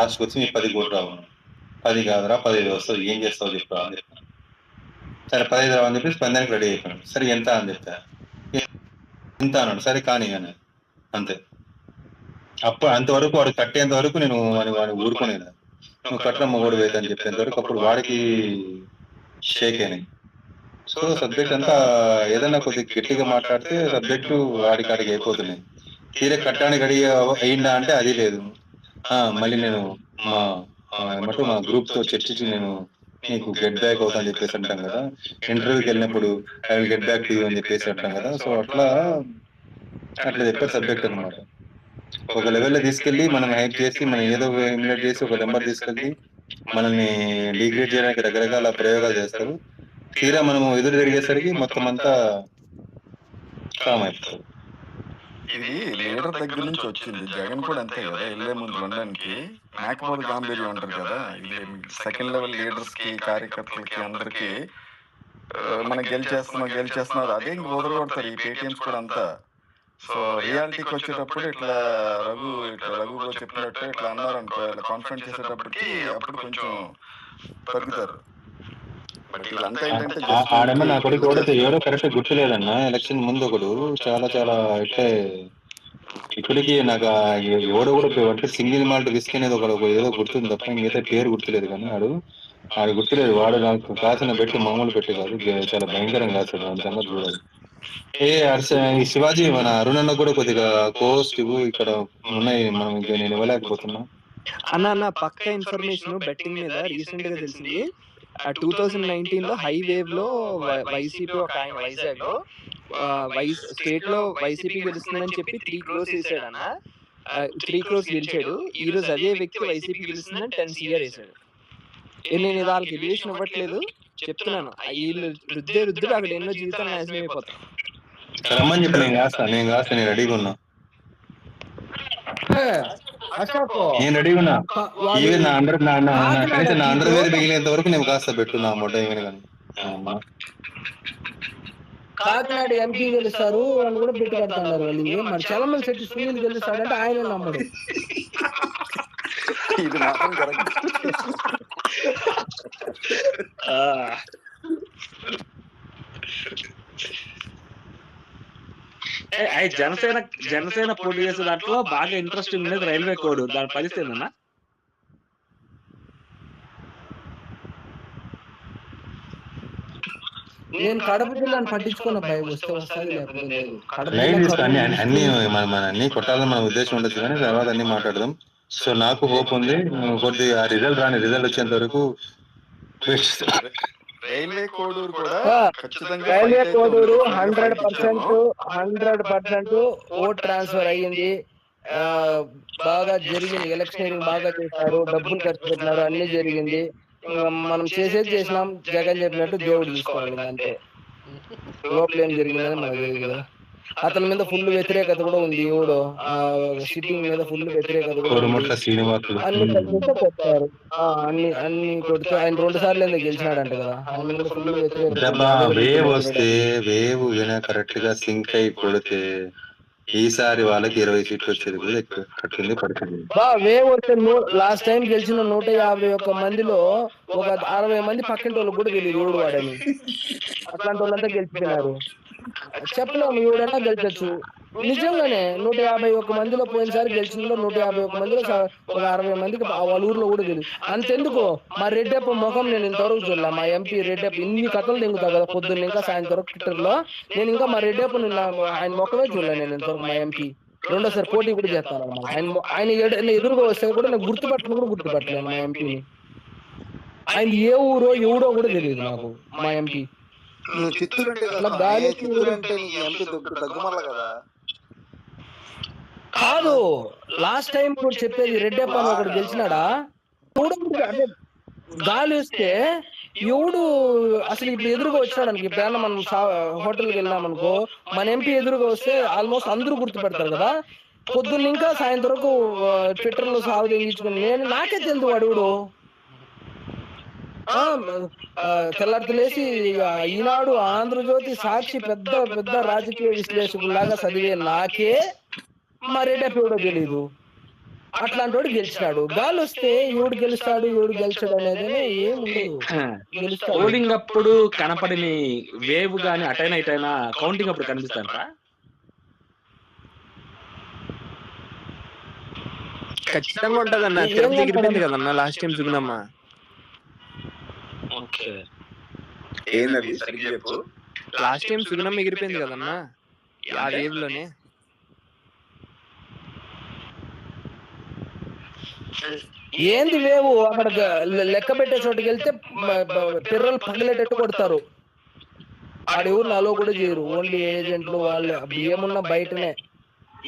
లాస్ట్‌కి వచ్చి "నీకు 10 కోట్లు రావు." 10 కాదురా 15 వస్తది. ఏం చేస్తావో చెప్పురా అని చెప్పాను. సరే 15 రావు అని చెప్పేసి పందానికి రెడీ అయిపోయాను. సరే ఎంత అని చెప్తా. ఇంత అన్నాడు. సరే కానీ అన్నా. అంతే. అంతవరకు వాడు కట్టేంత వరకు నేను వాడిని ఊరుకునేది. నువ్వు కట్టరా మొగోడివైతే అని చెప్పేంత వరకు అప్పుడు వాడికి షేక్ అయినాయి. సో సబ్జెక్ట్ అంతా ఏదైనా కొద్దిగా గట్టిగా మాట్లాడితే సబ్జెక్టు ఆడికాడికి అయిపోతున్నాయి. తీరా కట్టడానికి రెడీ అయిందా అంటే అది లేదు. మళ్ళీ నేను మా ఏమంటారు మా గ్రూప్‌తో చర్చించి నేను నీకు గెట్ బ్యాక్ అవుతా అని చెప్పేసి అంటాం కదా! ఇంటర్వ్యూకి వెళ్ళినప్పుడు I will get back to you అని చెప్పేసి అంటాం కదా! సో అట్లా చెప్పారు సబ్జెక్ట్ అనమాట. ఒక లెవెల్‌లో తీసుకెళ్ళి మనం హైప్ చేసి మనం ఏదో ఇమిటేట్ చేసి ఒక నంబర్ తీసుకెళ్ళి మనల్ని డిగ్రేడ్ చేయడానికి రకరకాల ప్రయోగాలు చేస్తారు. తీరా మనము ఎదురు తిరిగేసరికి మొత్తం అంతా కామ్ అయిపోతారు. ఇది లీడర్ దగ్గర నుంచి వచ్చింది. జగన్ కూడా అంతే కదా! ఎళ్ళే ముందు లండన్‌కి మేకపోతు గాంభీర్యం అంటారు కదా! ఇది సెకండ్ లెవెల్ లీడర్స్‌కి, కార్యకర్తలకి అందరికి మనం గెలిచేస్తున్నాం అదే ఇంక వదలగొడతారు ఈ పేటీఎమ్స్ కూడా అంతా. సో రియాలిటీకి వచ్చేటప్పుడు ఇట్లా రఘు బ్రో చెప్పినట్టు ఇట్లా అన్నారనుకో, ఇలా కాన్ఫరెన్స్ చేసేటప్పటికి అప్పుడు కొంచెం తగ్గుతారు. బట్ వీళ్ళంతా ఏంటంటే జస్ట్ ఆడేమో నా కొడుకు ఎవరో కరెక్ట్ గుర్తులేదన్న. ఎలక్షన్ ముందు ఒకడు చాలా ఇట్లే ఇప్పటికీ నాకు ఎవడో కూడా అంటే సింగిల్ మాల్ట్ విస్కీ అనేది ఒక ఏదో గుర్తుంది తప్ప మిగతా పేరు గుర్తులేదు కానీ ఆడు గుర్తులేదు. వాడు నాకు కాసిన పెట్టి మామూలు పెట్టి కాదు, చాలా భయంకరంగా కాసాడు. దాని సంగతి చూడాలి. ఈ శివాజీ మన అరుణన్న కూడా కొద్దిగా కోస్ట్ ఇక్కడ ఉన్నాయి, మనం ఇంకా నేను ఇవ్వలేకపోతున్నా. అన్న పక్క ఇన్ఫర్మేషన్ బెట్టింగ్ మీద రీసెంట్ గా తెలిసింది. 2019లో హై వేవ్ లో వైసీపీ ఒక ఆయన వైజాగ్ లో స్టేట్ లో వైసీపీ గెలుస్తుందని చెప్పి 3 crores వేసాడన్న. 3 crores గెలిచాడు. ఈ రోజు అదే వ్యక్తి వైసీపీ గెలుస్తుందని 10 CR వేసాడు. నేను ఇది వాళ్ళకి ఎలివేషన్ ఇవ్వట్లేదు, చెప్తున్నాను. వీళ్ళు రుద్దుడు అక్కడ ఎన్నో జీవితాలు నాశనం అయిపోతాయి. రమ్మని చెప్పి నేను కాస్తా నేను రెడీగా ఉన్నా. నేను రెడీగా ఉన్నా. ఈవెన్ నా అండర్ వేర్ మిగిలేంత వరకు నేను కాస్త పెట్టున్నా మొట్ట ఏమైనా కానీ. కాకినాడ ఎంపీ గెలుస్తారు వాళ్ళు కూడా పెట్టి కడుతున్నారు. వాళ్ళు మరి చలమల శెట్టి సునీల్ గెలుస్తాడంటే ఆయన నమ్మడు. ఇది మాత్రం కరెక్ట్. జనసేన పోటీ చేసే దాంట్లో బాగా ఇంట్రెస్టింగ్ ఉండేది రైల్వే కోడ్. దాని పరిస్థితి ఏందన్నా? నేను కడప జిల్లాను పట్టించుకున్న భయం వస్తే వస్తుంది, లేకపోతే లేదు. అన్ని కొట్టాలని మన ఉద్దేశం ఉండొచ్చు కానీ తర్వాత అన్ని మాట్లాడదాం. సో నాకు హోప్ ఉంది. కొద్దిగా ఆ రిజల్ట్ వచ్చేంత వరకు రైల్వే కోడూరు కూడా రైల్వే కోడూరు 100% ఓట్ ట్రాన్స్ఫర్ అయ్యింది. బాగా జరిగింది. ఎలక్షనీరింగ్ బాగా చేశారు, డబ్బులు ఖర్చు పెట్టినారు, అన్ని జరిగింది. మనం చేసేది చేసినాం. జగన్ చెప్పినట్టు దేవుడు చూసుకోవాలి అంతే. లోపల ఏం జరిగిందని మనకు తెలియదు కదా. అతని మీద ఫుల్ వ్యతిరేకత కూడా ఉంది. ఎవడో సిట్టింగ్ మీద ఫుల్ వ్యతిరేకత కూడా ఉంది. కొట్టారు. అన్ని కొడితే ఆయన 2 సార్లు ఎందుకు గెలిచినాడంట కదా. ఆయన మీద ఫుల్ వ్యతిరేకత వేవ్ కరెక్ట్ గా సింక్ అయి కొడితే ఈసారి వాళ్ళకి 20 సీట్లు వచ్చేది కూడా ఎక్కువ కట్టింది పడుతుంది. లాస్ట్ టైం గెలిచిన 151 మందిలో ఒక 60 మంది పక్కింటి వాళ్ళకి కూడా తెలియదు ఎవడు వాడని. అట్లాంటి వాళ్ళంతా గెలిచిపోయినారు. చెప్పలేము, ఎవడన్నా గెలిచొచ్చు. నిజంగానే 151 మందిలో పోయినసారి గెలిచిన 151 మందిలో ఒక 60 మందికి వాళ్ళ ఊర్లో కూడా తెలియదు. అంతెందుకు మా రెడ్డప్ప ముఖం నేను ఇంతవరకు చూడలే. మా ఎంపీ రెడ్డప్ప ఇన్ని కథలు దింగుతా కదా పొద్దున్న ఇంకా సాయంత్రం ట్విట్టర్లో. నేను ఇంకా మా రెడ్డప్ప ఆయన ముఖమే చూడలే నేను ఇంతవరకు. మా ఎంపీ రెండోసారి పోటీ కూడా చేస్తాను. ఆయన ఎదురుగా వస్తే కూడా నేను గుర్తుపట్టలేను మా ఎంపీని. ఆయన ఏ ఊరో ఎవడో కూడా తెలియదు నాకు మా ఎంపీ. కాదు, లాస్ట్ టైం కూడా చెప్పేది రెడ్డప్ప అని ఒకడు గెలిచినాడా అంటే గాలి వస్తే ఎవడు అసలు ఇప్పుడు ఎదురుగా వచ్చినాడు అనుకో. ఇప్పుడు మనం హోటల్కి వెళ్ళినాం అనుకో, మన ఎంపీ ఎదురుగా వస్తే ఆల్మోస్ట్ అందరూ గుర్తుపెడతారు కదా. పొద్దున్న ఇంకా సాయంత్రం వరకు ట్విట్టర్ లో సాగు తెగించుకుని నాకే తెలుసు వాడు తెల్లారితో లేసి ఈనాడు, ఆంధ్రజ్యోతి, సాక్షి పెద్ద పెద్ద రాజకీయ విశ్లేషకులాగా చదివే నాకే మా రెడ్డప్ప ఎవడో తెలీదు. అట్లాంటి వాడు గెలిచినాడు. గాలి వస్తే ఎవడు గెలుస్తాడు ఎవడు గెలిచాడు అనేది ఏం ఉండదు, గెలుస్తాడు. పోలింగ్ అప్పుడు కనపడని వేవ్ గాని అటైనా ఇటైనా కౌంటింగ్ అప్పుడు కనిపిస్తాంట్రా? ఖచ్చితంగా ఉంటదన్న. ఏం తిరుపతి కనపడదు. ఎగిరిపోయింది కదన్న లాస్ట్ టైం సుగుణమ్మ. ఓకే. ఏందది సరిగ్గా చెప్పు. లాస్ట్ టైం సుగుణమ్మ ఎగిరిపోయింది కదన్న ఆ వేవ్ లోనే. ఏంది వేవు అక్కడ లెక్క పెట్టే చోటుకి వెళ్తే పిర్రలు పగిలేటట్టు కొడతారు. ఆడెవరు నాలో కూడా చేయరు, ఓన్లీ ఏజెంట్లు వాళ్ళు. ఏమున్నా బయటనే,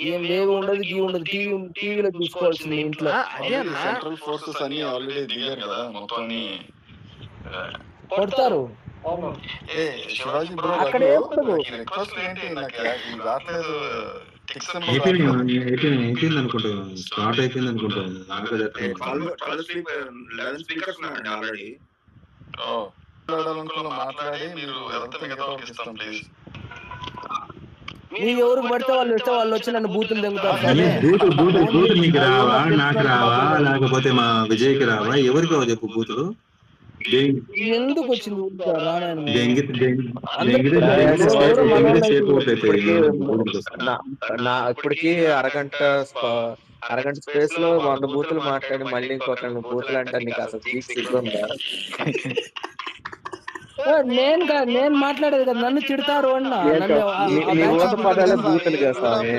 ఏం వేవ్ ఉండదు గీ ఉండదు. టీవీలో చూసుకోవాల్సింది ఇంట్లో. అదే అన్న సెంట్రల్ ఫోర్సెస్ అన్ని ఆల్రెడీ దిగారు కదా మొత్తం కొడతారు. శివాజీ బ్రో అక్కడ ఏముండదు. రిక్వెస్ట్ ఏంటి నాకు రావట్లేదు. అయిపోయింది అనుకుంటాను, స్టార్ట్ అయిపోయింది అనుకుంటాను. ఆల్రెడీ మాట్లాడి మీరు వెళ్తే మిగతా వాళ్ళకి ఇస్తాం ప్లీజ్. నీ ఎవరికి పడితే వాళ్ళు ఇస్తే వాళ్ళు వచ్చి నన్ను బూతులు దెంగుతారు. బూతులు నీకు రావా, నాకు రావా, లేకపోతే మా విజయ్కి రావా, ఎవరికి రావా చెప్పు బూతులు? ఎందుకు వచ్చింది ఇప్పటికి అరగంట స్పేస్ లో 100 బూతులు మాట్లాడి మళ్ళీ ఇంకొక బూతులు అంటే నీకు అసలు సిగ్గుందా? నేను మాట్లాడేది కదా, నన్ను తిడతారు అన్న. బూతులు కదా స్వామి.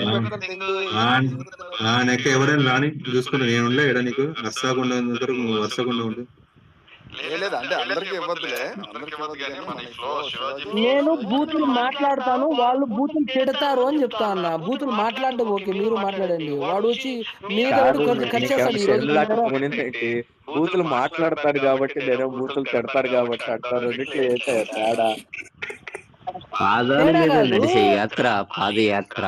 ఎవరైనా రాని చూసుకుంటా, నేను ఉండలే ఎడ నీకు వర్షకుండా వర్షకుండా ఉండు. అంటే అందరికి ఇవ్వద్దులే, నేను బూతులు మాట్లాడతాను, వాళ్ళు బూతులు తిడతారు అని చెప్తా అన్న. బూతులు మాట్లాడడం ఓకే, మీరు మాట్లాడండి. వాడు వచ్చి మీద ఖర్చేస్తాడు. ఈ రోజు బూతులు మాట్లాడతాడు కాబట్టి నేను బూతులు తిడతాడు కాబట్టి అంటారు. తేడా పాదయాత్ర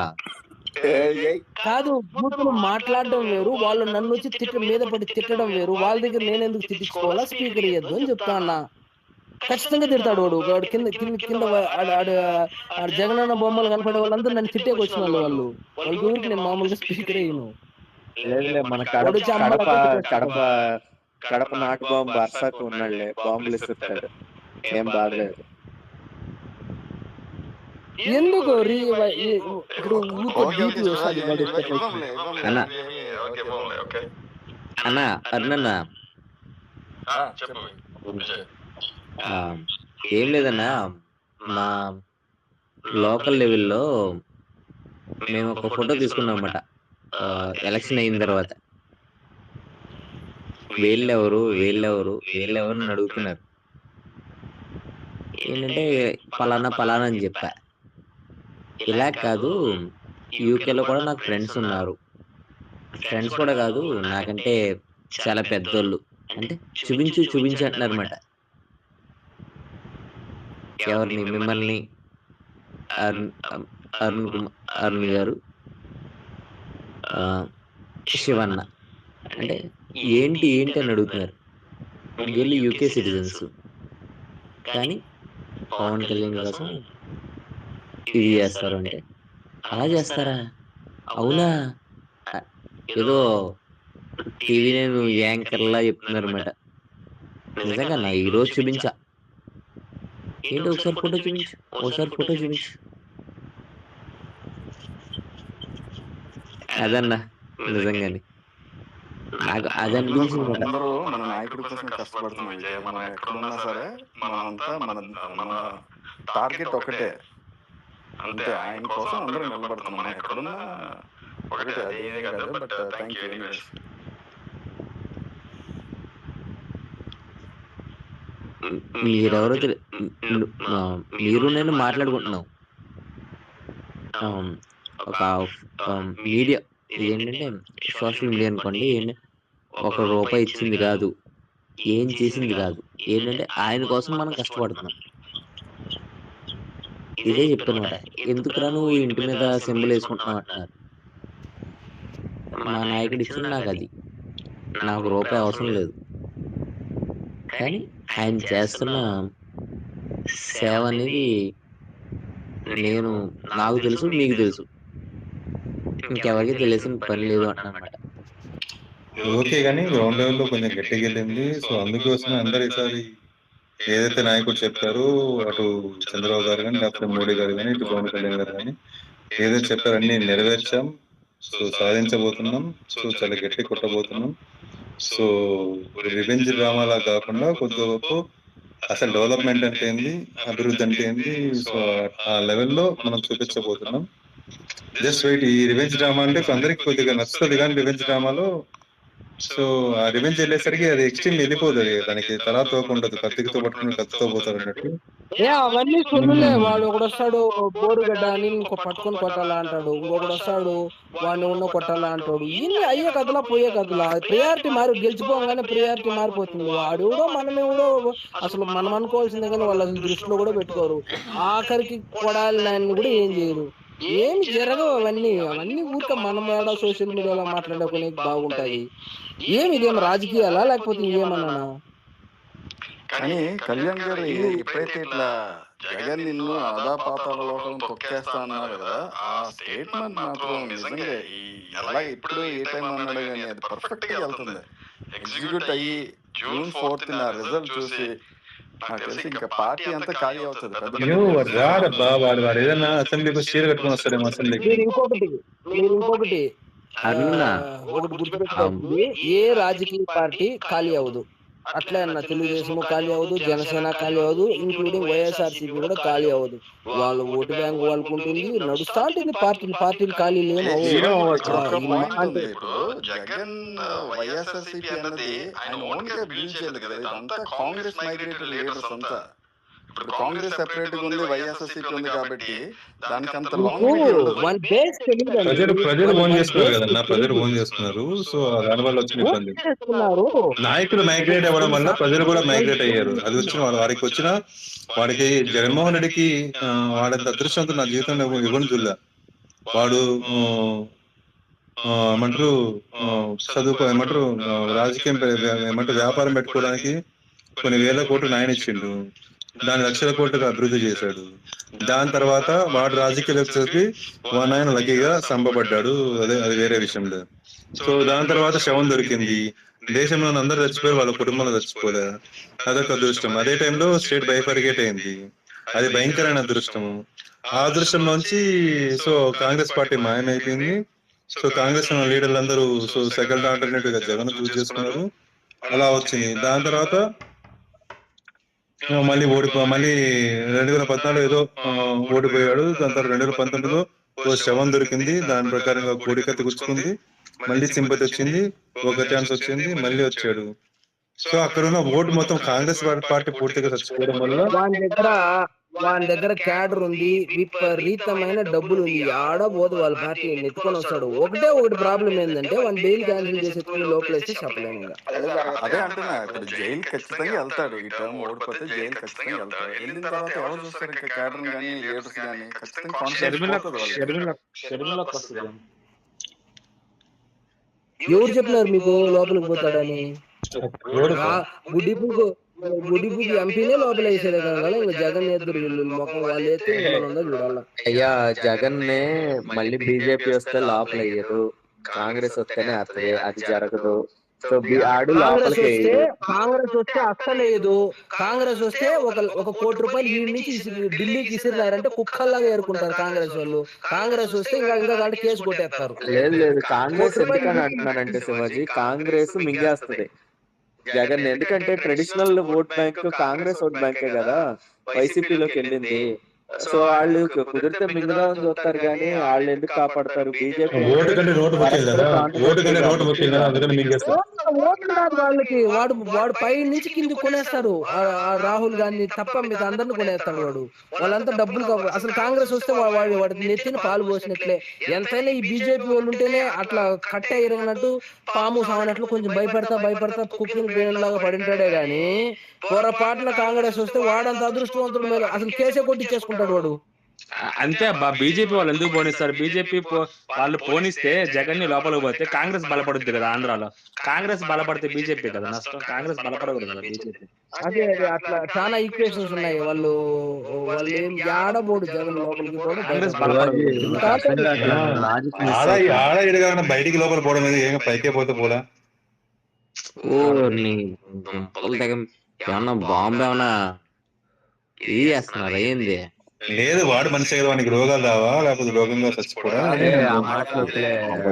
కాదు, బూతులు మాట్లాడడం వేరు, వాళ్ళు నన్ను వచ్చి మీద పడి తిట్టడం వేరు. వాళ్ళ దగ్గర నేను ఎందుకు తిట్టించుకోవాలా? స్పీకర్ ఇయ్యద్దు అని చెప్తా అన్న. ఖచ్చితంగా తిడతాడు వాడు. కింద జగనన్న బొమ్మలు కనపడే వాళ్ళందరూ నన్ను తిట్టేకి వచ్చిన వాళ్ళకి ఊరికి నేను మామూలుగా స్పీకర్ అయ్యను. మన కడప నాటు బాంబు బర్సాకు ఉన్నాడులే, బాంబులు ఇస్తాడు, ఏం బాధలేదు. ఎందుకు అన్నా అర్నన్నా ఏం లేదన్నా, మా లోకల్ లెవెల్లో మేము ఒక ఫోటో తీసుకున్నాం అన్నమాట. ఎలక్షన్ అయిన తర్వాత వీళ్ళెవరు అని అడుగుతున్నారు. ఏంటంటే పలానా అని చెప్పా. ఇలా కాదు, యూకేలో కూడా నాకు ఫ్రెండ్స్ ఉన్నారు. ఫ్రెండ్స్ కూడా కాదు, నాకంటే చాలా పెద్దోళ్ళు. అంటే చూపించి అంటున్నారు అన్నమాట. ఎవరిని? మిమ్మల్ని, అరుణ్ గారు, శివన్న. అంటే ఏంటి అని అడుగుతున్నారు. వీళ్ళు యూకే సిటిజన్స్, కానీ పవన్ కళ్యాణ్ కోసం ఇది చేస్తారు. అంటే అలా చేస్తారా? అవునా? ఏదో టీవీ నేను యాంకర్లా చెప్తున్నారు అన్నమాట. నిజంగా నా ఈరోజు చూపించా. ఏంటి ఒకసారి ఫోటో చూపించు. అదన్నా నిజంగానే నాకు అది అనిపించింది. అందరూ మన నాయకుడి కోసం కష్టపడుతున్నాం విజయ్. మనం ఎక్కడున్నా సరే మనంతా మన టార్గెట్ ఒకటే, అంతే. ఆయన కోసం అందరూ నిలబడుతున్నాం. మనం ఎక్కడున్నా ఒకటే, అదే కాదు. But thank you anyways. మీరెవరో మీరు నేను మాట్లాడుకుంటున్నాం. ఒక మీడియా ఏంటంటే సోషల్ మీడియా అనుకోండి, ఒక రూపాయి ఇచ్చింది కాదు, ఏం చేసింది కాదు. ఏంటంటే ఆయన కోసం మనం కష్టపడుతున్నాం. ఇదే చెప్తున్నమాట. ఎందుకురా నువ్వు ఇంటి మీద సింబల్ వేసుకుంటున్నావు అంటున్నారు. మా నాయకుడు ఇచ్చింది నాకు, అది నాకు రూపాయి అవసరం లేదు. కానీ ఆయన చేస్తున్న సేవ అనేది నాకు తెలుసు, మీకు తెలుసు, ఇంకెవరికి తెలిసిన పని లేదు అంటున్నమాట. ఓకే గానీ గ్రౌండ్ లెవెల్‌లో కొంచెం గట్టిగా వెళ్ళింది. సో అందుకోసమే అందరూ ఈసారి ఏదైతే నాయకుడు చెప్పారో అటు చంద్రబాబు గారు గాని, లేకపోతే మోడీ గారు గాని, ఇటు పవన్ కళ్యాణ్ గారు గాని ఏదైతే చెప్పారో అన్నీ నెరవేర్చాం. సో సాధించబోతున్నాం. సో చాలా గట్టిగా కొట్టబోతున్నాం. సో రివెంజ్ డ్రామాలా కాకుండా కొద్ది గొప్పో అసలు డెవలప్‌మెంట్ అంటే ఏంది? అభివృద్ధి అంటే ఏంది? సో ఆ లెవెల్‌లో మనం చూపించబోతున్నాం. Just wait. ఈ రివెంజ్ డ్రామా అంటే అందరికి కొద్దిగా నచ్చుతది గానీ రివెంజ్ డ్రామాలో సో ఆ రివెంజ్ వెళ్ళేసరికి అది ఎక్స్‌ట్రీమ్ వెళ్ళిపోదు. అది దానికి తలా తోక ఉండదు. కత్తితో పట్టుకుని కత్తితో పోతారన్నట్టు. అవన్నీ సొల్లులే. వాడు ఒకడొస్తాడు బోరుగడ్డ అని ఇంకో పట్టుకొని కొట్టాలా అంటాడు, ఇంకొకడు వస్తాడు వాడిని ఉన్న కొట్టాలా అంటాడు. ఇన్ని అయ్యే కథలా పోయే కథలా. ప్రియారిటీ గెలిచిపోగానే ప్రియారిటీ మారిపోతుంది. వాడెవడో మనమెవడో అసలు మనం అనుకోవాల్సిందే కానీ వాళ్ళు అసలు దృష్టిలో కూడా పెట్టుకోరు. ఆఖరికి కొడాలి నాయన్ని కూడా ఏం చేయరు. ఏమి జరగవు అవన్నీ. అవన్నీ ఊరికే మనం ఏడా సోషల్ మీడియాలో మాట్లాడుకునే బాగుంటాయి. ఏమి ఇదేం రాజకీయాలా లేకపోతే ఇంకేమన్నానా? కానీ కళ్యాణ్ గారు ఎప్పుడైతే ఇట్లా జగన్ నిన్ను అదాపాతాల లోకం తొక్కేస్తా అన్నారు కదా, ఆ స్టేట్మెంట్ మాత్రం నిజంగా ఎలా ఎప్పుడు ఏ టైం అన్నాడు కానీ అది పర్ఫెక్ట్ గా వెళ్తుంది. ఎగ్జిక్యూట్ అయ్యి June 4th ఆ రిజల్ట్ చూసి నాకు తెలిసి ఇంకా పార్టీ అంతా ఖాళీ అవుతుంది. అయ్యో! వాడు రాడబ్బా! వాడు ఏదన్నా అసెంబ్లీకి చీర కట్టుకొని వస్తాడేమో అసెంబ్లీకి. మీరు ఇంకొకటి అరుణ ఒకటి గుర్తుపెట్టుకోవాలి. ఏ రాజకీయ పార్టీ ఖాళీ అవ్వదు. అట్లే అన్న తెలుగుదేశం ఖాళీ అవ్వదు, జనసేన ఖాళీ అవ్వదు, ఇంక్లూడింగ్ వైఎస్ఆర్సీపీ కూడా ఖాళీ అవ్వదు. వాళ్ళ ఓటు బ్యాంక్ వాళ్ళకు ఉంటుంది, నడుస్తా ఉంటుంది. పార్టీలు ఖాళీ ఇప్పుడు జగన్ వైఎస్ఆర్సీపీ అన్నది ఆయన ఓన్ గా బిల్డ్ చేయలేదు కదా, ఇదంతా కాంగ్రెస్ మైగ్రేటెడ్ లీడర్స్ అంతా. ఇప్పుడు కాంగ్రెస్ సెపరేట్ గా ఉంది, వైఎస్ఆర్సీపీ ఉంది కాబట్టి దానికి అంత ప్రజలు ఓన్ చేసుకున్నారు కదన్నా. ప్రజలు ఓన్ చేసుకున్నారు. సో దాని వల్ల వచ్చిన ఇబ్బంది. నాయకులు మైగ్రేట్ అవ్వడం వల్ల ప్రజలు కూడా మైగ్రేట్ అయ్యారు. అది వచ్చిన వాడికి జగన్మోహన్ రెడ్డికి వాడంత అదృష్టంతో నా జీవితంలో ఇవ్వని చూడలే. వాడు ఏమంటారు ఏమంటారు రాజకీయం ఏమంటారు వ్యాపారం పెట్టుకోవడానికి కొన్ని వేల కోట్లు ఆయన ఇచ్చిండు. దాని లక్షల కోట్లుగా అభివృద్ధి చేశాడు. దాని తర్వాత వాడు రాజకీయాలకి ఆయన లక్కీగా సంబపడ్డాడు. అది వేరే విషయంలో. సో దాని తర్వాత శవం దొరికింది. దేశంలో అందరూ చచ్చిపోయారు, వాళ్ళ కుటుంబంలో చచ్చిపోలే. అదొక అదృష్టం. అదే టైంలో స్టేట్ బైఫర్గేట్ అయింది. అది భయంకరమైన అదృష్టము. ఆ అదృష్టంలోంచి సో కాంగ్రెస్ పార్టీ మాయమైపోయింది. సో కాంగ్రెస్ లీడర్లు అందరూ సో సెకండ్ ఆల్టర్నేటివ్ గా జగన్ చూస్ చేసుకున్నారు. అలా వచ్చింది. దాని తర్వాత మళ్ళీ 2014 ఏదో ఓడిపోయాడు. దాని తర్వాత 2019లో ఓ శవం దొరికింది. దాని ప్రకారంగా కోడికత్తి గుచ్చుకుంది. మళ్ళీ సింపతి వచ్చింది, ఒక ఛాన్స్ వచ్చింది, మళ్ళీ వచ్చాడు. సో అక్కడ ఉన్న ఓటు మొత్తం కాంగ్రెస్ పార్టీ పూర్తిగా చచ్చిపోవడం వల్ల వాని దగ్గర క్యాడర్ ఉంది, విపరీతమైన డబ్బులు ఉంది. ఆడబోదు వాళ్ళ పార్టీ నెత్తుకొని వస్తాడు. ఒకటి ప్రాబ్లం ఏంటంటే వాని బెయిల్ క్యాన్సిల్ చేసేసుకుని లోపలేస్తే చెప్పలేము. అదే అంటున్నా, ఇప్పుడు జైలు ఖచ్చితంగా వెళ్తాడు. ఈ టర్మ్ ఓడిపోతే జైలు ఖచ్చితంగా వెళ్తాడు. వెళ్ళిన తర్వాత ఎవరు చూస్తారు ఇంకా క్యాడర్ కానీ లీడర్స్ కానీ ఖచ్చితంగా ఎవరు చెప్పినారు మీకు లోపలికి పోతాడని? గుడిపుకి ఎంపీనే లోపల వేసేదే కదా. ఇంకా జగన్ ఎదురు మొఖం వాళ్ళు వేస్తే చూడాల. అయ్యా జగన్ నే మళ్ళీ బీజేపీ వస్తే లోపల అయ్యారు, కాంగ్రెస్ వస్తేనే వస్తుంది. అది జరగదు. సో కాంగ్రెస్ వస్తే అస్సలేదు. కాంగ్రెస్ వస్తే ఒక కోటి రూపాయలు ఈ నుంచి ఢిల్లీకి ఇసిరినారంటే కుక్కల్లాగా ఏరుకుంటారు కాంగ్రెస్ వాళ్ళు. కాంగ్రెస్ వస్తే ఇంకా దాంట్లో కేసు కొట్టేస్తారు. లేదు కాంగ్రెస్ ఎందుకని అంటున్నానంటే శివాజీ, కాంగ్రెస్ మింగేస్తుంది జగన్. ఎందుకంటే traditional vote bank Congress vote బ్యాంకే కదా వైసీపీలోకి వెళ్ళింది. సో వాళ్ళు కుదిరితే మింగుదామని చూస్తారు కానీ వాళ్ళు ఎందుకు కాపాడతారు? బీజేపీ వాళ్ళకి వాడు పై నుంచి కింద కొనేస్తాడు. రాహుల్ గాంధీ తప్ప మీద అందరిని కొనేస్తాడు వాడు. వాళ్ళంతా డబ్బులు అసలు కాంగ్రెస్ వస్తే వాడి నెత్తిన పాలు పోసినట్లే. ఎంతైనా ఈ బీజేపీ వాళ్ళు ఉంటేనే అట్లా కట్టే ఇరగినట్టు పాము సాగినట్లు కొంచెం భయపడతా కుక్కింగ్ ట్రైన్ లాగా పడింటాడే గాని పొరపాటున కాంగ్రెస్ వస్తే వాడంత అదృష్టవంతుడు మీద అసలు కేసే కొట్టించేసుకుంటాడు వాడు. అంతే అబ్బా. బీజేపీ వాళ్ళు ఎందుకు పోనిస్తారు? బీజేపీ వాళ్ళు పోనిస్తే జగన్ ని లోపలికి పోతే కాంగ్రెస్ బలపడుద్ది కదా. ఆంధ్రాలో కాంగ్రెస్ బలపడితే బీజేపీ కదా నష్టం. కాంగ్రెస్ బలపడకూడదు కదా బీజేపీ. అదే అట్లా చాలా ఈక్వేషన్స్ ఉన్నాయి. వాళ్ళు ఏం ఆడబోడు జగన్ లోపలికి పోవడం, కాంగ్రెస్ బలపడదు. బయటికి లోపల పోవడం ఏం పైకే పోతే పోలా. ఓ నీ దుంపలు తెగ ఏమన్నా బాంబు ఏమన్నా ఇది చేస్తున్నారా ఏంది? లేదు వాడు మనిషి కదా, వానికి రోగాలు రావా లేకపోతే రోగంగా చచ్చిపోవడా? ఆ మాటలు వద్దులే అన్ని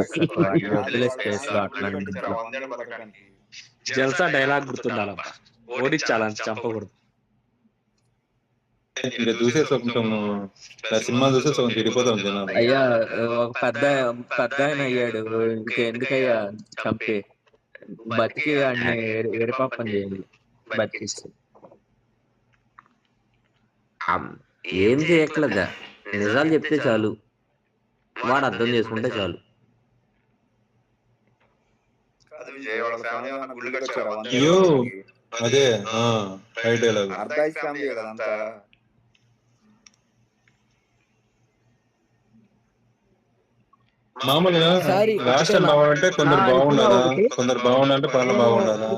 వద్దులే స్పేస్ లో అట్లాంటి ఇంట్లో. జల్సా డైలాగ్ గుర్తుండాలబ్బా, ఓడించాలని చంపకూడదు. మీరు చూసే కొంచెం సినిమా చూసే సగం చెడిపోతాం జనాలు. అయ్యా ఒక పెద్ద ఆయన అయ్యాడు, ఇంకెందుకయ్యా చంపి బతికి వాడిని వెరిపాపం చేయండి బతికిస్తే. ఏం చేయట్లేదా, నిజాలు చెప్తే చాలు, వాడు అర్థం చేసుకుంటే చాలు. అయ్యో అదే రైట్ డైలాగ్. మామూలుగా రాష్ట్రం బాగుంటే కొందరు బాగుండాలా, కొందరు బాగుండాలంటే పాలన బాగుండాలా,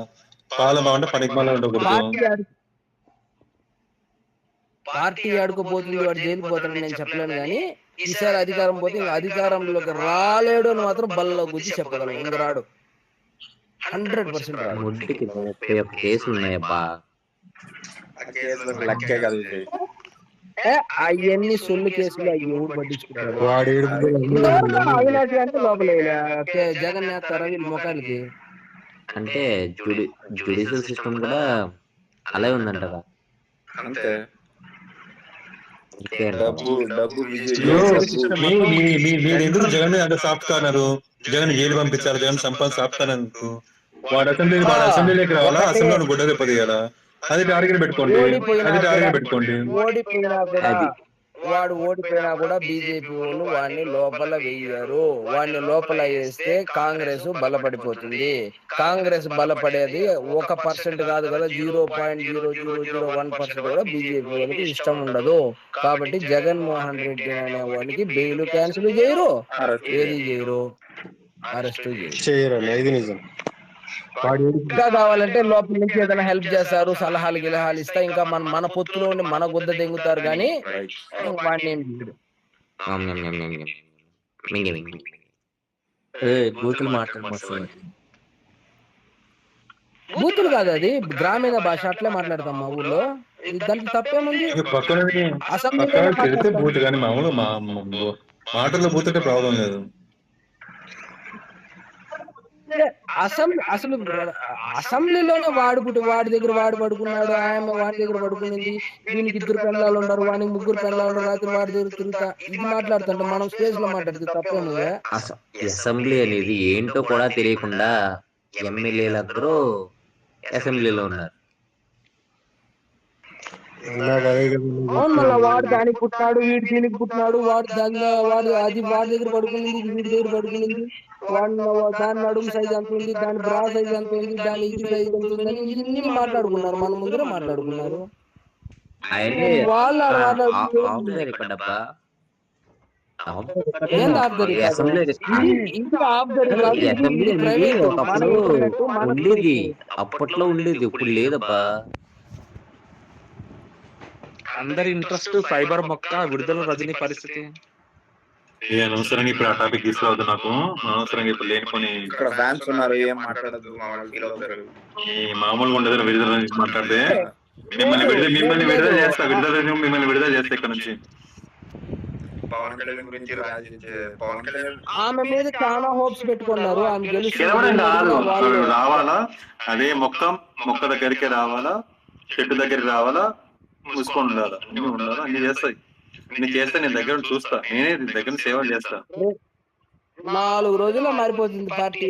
పాలన బాగుంటే పనికి మాల ఉండకూడదు. పార్టీ ఆడుకోపోతుంది, వాడు జైలుకి పోతాడని నేను చెప్పలేను, కానీ ఈసారి అధికారం పోతే ఇంకా అధికారంలోకి రాలేడు అని మాత్రం బల్ల గుద్ది చెప్పగలను. ఇంక రాడు, 100% రాడు. ముడ్డికి 31 కేసులు ఉన్నాయబ్బా. అవన్నీ సొల్లు కేసులు, అవి ఎవడు పట్టించుకుంటాడు? వాడు ఇంతవరకు అవినాష్ అంటే లోపల జగన్ వేస్తారా వీళ్ళ ముఖానికి? అంటే జ్యుడిషియల్ సిస్టమ్ కూడా అలాగే ఉందంటారా? అంతే. మీరు ఎందుకు జగన్ అంత సాఫ్ట్ కార్నరు? జగన్ జైలు పంపించారు, జగన్ సంపాదన సాఫ్ట్ కార్నరు. వాడు అసెంబ్లీలోకి రావాలా, అసెంబ్లీలో గుడ్డ దెబ్బతీయాలా? అది టార్గెట్ పెట్టుకోండి, అది టార్గెట్ పెట్టుకోండి. ఓడిపోయినా కూడా వాడు ఓడిపోయినా కూడా బీజేపీ వాళ్ళు వాడిని లోపల వెయ్యరు. వాడిని లోపల వేస్తే కాంగ్రెస్ బలపడిపోతుంది. కాంగ్రెస్ బలపడేది 1% కాదు కదా, 0.0001% కూడా బీజేపీ వాళ్ళకి ఇష్టం ఉండదు. కాబట్టి జగన్మోహన్ రెడ్డి అనే వాడికి బెయిల్ క్యాన్సిల్ చేయరు, ఏది చేయరు, అరెస్ట్ చేయరు. ఇది నిజం. ఇంకా కావాలంటే లోపల నుంచి ఏదైనా హెల్ప్ చేస్తారు, సలహాలు గిలహాలు ఇస్తా, ఇంకా మన పొత్తులో ఉండి మన గుద్ద దెంగుతారు, కానీ వాడిని ఏం చేయరు. బూతులు మాట్లాడు. బూతులు కాదు, అది గ్రామీణ భాష, అట్లే మాట్లాడతాం మా ఊర్లో. దానికి తప్పేముంది? పక్కన పెడితే బూత్, కానీ మామూలు మాటల్లో బూతుంటే ప్రాబ్లం లేదు. అసెంబ్లీలోనే వాడి దగ్గర వాడు పడుకున్నాడు, ఆమె వాడి దగ్గర పడుకునింది, వీనికి 2 పెళ్ళాలు ఉండరు, వానికి 3 పెళ్ళాలు ఉండరు, రాత్రి వాడి దగ్గర తిరుగుతా, ఇది మాట్లాడుతుంటే మనం స్పేస్ లో మాట్లాడితే తప్పేముంది? అసెంబ్లీ అనేది ఏంటో కూడా తెలియకుండా ఎమ్మెల్యేలందరూ అసెంబ్లీలో ఉన్నారు. అవును, మళ్ళీ వాడు దానికి పుట్టినాడు, వీడు దీనికి పుట్టినాడు, వాడు అది వాడి దగ్గర పడుకునింది, ఇది వీడి దగ్గర పడుకునింది, దాని నడుము సైజ్ ఎంత ఉంది, దాని బ్రా సైజ్ ఎంత ఉంది, దాని ఇది సైజ్ ఎంత ఉందని ఇన్ని మాట్లాడుకున్నారు, మన ముందర మాట్లాడుకున్నారు. వాళ్ళు అప్పట్లో ఉండేది, ఇప్పుడు లేదబ్బా. అందరి ఇంట్రెస్ట్ ఫైబర్ మొక్క విడుదల రజనీ పరిస్థితి. అనవసరంగా ఇప్పుడు ఆ టాపిక్ తీసుకురావద్దు, నాకు అనవసరంగా ఇప్పుడు లేనిపోని ఇక్కడ ఫ్యాన్స్ ఉన్నారు, ఏం మాట్లాడద్దు, మామూలుగా ఉండదు. విడుదల మాట్లాడితే మిమ్మల్ని విడుదల చేస్తా, మిమ్మల్ని విడుదల చేస్తా ఇక్కడ నుంచి. పవన్ కళ్యాణ్ గురించి ఆమె మీద చాలా హోప్స్ పెట్టుకున్నారు, ఆమె రావాలా, అదే మొక్క దగ్గరికి రావాలా, చెట్టు దగ్గరికి రావాలా, మూసుకొని ఉండాలా, అన్ని చేస్తాయి. నేను చేస్తా, నేను దగ్గర చూస్తా, నేనే దగ్గర సేవలు చేస్తా. 4 రోజుల్లో మారిపోతుంది పార్టీ,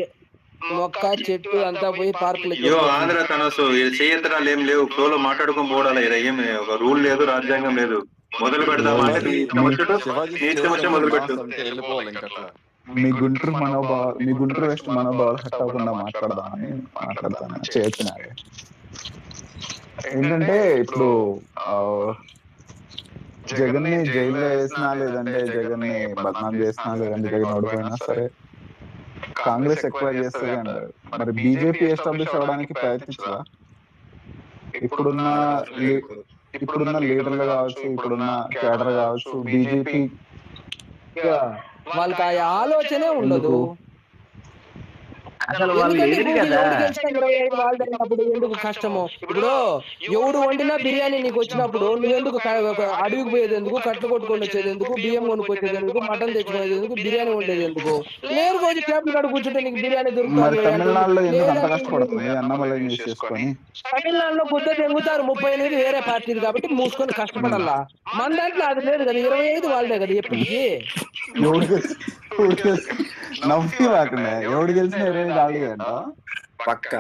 మొక్క చెట్టు అంతా పోయి పార్కులు. ఆంధ్ర కనసు చేయత్రాలు ఏం లేవు, ఫ్లోలో మాట్లాడుకొని పోవడాలి, ఏం ఒక రూల్ లేదు, రాజ్యాంగం లేదు. మొదలు పెడదామంటే మొదలు పెట్టు. మీ గుంటూరు వెస్ట్ మనోభావాలు హట్ అవ్వకుండా మాట్లాడతాను చేస్తున్నాను. ఏంటంటే ఇప్పుడు జగన్ ని జైల్లో వేసినా, లేదంటే జగన్ ని బదనాం చేసినా, లేదంటే జగన్ ఓడిపోయినా సరే కాంగ్రెస్ ఎక్కువ చేస్తుంది అంటారు. మరి బీజేపీ ఎస్టాబ్లిష్ అవ్వడానికి ప్రయత్నించదా? ఇప్పుడున్న లీడర్లు కావచ్చు, ఇప్పుడున్న కేడర్ కావచ్చు, బీజేపీ వాళ్ళకి ఆ ఆలోచనే ఉండదు. అసలు వాళ్ళు ఎందుకంటే లేరు ఇప్పుడు కదా. ఎవడు గెలిచినా 25 వాళ్ళు అయినప్పుడు ఎందుకు కష్టము? ఇప్పుడు ఎవడు వండినా బిర్యానీ నీకు వచ్చినప్పుడు నువ్వెందుకు ఒక అడవికి పోయేది ఎందుకు, కట్లు కొట్టుకొని వచ్చేది ఎందుకు, బియ్యం కొనుక్కొచ్చేది ఎందుకు, మటన్ తెచ్చుకునేది ఎందుకు, బిర్యానీ వండేది ఎందుకు? నేరుగా వచ్చి టేబుల్ కాడ కూర్చుంటే నీకు బిర్యానీ మరి దొరుకుతుంది తమిళనాడులో ఎందుకు అంత లేదంటే కష్టపడుతుంది అన్నమలై యూజ్ చేసుకొని? తమిళనాడులో బుద్ధ తెంగుతారు 38 వేరే పార్టీలు కాబట్టి మూసుకొని కష్టపడాలా. మన దాంట్లో అది లేదు కదా, 25 వాళ్ళే కదా ఎప్పటికీ. ఎవడు గెలిచి నవ్వి రాకుండా ఎవడు గెలిచిన 25 వాళ్ళే అంట పక్క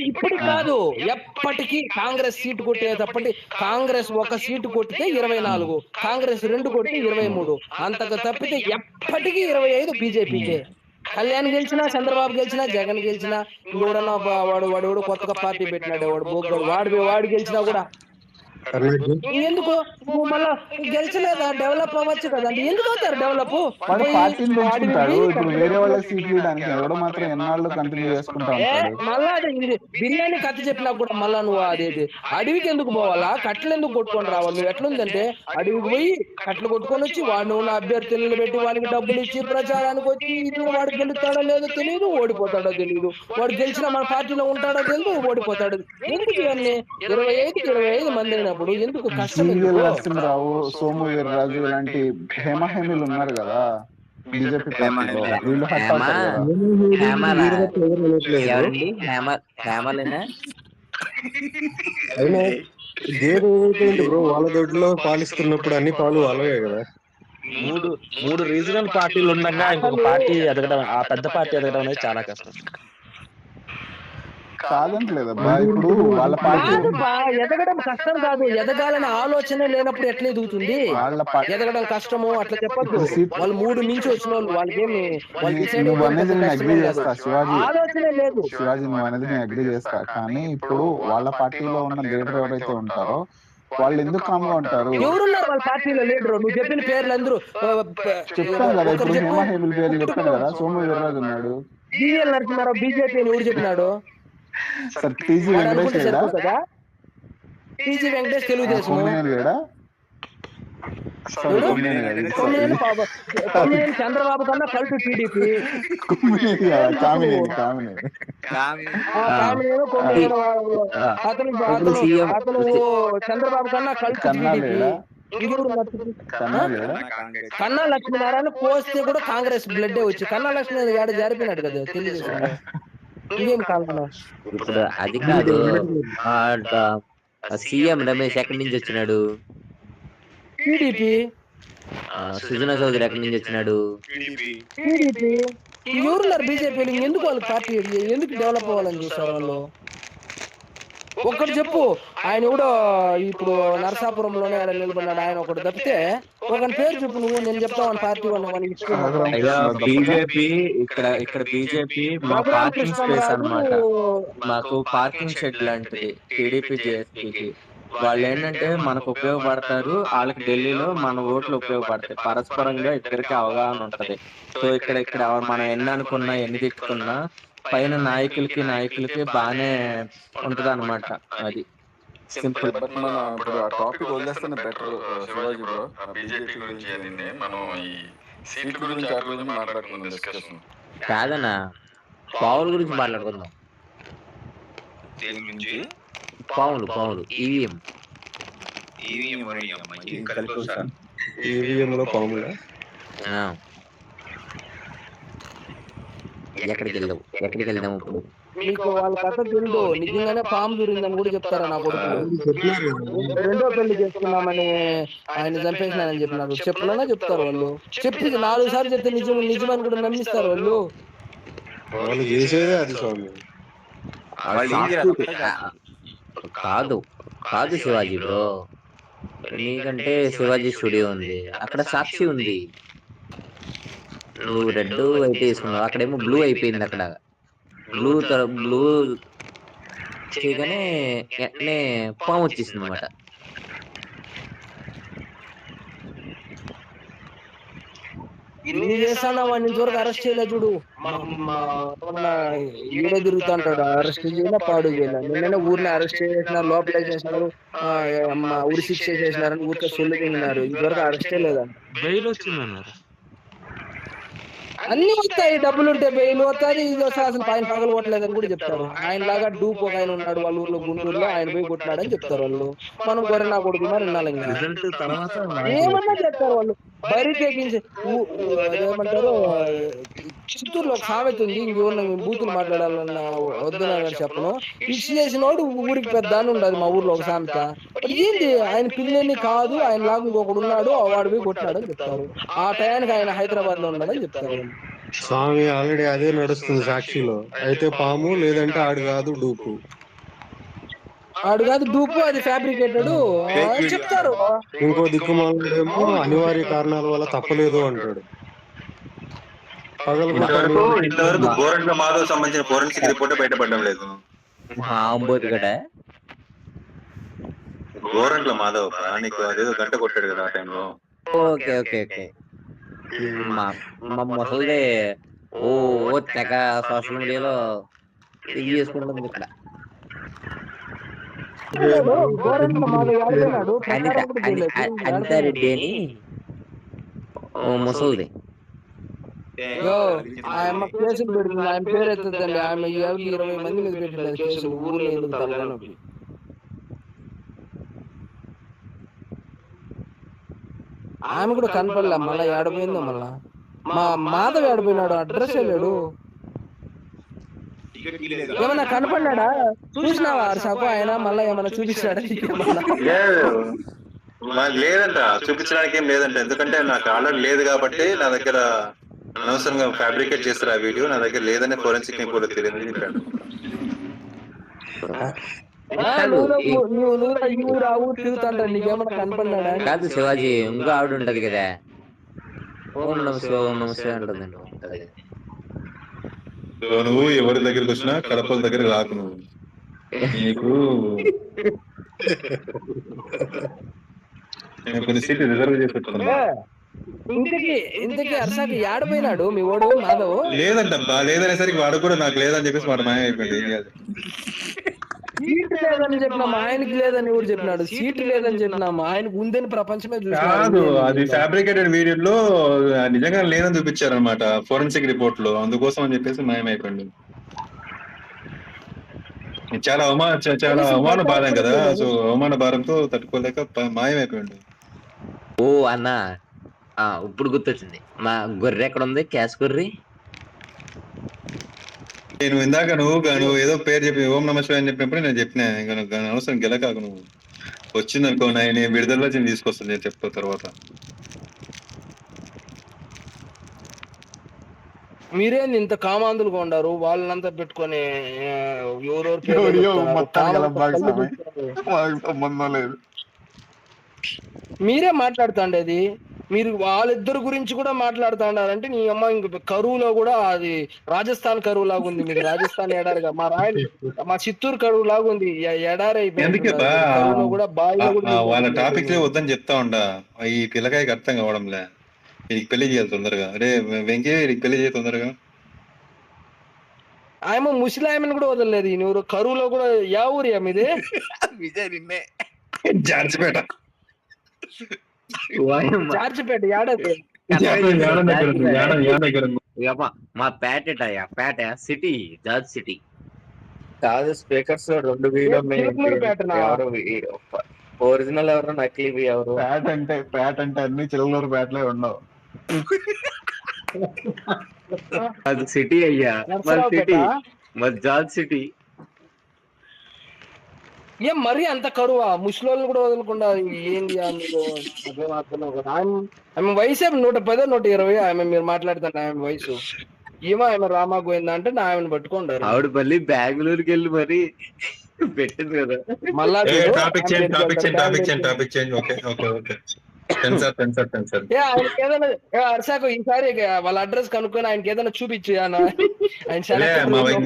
ఇప్పుడు కాదు, ఎప్పటికీ కాంగ్రెస్ సీటు కొట్టేటప్పటి కాంగ్రెస్ ఒక సీటు కొట్టితే 24, కాంగ్రెస్ 2 కొడితే 23, అంతకు తప్పితే ఎప్పటికీ 25 బీజేపీకే. కళ్యాణ్ గెలిచినా, చంద్రబాబు గెలిచినా, జగన్ గెలిచినా, ఇంకోడన్నా వాడు కొత్తగా పార్టీ పెట్టినాడు వాడు బోగ్గాడు, వాడు గెలిచినా కూడా ఎందుకు నువ్వు మళ్ళా గెలిచలేదా, డెవలప్ అవ్వచ్చు కదా అంటే ఎందుకు అవుతారు డెవలప్? వాడు పార్టీని పెంచుకుంటాడు. ఇప్పుడు వేరే వాళ్ళ సీట్లు ఇవ్వడానికి ఎవడో మాత్రం ఎన్నాళ్ళు కంటిన్యూ చేసుకుంటా ఉంటాడు. మళ్ళా బిర్యానీ కథ చెప్పినా కూడా మళ్ళా నువ్వు అదేది అడవికి ఎందుకు పోవాలా, కట్టలు ఎందుకు కొట్టుకొని రావాలి? నువ్వు ఎట్లుందంటే అడవికి పోయి కట్టలు కొట్టుకొని వచ్చి వాడిని ఉన్న అభ్యర్థులను పెట్టి వాడికి డబ్బులు ఇచ్చి ప్రచారానికి వచ్చి ఇది వాడు గెలుస్తాడో లేదో తెలియదు, ఓడిపోతాడో తెలియదు, వాడు గెలిచిన మన పార్టీలో ఉంటాడో తెలియదు, ఓడిపోతాడు. ఎందుకు ఇవన్నీ 25కి 25 మంది అయినప్పుడు ఎందుకు కష్టం? జీవీఎల్ నరసింహరావు, సోము వీర్రాజు ఇలాంటి హేమహేమిలు ఉన్నారు కదా బీజేపీ పార్టీలో, వీళ్ళు హట్ అవుతారు కదా. ఎవరండి హేమలేనా? అయినా గేదె ఏదైతే బ్రో వాళ్ళ దొడ్లో పాలిస్తున్నప్పుడు అన్ని పాలు వాళ్ళవే కదా. మూడు రీజనల్ పార్టీలు ఉండగా ఇంకొక పార్టీ ఎదగడం, ఆ పెద్ద పార్టీ ఎదగడం అనేది చాలా కష్టం. కాదంటలేదబ్బా, ఇప్పుడు వాళ్ళ పార్టీ ఎదగడం కష్టం కాదు, ఎదగాలని ఆలోచన లేనప్పుడు ఎట్లా ఎదుగుతుంది? ఎదగడం కష్టము అట్లా చెప్పద్దు. వాళ్ళు 3 నుంచి వచ్చిన వాళ్ళు, వాళ్ళకేమి నువ్వు అనేది నేను అగ్రీ చేస్తా శివాజీ, ఆలోచనే లేదు. శివాజీ నువ్వు అనేది నేను అగ్రీ చేస్తా. కానీ ఇప్పుడు వాళ్ళ పార్టీలో ఉన్న లీడర్ ఎవరైతే ఉంటారో వాళ్ళు ఎందుకు కామ్గా ఉంటారు? ఎవరున్నారు వాళ్ళ పార్టీలో లీడర్? నువ్వు చెప్పిన పేర్లు అందరూ చెప్తాను కదా, ఇప్పుడు హేమహేమిల పేర్లు చెప్పాను కదా. సోము వీర్రాజు ఉన్నాడు, జీవీఎల్ నరసింహారావు బీజేపీ అని ఎవరు చెప్పినాడు? సార్ టీజీ వెంకటేష్ లేడా? టీజీ వెంకటేష్ తెలుగుదేశం లేడా? చంద్రబాబు కన్నా కలుపు టీడీపీ, అతను చంద్రబాబు కన్నా కలుపు టీడీపీ. కన్నా లక్ష్మీనారాయణ పోస్తే కూడా కాంగ్రెస్ బ్లడ్ వచ్చి కన్నా లక్ష్మీనారాయణ ఏడ జరిపినాడు కదా తెలుగుదేశం. ఇంకేం కావాలన్నా ఇప్పుడు అది కాదు, సీఎం రమేష్ ఎక్కడి నుంచి వచ్చినాడు? టీడీపీ. సుజనా చౌదరి ఎక్కడి నుంచి వచ్చినాడు? టీడీపీ. ఎవరున్నారు బీజేపీలో? ఎందుకు వాళ్ళ పార్టీ ఎందుకు డెవలప్ అవ్వాలని చూస్తారు వాళ్ళు? ఒక్కటి చెప్పు, ఆయన కూడా ఇప్పుడు నరసాపురంలోనే ఆయన నిలబడినాడు, ఆయన ఒకటి తప్పితే ఒకని పేరు చెప్పు నువ్వు, నేను చెప్తాను పార్టీ బీజేపీ. ఇక్కడ బీజేపీ మా పార్కింగ్ స్పేస్ అన్నమాట, మాకు పార్కింగ్ షెడ్ లాంటిది టీడీపీ జేఎస్పీకి. వాళ్ళు ఏంటంటే మనకు ఉపయోగపడతారు, వాళ్ళకి ఢిల్లీలో మన ఓట్లు ఉపయోగపడతాయి. పరస్పరంగా ఇద్దరికి అవగాహన ఉంటది. సో ఇక్కడ మనం ఎన్ని అనుకున్నా ఎన్ని తిట్టుకున్నా పైన నాయకులకి బాగానే ఉంటది అనమాట. అది సింపుల్. బట్ మన ఇప్పుడు ఆ టాపిక్ వదిలేస్తేనే బెటర్ శివాజీ బ్రో. బీజేపీ గురించి ఏంటంటే మనం ఈ సీట్ల గురించి వాటి గురించి మాట్లాడుకుందాం డిస్కషన్. కాదన్నా, పావుల గురించి మాట్లాడుకుందాం. పావులు ఈవీఎం ఈవీఎంలో పాములా? ఎక్కడికి వెళ్దాం ఇప్పుడు? మీకు వాళ్ళ కథ తెలియదు, నిజంగానే పాము దూరిందని కూడా చెప్తారా నా కొడుకు? రెండో పెళ్లి చేసుకున్నామని ఆయన చంపేసినానని చెప్పినారు, చెప్పులన్నా చెప్తారు వాళ్ళు. చెప్పి 4 సార్లు చెప్తే నిజమని కూడా నమ్మిస్తారు వాళ్ళు. వాళ్ళు చేసేదే అది స్వామి. కాదు శివాజీ బ్రో, నీకంటే శివాజీ స్టూడియో ఉంది, అక్కడ సాక్షి ఉంది. నువ్వు రెడ్ వైట్ వేసుకున్నావు, అక్కడేమో బ్లూ అయిపోయింది. అక్కడ బ్లూ చేయగానే వెంటనే పాము వచ్చేసింది అనమాట. ఎన్ని చేస్తానా వాడిని ఇంతవరకు అరెస్ట్ చేయలే చూడు. ఈడే తిరుగుతుంటాడు, అరెస్ట్ చేయలే పాడు చేయలే. నిన్ననే ఊరిని అరెస్ట్ చేసినారు, లోపల చేసినారు, ఊరి శిక్ష చేసినారని ఊరికే సొల్లు తిన్నారు, ఇంతవరకు అరెస్టే లేదా. బెయిల్ వచ్చిందన్నారు. అన్ని వస్తాయి, డబ్బులు ఉంటే బెయిల్ వస్తుంది, ఇది వస్తుంది, అసలు ఆయన పగలు కొట్టలేదని కూడా చెప్తారు. ఆయన లాగా డూప్ ఒక ఆయన ఉన్నాడు వాళ్ళ ఊర్లో గుంటూరులో, ఆయన పోయి కొట్టినాడని చెప్తారు వాళ్ళు. మనం గొర్రెనా కొడుకు మరి వినాలి. ఇంకా రిజల్ట్ తర్వాత ఏమన్నా చెప్తారు వాళ్ళు. బరి తెగించి అదేమంటారు, చిత్తూరులో ఒక సామెత ఉంది, ఇంకేమన్నా బూతులు మాట్లాడాలన్న వద్దునా చెప్పను. ఇచ్చి చేసినోడు ఊరికి పెద్ద అని ఉండదు మా ఊర్లో ఒక సామెత. ఏంది ఆయన పిల్లని కాదు, ఆయన లాగా ఇంకొకడు ఉన్నాడు, వాడు పోయి కొట్టినాడు అని చెప్తారు. ఆ టయానికి ఆయన హైదరాబాద్ లో ఉన్నాడని చెప్తారు. స్వామి ఆల్రెడీ అదే నడుస్తుంది సాక్షిలో. అయితే పాము, లేదంటే ఆడు కాదు డూపు. ఆడు కాదు డూపు, అది ఫ్యాబ్రికేటెడ్ చెప్తారు. ఇంకో దిక్కుమాలేమో అనివార్య కారణాల వల్ల తప్పలేదు అంటాడు. ఇంతవరకు గోరంట్ల మాధవ్ సంబంధించిన ఫోరెన్సిక్ రిపోర్ట్ బయటపడడం లేదు. అంబోతు గడ గోరంట్ల మాధవ్ నీకు అదేదో గంట కొట్టాడు కదా ఆ టైంలో. Okay okay okay. మా ముసలిదే ఓ తెగ సోషల్ మీడియాలో ఇది చేసుకుంటుంది ఇక్కడ. అనితారెడ్డి అని ముసలిది. ఆయమ్మ కేసులు పెడుతుంది, ఆయన పేరు ఎత్తుందండి. ఆమె 20 మంది మీద పెట్టింది కేసులు, ఊర్లో ఎందుకు తలనొప్పి. ఆమె కూడా కనపడలే, మళ్ళా ఏడపోయిందో. మళ్ళా మా మాధవ్ ఏడపోయినాడు, అడ్రస్ లేడు. ఏమన్నా కనపడినాడా, చూసినావా అరసాకు ఆయన మళ్ళా ఏమన్నా చూపించాడా? లేదంట, చూపించడానికి ఏం లేదంట. ఎందుకంటే నాకు ఆర్డర్ లేదు కాబట్టి నా దగ్గర అనవసరంగా ఫ్యాబ్రికేట్ చేస్తారు ఆ వీడియో. నా దగ్గర లేదని ఫోరెన్సిక్ రిపోర్ట్ తెలియదు చెప్పాడు. కాదు శివాజీ, ఇంకో ఆవిడ ఉంటది కదా, ఓం నమస్తే ఓం నమస్తే అంటుందండి. నువ్వు ఎవరి దగ్గరికి వచ్చినా కడపల దగ్గర రాకు. నువ్వు నీకు కొన్ని సీట్లు రిజర్వ్ చేసి పెట్టుకున్నా. ఇంతకీ అర్షాకి ఏడపోయినాడు మీ ఓడు మాధవ్? లేదంటబ్బా, లేదనేసరికి వాడు కూడా నాకు లేదని చెప్పేసి వాడు మాయం అయిపోయింది. సీట్ లేదని చెప్పినాము, ఆయనకి లేదని ఎవరు చెప్పినాడు? సీట్ లేదని చెప్పినాము, ఆయనకు ఉందని ప్రపంచమే కాదు. అది ఫ్యాబ్రికేటెడ్ వీడియోలో నిజంగా లేదని చూపించారు అనమాట ఫోరెన్సిక్ రిపోర్ట్ లో. అందుకోసం అని చెప్పేసి మాయం అయిపోయింది. చాలా అవమాన భారం కదా. సో అవమాన భారంతో తట్టుకోలేక మాయమైపోయింది. ఓ అన్న, ఇప్పుడు గుర్తొచ్చింది. మా గొర్రె ఎక్కడ ఉంది, క్యాష్ గొర్రె. నేను ఇందాక నువ్వు ఏదో పేరు చెప్పి ఓం నమ శివాయ అని చెప్పినప్పుడు నేను చెప్పినా, ఇంకా అవసరం గెలకాకు. నువ్వు వచ్చిందనుకో నేను విడుదల తీసుకొస్తాను, నేను చెప్తా తర్వాత. మీరేంది ఇంత కామాందులుగా ఉండారు? వాళ్ళనంతా పెట్టుకొని మీరే మాట్లాడుతాండేది. మీరు వాళ్ళిద్దరు గురించి కూడా మాట్లాడుతాండారంటే నీ అమ్మ ఇంక కరువులో కూడా అది రాజస్థాన్ కరువు లాగా ఉంది. మీకు రాజస్థాన్ ఎడారిగా, మా చిత్తూరు కరువు లాగా ఉంది, ఎడారి అయిపోయింది. కూడా బావిలో కూడా వాళ్ళ టాపిక్ వద్దని చెప్తా ఉండా. ఈ పిల్లకాయకి అర్థం కావడంలే. వీడికి పెళ్లి చేయాలి తొందరగా. అరే వెంకీ, వీడికి పెళ్లి చేయాలి తొందరగా. ఆయమ ముసలాయమని కూడా వదలలేదు. నువ్వు కరువులో కూడా యా ఊరి మీది? విజయ్ నిన్నే జార్జిపేట. జార్జిపేట మా పేట సిటీ, జార్జ్ సిటీ కాదు. స్పీకర్స్ 2 ఒరిజినల్ ఎవరు, నకిలీ ఎవరు? పేట అంటే అన్ని చిల్లూరు పేటలే ఉండవు. అది సిటీ అయ్యా, సిటీ మరి జార్జ్ సిటీ. ఏం మరీ అంత కరువా? ముసలోళ్ళు కూడా వదలకుండా ఏంది? ఆమె వయసు 110 120. ఆమె మీరు మాట్లాడుతాను ఆమె వయసు. ఏమో ఆమె రామా గోయిందా అంటే నా ఆమెను పట్టుకుంటారు. ఆవిడ మళ్ళీ బెంగళూరుకి వెళ్ళి మరి పెట్టింది కదా. మళ్ళా అర్షాకు ఈసారి వాళ్ళ అడ్రస్ కనుక్కొని ఆయనకి ఏదైనా చూపించు.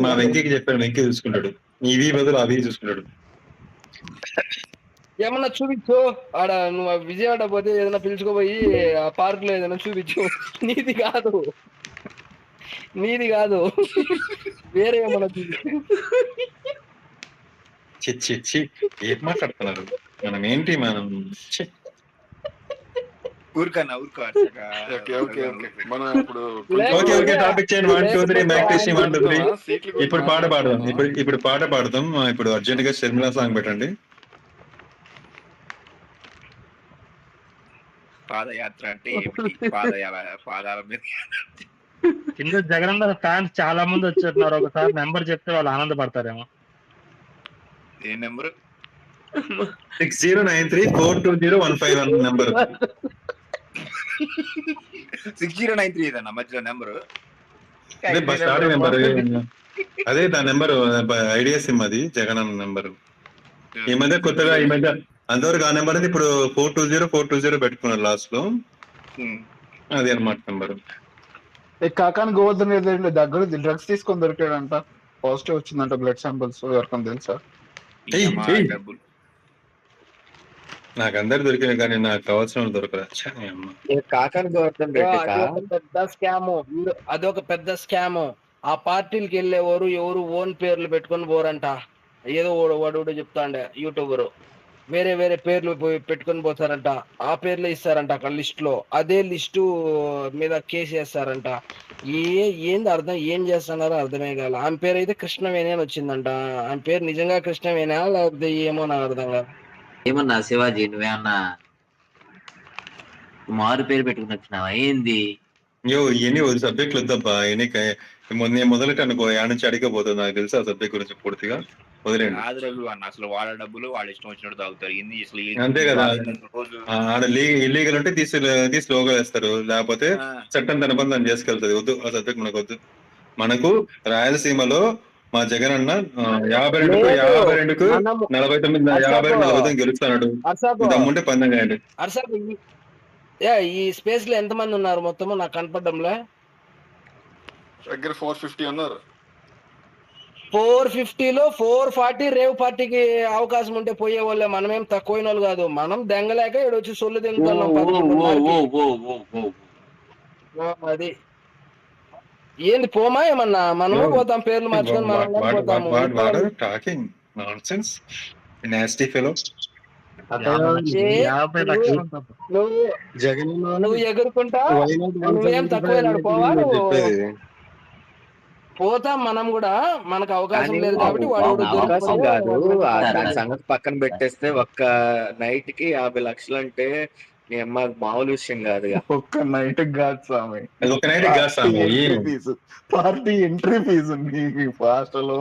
మా వెంకీకి చెప్పాడు, వెంకీ చూసుకుంటాడు. ఇవి బదులు అవి చూసుకుంటాడు. ఏమన్నా చూపించు. ఆడ నువ్వు విజయవాడ పోతే ఏదైనా పిలుచుకోపోయి ఆ పార్క్ లో ఏదైనా చూపించు. నీది కాదు వేరే ఏమన్నా చూపించు. ఏం మాట్లాడుతున్నారు? మనం ఏంటి? మనం ఊరుకన్నా ఓకే ఓకే ఓకే మనం ఇప్పుడు ఓకే ఓకే టాపిక్ చేయండి 1 2 3 మైక్ టెస్టింగ్ 1 2 3 సీట్ల గురించి ఇప్పుడు పాట పాడదాం మాట్లాడుకుందాం. ఇప్పుడు పాట పాడదాం ఇప్పుడు అర్జెంట్ గా షర్మిలా సాంగ్ పెట్టండి పాదయాత్ర అంటే ఏమిటి? పాదాల మీద కింద జగనన్న ఫ్యాన్స్ చాలా మంది వచ్చేస్తున్నారు. ఒకసారి నెంబర్ చెప్తే వాళ్ళు ఆనందపడతారేమో. ఏ నెంబరు? 6093420151 నెంబర్ 6093 ఇదన్న మధ్యలో నెంబరు. అదే బస్ స్టార్టింగ్ నెంబర్ అదే దాని నెంబర్ ఐడియా సిమ్ అది జగన్ అన్న నెంబర్ ఈ మధ్య కొత్తగా అంతవరకు ఆ నెంబర్ అనేది ఇప్పుడు 420420 పెట్టుకున్నారు లాస్ట్ లో అది అనమాట నెంబర్. కాకాని గోవర్ధన్ రెడ్డి దగ్గర డ్రగ్స్ తీసుకొని దొరికాడంట, పాజిటివ్ వచ్చిందంట బ్లడ్ శాంపిల్స్. ఎవరికైనా తెలుసా? డబ్బులు నాకు అందరు దొరికిన కానీ నాకు కావాల్సిన వాళ్ళు దొరకరా. కాకాని గోవర్ధన్ రెడ్డికా పెద్ద స్కామ్, అదొక పెద్ద స్కామ్. ఆ పార్టీలకు వెళ్ళేవారు ఎవరు ఓన్ పేర్లు పెట్టుకొని పోరంట. ఏదో వాడు చెప్తాండే యూట్యూబర్ వేరే వేరే పేర్లు పెట్టుకొని పోతారంట. ఆ పేర్లు ఇస్తారంట అక్కడ లిస్ట్ లో. అదే లిస్టు మీద కేసు వేస్తారంట. ఏంది అర్థం, ఏం చేస్తున్నారో అర్థమే కాదు. ఆమె పేరు అయితే కృష్ణవేణి అని వచ్చిందంట. ఆమె పేరు నిజంగా కృష్ణవేణి లేకపోతే ఏమో నాకు అర్థం కాదు. ఏమన్నా శివాజీ నువ్వేమన్నా మారు పేరు పెట్టుకుని వచ్చినావా ఏంది? ఇవన్నీ సబ్జెక్టులు వద్దబ్బా. నేను మొదలెట్ అనుకో యా నుంచి అడిగపోతుంది. నాకు తెలుసు ఆ సబ్జెక్ట్ గురించి పూర్తిగా వదిలేండి. అసలు వాళ్ళ డబ్బులు వాళ్ళ ఇష్టం వచ్చినట్టు తాగుతారు. అంతే కదా, ఆడ ఇల్లీగల్ ఉంటే తీసి లోగా వేస్తారు, లేకపోతే చట్టం తన పని దాన్ని చేసుకెళ్తుంది. వద్దు ఆ సబ్జెక్ట్ మనకు వద్దు. మనకు రాయలసీమలో మా జగన్ అన్న 52కు 49 గెలుస్తాడు. దమ్ముంటే పందెం కాయండి. ఈ స్పేస్ లో ఎంత మంది ఉన్నారు మొత్తము? నాకు కనపడంలే. దగ్గర 450 ఉన్నారు. 450లో 440 రేవ్ పార్టీకి అవకాశం ఉంటే పోయే వాళ్ళే. మనమేం తక్కువైన వాళ్ళు కాదు. మనం దెంగలేక ఇక్కడ వచ్చి సొల్లు దింగుతున్నాం. అది ఏంది పోమా ఏమన్నా? మనమే పోతాం పేర్లు మార్చుకొని మనం పోతాము. నువ్వు ఎగురుకుంటా నువ్వేం తక్కువైనాడు పోవా? పోతాం మనం కూడా. మనకు అవకాశం లేదు కాబట్టి వాడు అవకాశం కాదు. దాని సంగతి పక్కన పెట్టేస్తే ఒక్క నైట్ కి 50 లక్షలు అంటే నీ అమ్మ మామూలు విషయం కాదు. ఒక్క నైట్ కాదు స్వామి, ఒక నైట్ కాదు స్వామి, పార్టీ ఎంట్రీ ఫీజు ఫాస్ట్ లో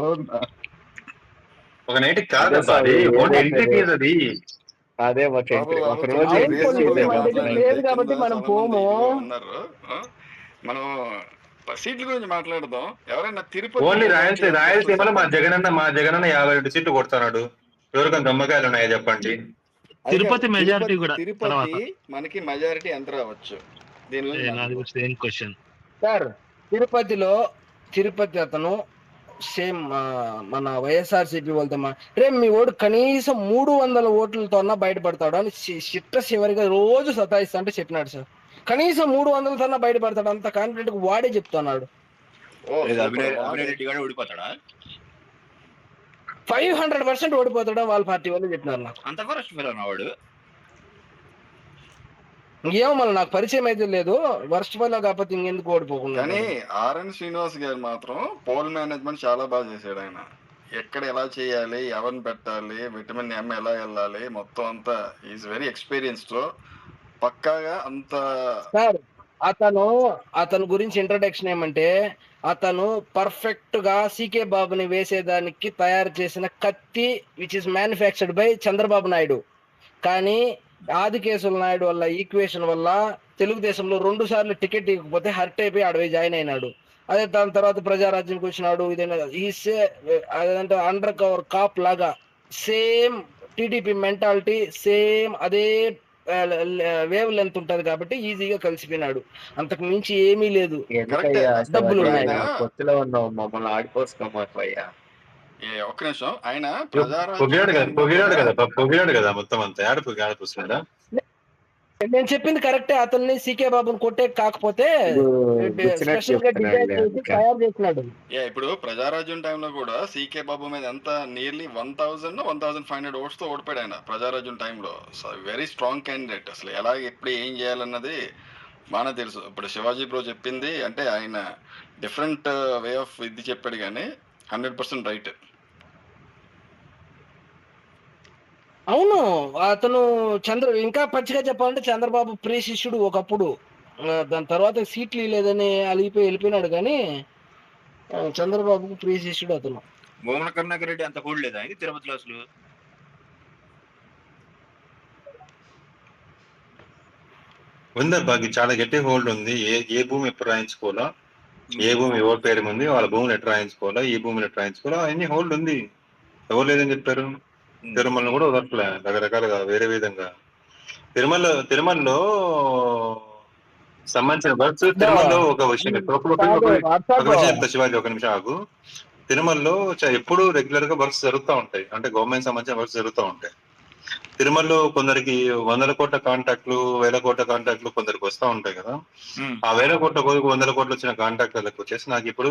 ఒక నైట్ కాదు ఎంట్రీ ఫీజు అది. అదే ఒక రోజు లేదు కాబట్టి మనం పోము. మనం సీట్ల గురించి మాట్లాడదాం. ఎవరైనా తిరుపతి ఓన్లీ రాయలసీమలో మా జగనన్న 52 సీట్లు కొడుతున్నాడు. ఎవరికైనా దమ్మకాయలు ఉన్నాయా చెప్పండి? తిరుపతి మెజారిటీ కూడా తిరుపతి మనకి మెజారిటీ ఎంత రావచ్చు? దీని క్వశ్చన్ సార్, తిరుపతి అతను సేమ్ మన వైఎస్ఆర్సీపీ వాళ్ళతో రేపు మీ ఓటు కనీసం 300 ఓట్లతో బయటపడతాడు అని చివరిగా రోజు సతాయిస్తా అంటే చెప్పినాడు సార్. కనీసం 300 బయటపడతాడు అంత కాన్ఫిడెంట్ గా వాడే చెప్తున్నాడు. 500% ఓడిపోతాడా వాళ్ళ పార్టీ వాళ్ళు చెప్పినారు నాకు. అంత ఫస్ట్ వాడు ఇంకేమో మళ్ళీ నాకు పరిచయం అయితే లేదు. వర్స్ట్ ఫెలో కాకపోతే ఇంకెందుకు ఓడిపోకుండా. కానీ ఆర్ఎన్ శ్రీనివాస్ గారు మాత్రం పోల్ మేనేజ్మెంట్ చాలా బాగా చేశాడు. ఆయన ఎక్కడ ఎలా చేయాలి, ఎవరిని పెట్టాలి, విటమిన్ ఎం ఎలా వెళ్ళాలి, మొత్తం అంతా ఈజ్ వెరీ ఎక్స్పీరియన్స్డ్ లో పక్కాగా అంత. సార్ అతను గురించి ఇంట్రడక్షన్ ఏమంటే, అతను పర్ఫెక్ట్ గా సీకే బాబుని వేసేదానికి తయారు చేసిన కత్తి which is manufactured by Chandrababu Naidu. కానీ ఆదికేశవ నాయుడు వల్ల ఈక్వేషన్ వల్ల తెలుగుదేశంలో 2 సార్లు టికెట్ ఇవ్వకపోతే హర్ట్ అయిపోయి అడవి జాయిన్ అయినాడు. అదే దాని తర్వాత ప్రజారాజ్యంకి వచ్చినాడు. అదంటే అండర్ కవర్ కాప్ లాగా సేమ్ టీడీపీ మెంటాలిటీ, సేమ్ అదే వేవ్ లెంత్ ఉంటది కాబట్టి ఈజీగా కలిసిపోయినాడు. అంతకు మించి ఏమీ లేదు. డబ్బులు ఉన్నాయి. కొత్తలో ఉన్నావు, మమ్మల్ని ఆడిపోసుకోమయ్యా. ఒక్క నిమిషం. ఆయన పొగిడాడు కదా మొత్తం అంతా. నేను చెప్పింది కరెక్టే. అతన్ని సీకే బాబుని కొట్టే కాకపోతే స్పెషల్ గా డిజైన్ చేసి తయారు చేసినాడు. ఇప్పుడు ప్రజారాజ్యం టైంలో కూడా సీకే బాబు మీద ఎంత నియర్లీ 1,500 ఓట్స్ తో ఓడిపోయాడు ఆయన ప్రజారాజ్యం టైంలో. So very strong candidate. అసలు ఎలా ఎప్పుడు ఏం చేయాలన్నది బాగా తెలుసు. ఇప్పుడు శివాజీ బ్రో చెప్పింది అంటే ఆయన డిఫరెంట్ వే ఆఫ్ ఇది చెప్పాడు కానీ 100% రైట్. అవును, అతను ఇంకా పచ్చిగా చెప్పాలంటే చంద్రబాబు ప్రియ శిష్యుడు ఒకప్పుడు. దాని తర్వాత సీట్లు లేదని అలిగిపోయి వెళ్ళిపోయినాడు కానీ చంద్రబాబుకు ప్రియ శిష్యుడు అతను. భూమన కరుణాకర్ రెడ్డి అంత హోల్డ్ లేదా ఇది తిరుపతిలో అసలు? ఉందబ్బాకి చాలా గట్టి హోల్డ్ ఉంది. ఏ భూమి ఎప్పుడు రాయించుకోవాలా, ఏ భూమి ఎవరి పేరు ఉంది, వాళ్ళ భూమిని ఎట్లా రాయించుకోవాలా, ఈ భూమిని ఎట్లా రాయించుకోవాలా, అన్ని హోల్డ్ ఉంది. ఎవరు లేదని చెప్పారు? తిరుమలను కూడా వదలట్లే రకరకాలుగా వేరే విధంగా. తిరుమలలో సంబంధించిన వర్క్స్, తిరుమలలో ఒక విషయం చెప్తా శివాజీ, ఒక నిమిషం ఆగు. తిరుమలలో ఎప్పుడు రెగ్యులర్ గా వర్క్స్ జరుగుతూ ఉంటాయి, అంటే గవర్నమెంట్ సంబంధించిన వర్క్స్ జరుగుతూ ఉంటాయి. తిరుమలలో కొందరికి 100 కోట్ల కాంట్రాక్ట్లు, 1000 కోట్ల కాంట్రాక్ట్లు కొందరికి వస్తూ ఉంటాయి కదా. ఆ 1000 కోట్ల 100 కోట్లు వచ్చిన కాంట్రాక్టర్లకు వచ్చేసి నాకు ఇప్పుడు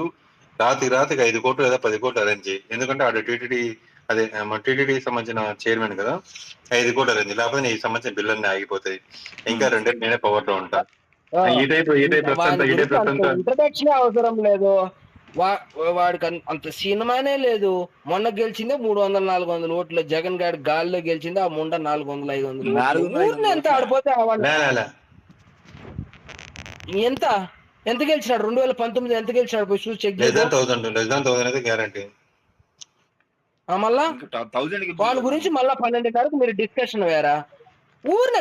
రాత్రికి 5 కోట్లు లేదా 10 కోట్లు అరేంజ్ చేయి. ఎందుకంటే ఆడ టీటీడీ సంబంధించిన చైర్మన్ కదా, 5 కోట్లు అరేంజ్, లేకపోతే నీకు సంబంధించిన బిల్లులన్నీ ఆగిపోతాయి, ఇంకా 2 నేనే పవర్ లో ఉంటా. ఈ టైప్ ఇంట్రడక్షన్ అవసరం లేదు. వాడికి అంత సినిమానే లేదు. మొన్న గెలిచిందే 300-400 ఓట్లు. జగన్ గారి గాల్లో గెలిచింది ఆ ముండ 400-500 ఎంత ఆడిపోతే ఎంత గెలిచినాడు? 2019 ఎంత గెలిచినాడు? పోయి చూసి చెక్ గ్యారంటీ. మళ్ళా వాళ్ళ గురించి మళ్ళా 12 మీరు డిస్కషన్ వేరా? ఊరిన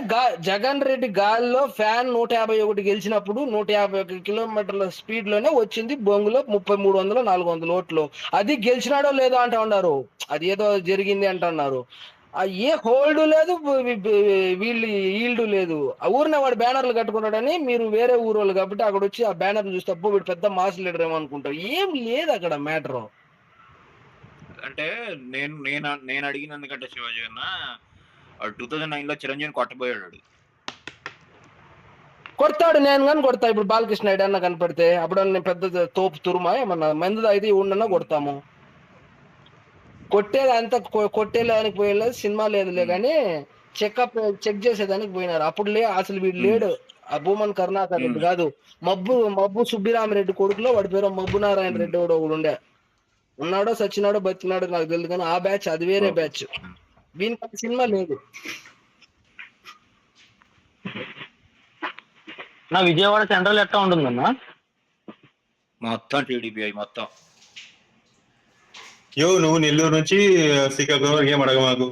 జగన్ రెడ్డి గాల్లో ఫ్యాన్ 151 గెలిచినప్పుడు 151 కిలోమీటర్ల స్పీడ్ లోనే వచ్చింది బొంగులో 300-400 ఓట్లు. అది గెలిచినాడో లేదో అంటా ఉన్నారు, అది ఏదో జరిగింది అంటున్నారు. ఏ హోల్డ్ లేదు, వీళ్ళు లేదు. ఆ ఊరినే వాడు బ్యానర్లు కట్టుకున్నాడని మీరు వేరే ఊరోళ్ళు కాబట్టి అక్కడ వచ్చి ఆ బ్యానర్లు చూస్తే అబ్బో వీడు పెద్ద మాస్ లీడర్ ఏమో అనుకుంటారు. ఏం లేదు అక్కడ మ్యాటర్. అంటే నేను అడిగినందుకంటే శివాజీ అన్న 2009 చిరంజీవిని కొట్టబోయాడు. కొడతాడు, నేను కానీ కొడతా. ఇప్పుడు బాలకృష్ణ నాయుడు అన్న కనపడితే అప్పుడు నేను పెద్ద తోపు తురుమా ఏమన్నా మందు అయితే ఉండన్నా కొడతాము. కొట్టేదాంతా కొట్టేదానికి పోయేది సినిమా లేదులే కానీ చెక్ చేసేదానికి పోయినారు. అప్పుడు అసలు వీడు లేడు. ఆ భూమన్ కరుణాకర్ రెడ్డి కాదు, మబ్బు సుబ్బిరామిరెడ్డి కొడుకులో వాడి పేరు మబ్బు నారాయణ రెడ్డి కూడా ఒకడు ఉండే. ఉన్నాడో సచ్చినాడో బతికినాడో నాకు తెలియదు కానీ ఆ బ్యాచ్ అది వేరే బ్యాచ్. దీనికి సినిమా లేదు. నా విజయవాడ సెంట్రల్ ఎట్లా ఉంటుందన్నా? మొత్తం టీడీపీ మొత్తం. నువ్వు నెల్లూరు నుంచి శ్రీకాకుళం ఏం అడగ మాకు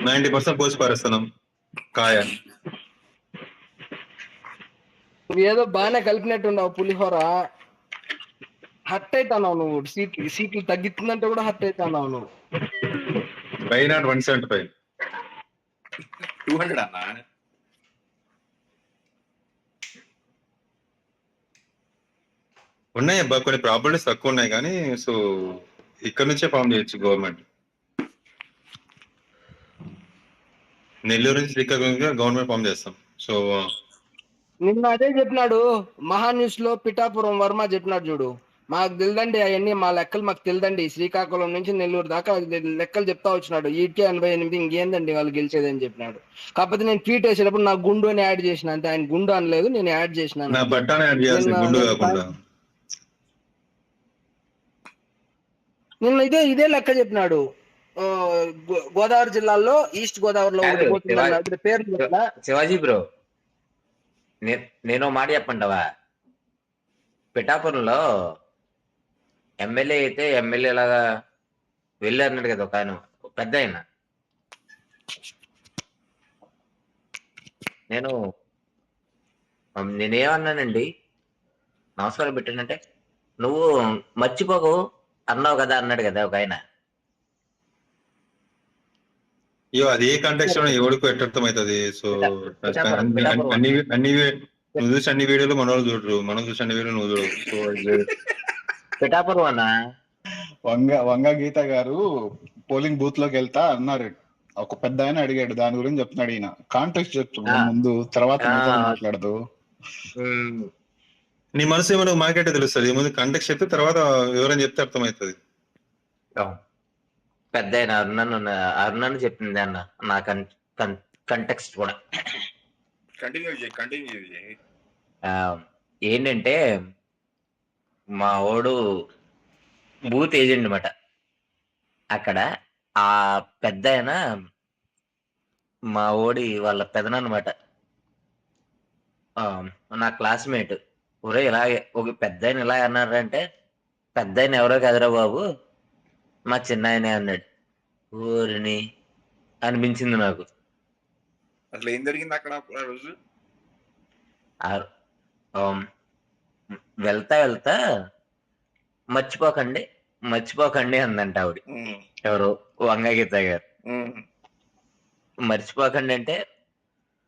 90% పోసి పారేస్తున్నాం కాయ. ఏదో బాగానే కలిపినట్టున్నావు పులిహోర. హర్ట్ అవుతున్నావు నువ్వు. సీట్లు తగ్గిస్తుందంటే కూడా హర్ట్ అవుతున్నావు నువ్వు. Why not 175? 200 అన్నా. ఉన్నాయి అబ్బా, కొన్ని ప్రాపర్టీస్ తక్కువ ఉన్నాయి కానీ సో ఇక్కడ నుంచే ఫామ్ చేయొచ్చు గవర్నమెంట్. నెల్లూరు నుంచి శ్రీకాకుళం గవర్నమెంట్ ఫామ్ చేస్తాం. సో నిన్న అదే చెప్పినాడు మహా న్యూస్ లో పిఠాపురం వర్మ చెప్పినాడు చూడు, మాకు తెలిదండి అవన్నీ, మా లెక్కలు మాకు తెలిదండి, శ్రీకాకుళం నుంచి నెల్లూరు దాకా లెక్కలు చెప్తా వచ్చినాడు. 88 ఇంకేందండి వాళ్ళు గెలిచేది అని చెప్పినాడు. కాకపోతే నేను ట్వీట్ వేసేటప్పుడు నా గుండు అని యాడ్ చేసిన అంతే, ఆయన గుండు అనలేదు, నేను యాడ్ చేసినాను. నిన్న ఇదే లెక్క చెప్పినాడు. గోదావరి జిల్లాలో ఈస్ట్ గోదావరిలో పేరు శివాజీ బ్రో, నేను మాట చెప్పండవా? పిఠాపురంలో ఎమ్మెల్యే అయితే ఎమ్మెల్యే లాగా వెళ్ళి అన్నాడు కదా ఒక ఆయన, పెద్ద ఆయన. నేనేమన్నానండి, నమస్కారం పెట్టానంటే నువ్వు మర్చిపోకు అన్నావు కదా అన్నాడు కదా ఒక ఆయన. అది ఏ కాంటెక్స్ట్ లో ఎవరికి ఎట్టర్థమవుతుంది. సో నువ్వు చూసి అన్ని వీడియోలు మన వాళ్ళు చూడరు, మనం చూసి అన్ని వీడియోలు నువ్వు చూడవు. పిఠాపురం అన్న వంగ గీత గారు పోలింగ్ బూత్ లోకి వెళ్తా అన్నారు ఒక పెద్ద ఆయన అడిగాడు, దాని గురించి చెప్తున్నాడు ఈయన. కాంటెక్స్ట్ చెప్తున్నా ఆ, ముందు, తర్వాత ఆ, మిగతాది మాట్లాడదు. ఉమ్, నీ మనసు ఏమో మాకెట్టే తెలుస్తుంది. ముందు కంటెక్స్ట్ చెప్తే తర్వాత వివరం చెప్తే అర్థమవుతుంది. పెద్ద ఆయన అరుణన్ చెప్పింది అన్న నా కంటెక్స్ట్ కూడా. కంటిన్యూ చేయి. ఆ, ఏంటంటే మా ఓడు బూత్ ఏజెంట్ అనమాట. అక్కడ ఆ పెద్ద ఆయన మా ఓడి వాళ్ళ పెదనమాట. నా క్లాస్మేట్. ఒరే ఇలాగే ఒక పెద్ద ఆయన ఇలా అన్నారంటే, పెద్ద ఆయన ఎవరో కదరా బాబు, మా చిన్న ఆయనే అన్నాడు. ఊరిని అనిపించింది నాకు. అసలు ఏం జరిగింది అక్కడ ఆ రోజు? ఆమ్, వెళ్తా వెళ్తా మర్చిపోకండి అందంట ఆవిడ. ఎవరు వంగగీత గారు. మర్చిపోకండి అంటే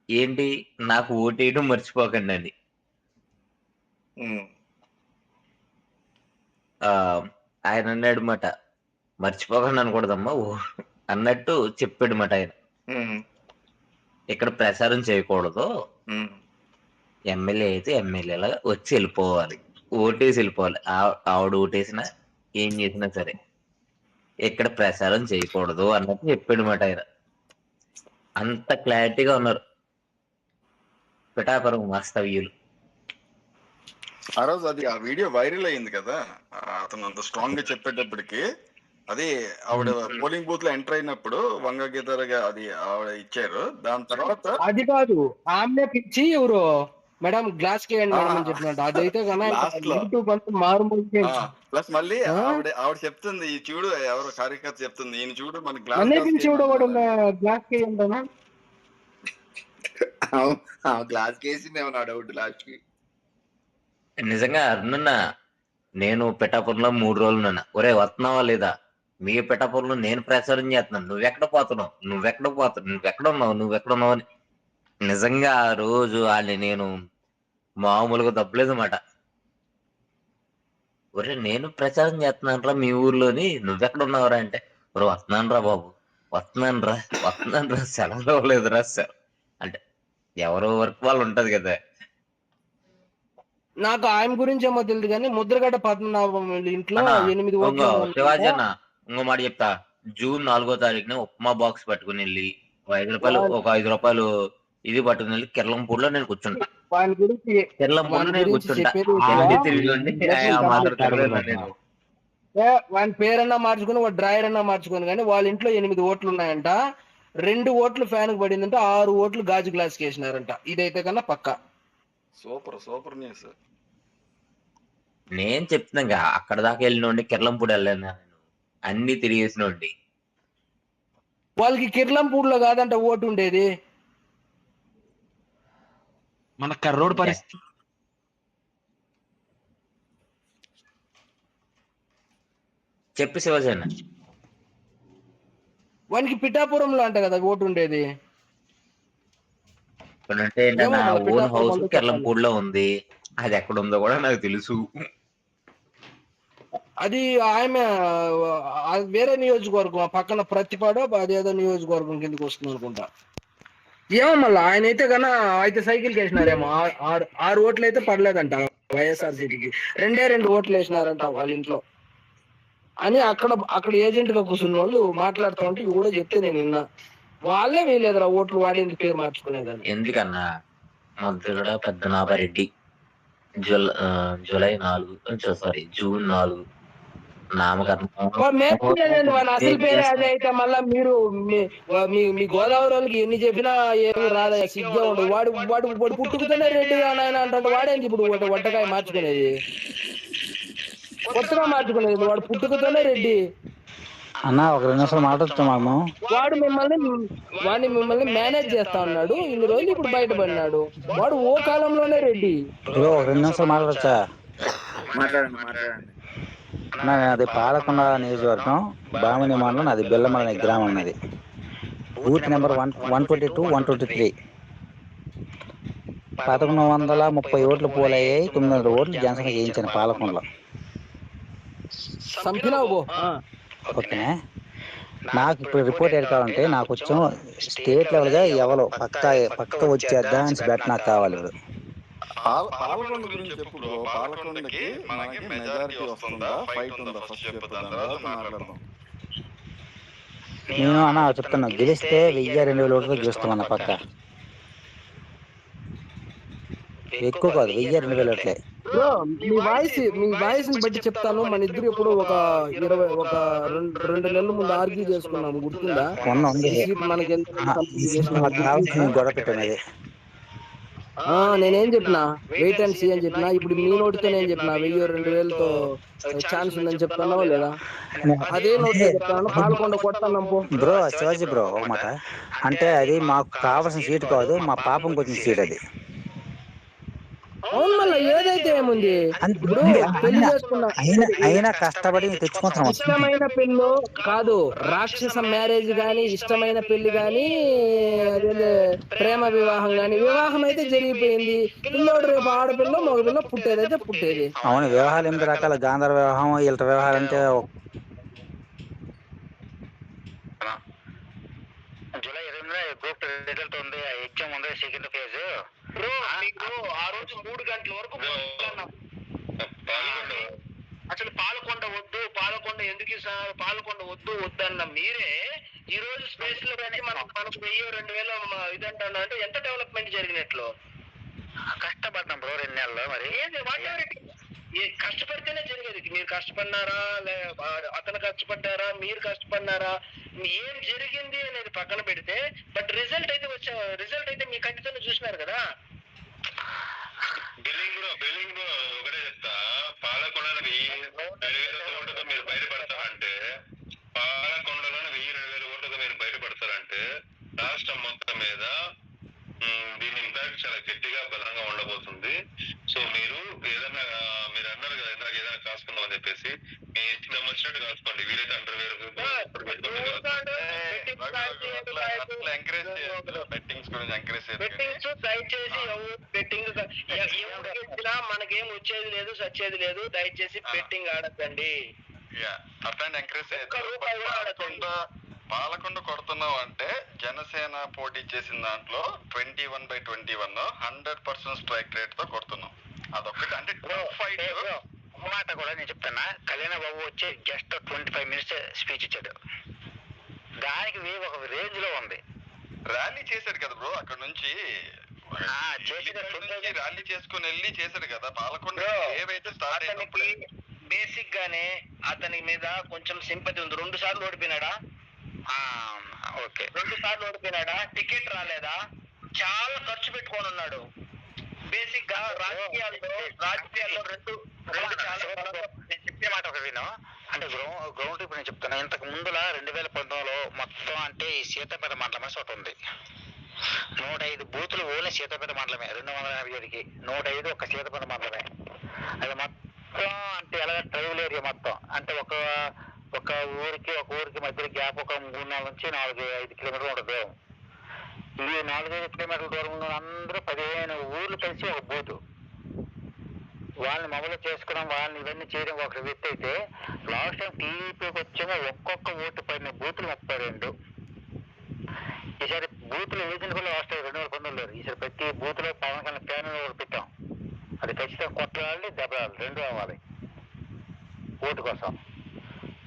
ఏంటి, నాకు ఓటేయడం మర్చిపోకండి అని. ఆయన అన్నాడు మాట, మర్చిపోకండి అనకూడదమ్మా అన్నట్టు చెప్పాడు మాట ఆయన. ఇక్కడ ప్రచారం చేయకూడదు, ఎమ్మెల్యే అయితే ఎమ్మెల్యేలా వచ్చి వెళ్ళిపోవాలి, ఓటేసి వెళ్ళిపోవాలి. ఆవిడ ఓటేసినా ఏం చేసినా సరే ఇక్కడ ప్రచారం చేయకూడదు అన్నట్టు చెప్పాడు మాట ఆయన. అంత క్లారిటీగా ఉన్నారు పిఠాపురం వాస్తవ్యులు. ఆ రోజు అది ఆ వీడియో వైరల్ అయింది కదా, అతను అంత స్ట్రాంగ్ గా చెప్పేటప్పటికి. అది ఆవిడ పోలింగ్ బూత్ లో ఎంటర్ అయినప్పుడు వంగ గీతగా అది ఆవిడ ఇచ్చారు. దాని తర్వాత అది కాదు, ఆమె పిచ్చి ఎవరు మేడం గ్లాస్ కేయండి మేడం అని చెప్పినట్టు. అదైతే లాస్ట్ లో యూట్యూబ్ అంతా మారుమూల. ప్లస్ మళ్ళీ ఆవిడ చెప్తుంది, ఈ చూడు ఎవరో కార్యకర్త చెప్తుంది, ఈయన చూడు మన గ్లాస్ నన్నే పిలిచి ఎవడో గ్లాస్ కేయండి అన్నా. గ్లాస్ కేసిందేమో నా డౌట్ లాస్ట్ కి. నిజంగా అరుణన్న, నేను పిఠాపురంలో 3 రోజులు నాన్న. ఒరే వస్తున్నావా లేదా? మీ పిఠాపురంలో నేను ప్రచారం చేస్తున్నాను, నువ్వెక్కడ ఉన్నావు అని. నిజంగా ఆ రోజు వాళ్ళని నేను మామూలుగా తప్పలేదన్నమాట. ఒరే నేను ప్రచారం చేస్తున్నాను రా మీ ఊర్లోని, నువ్వెక్కడ ఉన్నావురా అంటే, ఒరే వస్తున్నాను రా బాబు, వస్తున్నాను రా సెలవు లేదురా సార్ అంటే, ఎవరో వర్క్ వాళ్ళు ఉంటది కదా. నాకు ఆయన గురించి ఏమో తెలియదు కానీ ముద్రగడ్డ పద్మనాభం ఇంట్లో 8 ఓట్లు శివాజీ అన్న ఇంకో మాట చెప్తా. జూన్ 4వ తారీఖున ఉప్మా బాక్స్ పట్టుకుని వెళ్ళి ఒక 5 రూపాయలు ఇది పట్టుకుని వెళ్ళి కిర్లంపూడిలో నేను కూర్చుంటా. వాని గురించి వాని పేరన్నా మార్చుకుని వాడు డ్రాయర్ అన్నా మార్చుకుని, కానీ వాళ్ళ ఇంట్లో 8 ఓట్లు ఉన్నాయంట. 2 ఓట్లు ఫ్యాన్ కు పడిందంట, 6 ఓట్లు గాజు గ్లాస్ వేసినారంట. ఇదైతే కన్నా పక్కా. Super news. నేను చెప్తున్నా అక్కడ దాకా వెళ్ళినోండి, కిర్లంపూడి వెళ్ళాను, అన్ని తిరిగేసినోండి. వాళ్ళకి కిర్లంపూడిలో కాదంట ఓటు ఉండేది, మన కర్రోడ్ పరిస్థితి. చెప్పు శివాజీ అన్న. వానికి పిఠాపురంలో అంట కదా ఓటు ఉండేది. అంటే నా ఓన్ హౌస్ కిర్లంపూడిలో ఉంది, అది ఎక్కడ ఉందో కూడా నాకు తెలుసు. అది ఆమె వేరే నియోజకవర్గం పక్కన ప్రతిపాడో అదేదో నియోజకవర్గం కిందకి వస్తుంది అనుకుంటా. ఏమో మళ్ళీ ఆయన అయితే కన్నా అయితే సైకిల్ వేసినారేమో. 6 ఓట్లు అయితే పడలేదంట వైఎస్ఆర్సీపీకి, 2 ఓట్లు వేసినారంట వాళ్ళ ఇంట్లో అని అక్కడ ఏజెంట్ గా కూర్చున్న వాళ్ళు మాట్లాడుతూ ఉంటే కూడా చెప్తే నేను విన్నా. వాళ్ళే వేయలేదురా ఓట్లు, వాడేందుకు పేరు మార్చుకునేదని. ఎందుకన్నా ముద్రగడ పద్మనాభరెడ్డి జూన్ 4 నామకరణం. అసలు పేరే అదే అయితే మళ్ళా మీరు మీ గోదావరి వాళ్ళకి ఎన్ని చెప్పినా ఏమి రాదా, సిగ్గా ఉండదు. వాడు పుట్టుకుతోనే రెడ్డి అని ఆయన అంటాడు. వాడేంటి ఇప్పుడు వంటకాయ మార్చుకునేది, కొత్తగా మార్చుకునేది? వాడు పుట్టుకతోనే రెడ్డి అన్న. ఒక 2 నిమిషాలు మాట్లాడుతాం మాము. వాడు మిమ్మల్ని మేనేజ్ చేస్తా ఉన్నాడు ఇన్ని రోజులు, ఇప్పుడు బయటపడినాడు. వాడు ఓ కాలంలోనే రెడ్డి. బ్రో ఒక 2 నిమిషాలు మాట్లాడచ్చా? మాట్లాడండి. అది పాలకొండ నియోజకవర్గం, బామిని మండలం, అది బెల్లమల గ్రామం. అనేది బూత్ నెంబర్ 122, 123. 1130 ఓట్లు పోలయ్యాయి, 900 ఓట్లు జనసేన చేయించాను పాలకొండలో. ఓకేనా? నాకు ఇప్పుడు రిపోర్ట్ ఏది కావాలంటే నాకు కొంచెం స్టేట్ లెవెల్ గా ఎవరో పక్క వచ్చేద్దా అని బెట్ నాకు కావాలి ఇప్పుడు. పాలకొండ గురించి చెప్పు బ్రో. పాలకొండకి మనకి మెజారిటీ వస్తుందా, ఫైట్ ఉందా? ఫస్ట్ చెప్పు, దాని తర్వాత మాట్లాడదాం. నేను అన్న చెప్తున్నా, గెలిస్తే 1000-2000 ఓట్లతో గెలుస్తామన్న పక్క. ఎక్కువ కాదు, 1000-2000 ఓట్లే. బ్రో మీ వాయిస్ బట్టి చెప్తాను. మన ఇద్దరు ఇప్పుడు ఒక 2 నెలల ముందు ఆర్గ్యూ చేసుకున్నాము, గుర్తుందా? మనకి గొడవ పెట్టాను. నేనేం చెప్పినా వెయిట్ అండ్ సీ అని చెప్పినా. ఇప్పుడు మీ నోటితో నేను చెప్పినా 1000-2000తో ఛాన్స్ ఉందని చెప్తున్నావా లేదా? అదే నోటితో చెప్తాను, పాలకొండ కొట్టాను బ్రో. శివాజీ బ్రో ఒక మాట అంటే, అది మాకు కావాల్సిన సీట్ కాదు, మా పాపం వచ్చిన సీట్ అది. అవును, మళ్ళీ ఏదైతే ఏముంది, ఇప్పుడు పెళ్లి చేసుకున్నా అయినా కష్టపడి తెచ్చుకుంటాం. ఇష్టమైన పెళ్ళి కాదు, రాక్షస మ్యారేజ్ గాని, ఇష్టమైన పెళ్లి గాని, అదే ప్రేమ వివాహం గాని, వివాహం అయితే జరిగిపోయింది. పిల్లోడు రేపు ఆడపిల్ల మగపిల్ల పుట్టేదైతే పుట్టేది. అవును, వివాహాలు 8 రకాల, గాంధర్వ వివాహం, వీళ్ళ వివాహాలు అంటే జూలై 20 గ్రూప్ రిజల్ట్ ఉంది, ఎగ్జామ్ ఉంది, సెకండ్ ఫేజ్. ఆ రోజు 3 గంటల వరకు అసలు పాలకొండ వద్దు, పాలకొండ ఎందుకు సార్, పాలకొండ వద్దు అన్న మీరే ఈ రోజు స్పేస్ లో కానీ మనకు 1000-2000 ఇదంటున్నా అంటే ఎంత డెవలప్మెంట్ జరిగినట్లు. కష్టపడ్డాం బ్రో 2 నెలల్లో. మరి కష్టపడితేనే జరిగేది. మీరు కష్టపడినారా, అతను కష్టపడ్డారా, మీరు కష్టపడినారా, ఏం జరిగింది అనేది పక్కన పెడితే, బట్ రిజల్ట్ అయితే మీ కంటితో చూసినారు కదా. బిల్లింగ్ బ్రో ఒకటే చెప్తా, పాలకొండలో 1000-2000 ఓట్లతో మీరు బయటపడతారంటే, పాలకొండలో 1000-2000 ఓట్లతో మీరు బయటపడతారంటే రాష్ట్రం మొత్తం మీద దీని ఇంపాక్ట్ చాలా గట్టిగా బలంగా ఉండబోతుంది. సో మీరు ఏదన్నా, మీరు అన్నారు కదా ఇందాక ఏదైనా కాసుకుందాం అని చెప్పేసి, మీ ఇష్టం వచ్చినట్టు కాసుకోండి. వీలైతే అండర్వేర్ మనకేం వచ్చేది లేదు, సచ్చేది లేదు. దయచేసి బెట్టింగ్ ఆడకండి. అట్లాంటి ఎంకరేజ్ పాలకొండ కొడుతున్నావు అంటే, జనసేన పోటీ చేసిన దాంట్లో 21/21 100% స్ట్రైక్ రేట్ తో కొడుతున్నాం. అదొక్కటి అంటే మాట కూడా నేను చెప్తున్నా. కళ్యాణ బాబు వచ్చి జస్ట్ 25 మినిట్స్ స్పీచ్ ఇచ్చాడు, దానికి ఒక రేంజ్ లో ఉంది. ర్యాలీ చేశాడు కదా బ్రో, అక్కడ నుంచి ర్యాలీ చేసుకుని వెళ్ళి చేశాడు కదా పాలకొండ. ఏవైతే స్టార్ట్ అయినప్పుడు బేసిక్ గానే అతని మీద కొంచెం సింపతి ఉంది. 2 సార్లు ఓడిపోయినాడా? ఓకే, 2 సార్లు ఓడిపోయినాడా? టికెట్ రాలేదా? చాలా ఖర్చు పెట్టుకొని ఉన్నాడు. బేసిక్ గా రాజకీయాల్లో రెండు నేను చెప్పే మాట ఒక విను. అంటే గ్రౌండ్ ఇప్పుడు నేను చెప్తున్నా. ఇంతకు ముందులా 2019లో మొత్తం అంటే ఈ సీతాపేట మండలమే ఒకటి ఉంది. 105 బూతులు ఓన్లీ సీతాపేట మండలమే. 257కి 105 ఒక సీతాపేట మండలమే. అది మొత్తం అంటే ఎలాగ ట్రైబల్ ఏరియా మొత్తం. అంటే ఒక ఊరికి మధ్య గ్యాప్ ఒక 3-4 నుంచి 4-5 కిలోమీటర్లు ఉంటుంది. ఈ 4-5 కిలోమీటర్ల దూరం ఉన్న అందరూ 15 ఊర్లు కలిసి ఒక బూతు. వాళ్ళని మొదలు చేసుకోవడం, వాళ్ళని ఇవన్నీ చేయడం ఒక వ్యక్తి అయితే, లాస్ట్ టైం టీడీపీకి వచ్చేమో ఒక్కొక్క ఓటు పడిన బూతులు 32. ఈసారి బూతులు ఏజెంట్ కూడా లాస్ట్ 2019 ఈసారి ప్రతి బూత్ లో పవన్ కళ్యాణ్ ప్యానెల్ పెట్టాం. అది ఖచ్చితంగా కొట్టాలి, దెబ్బలాలి, 2 అవ్వాలి ఓటు కోసం.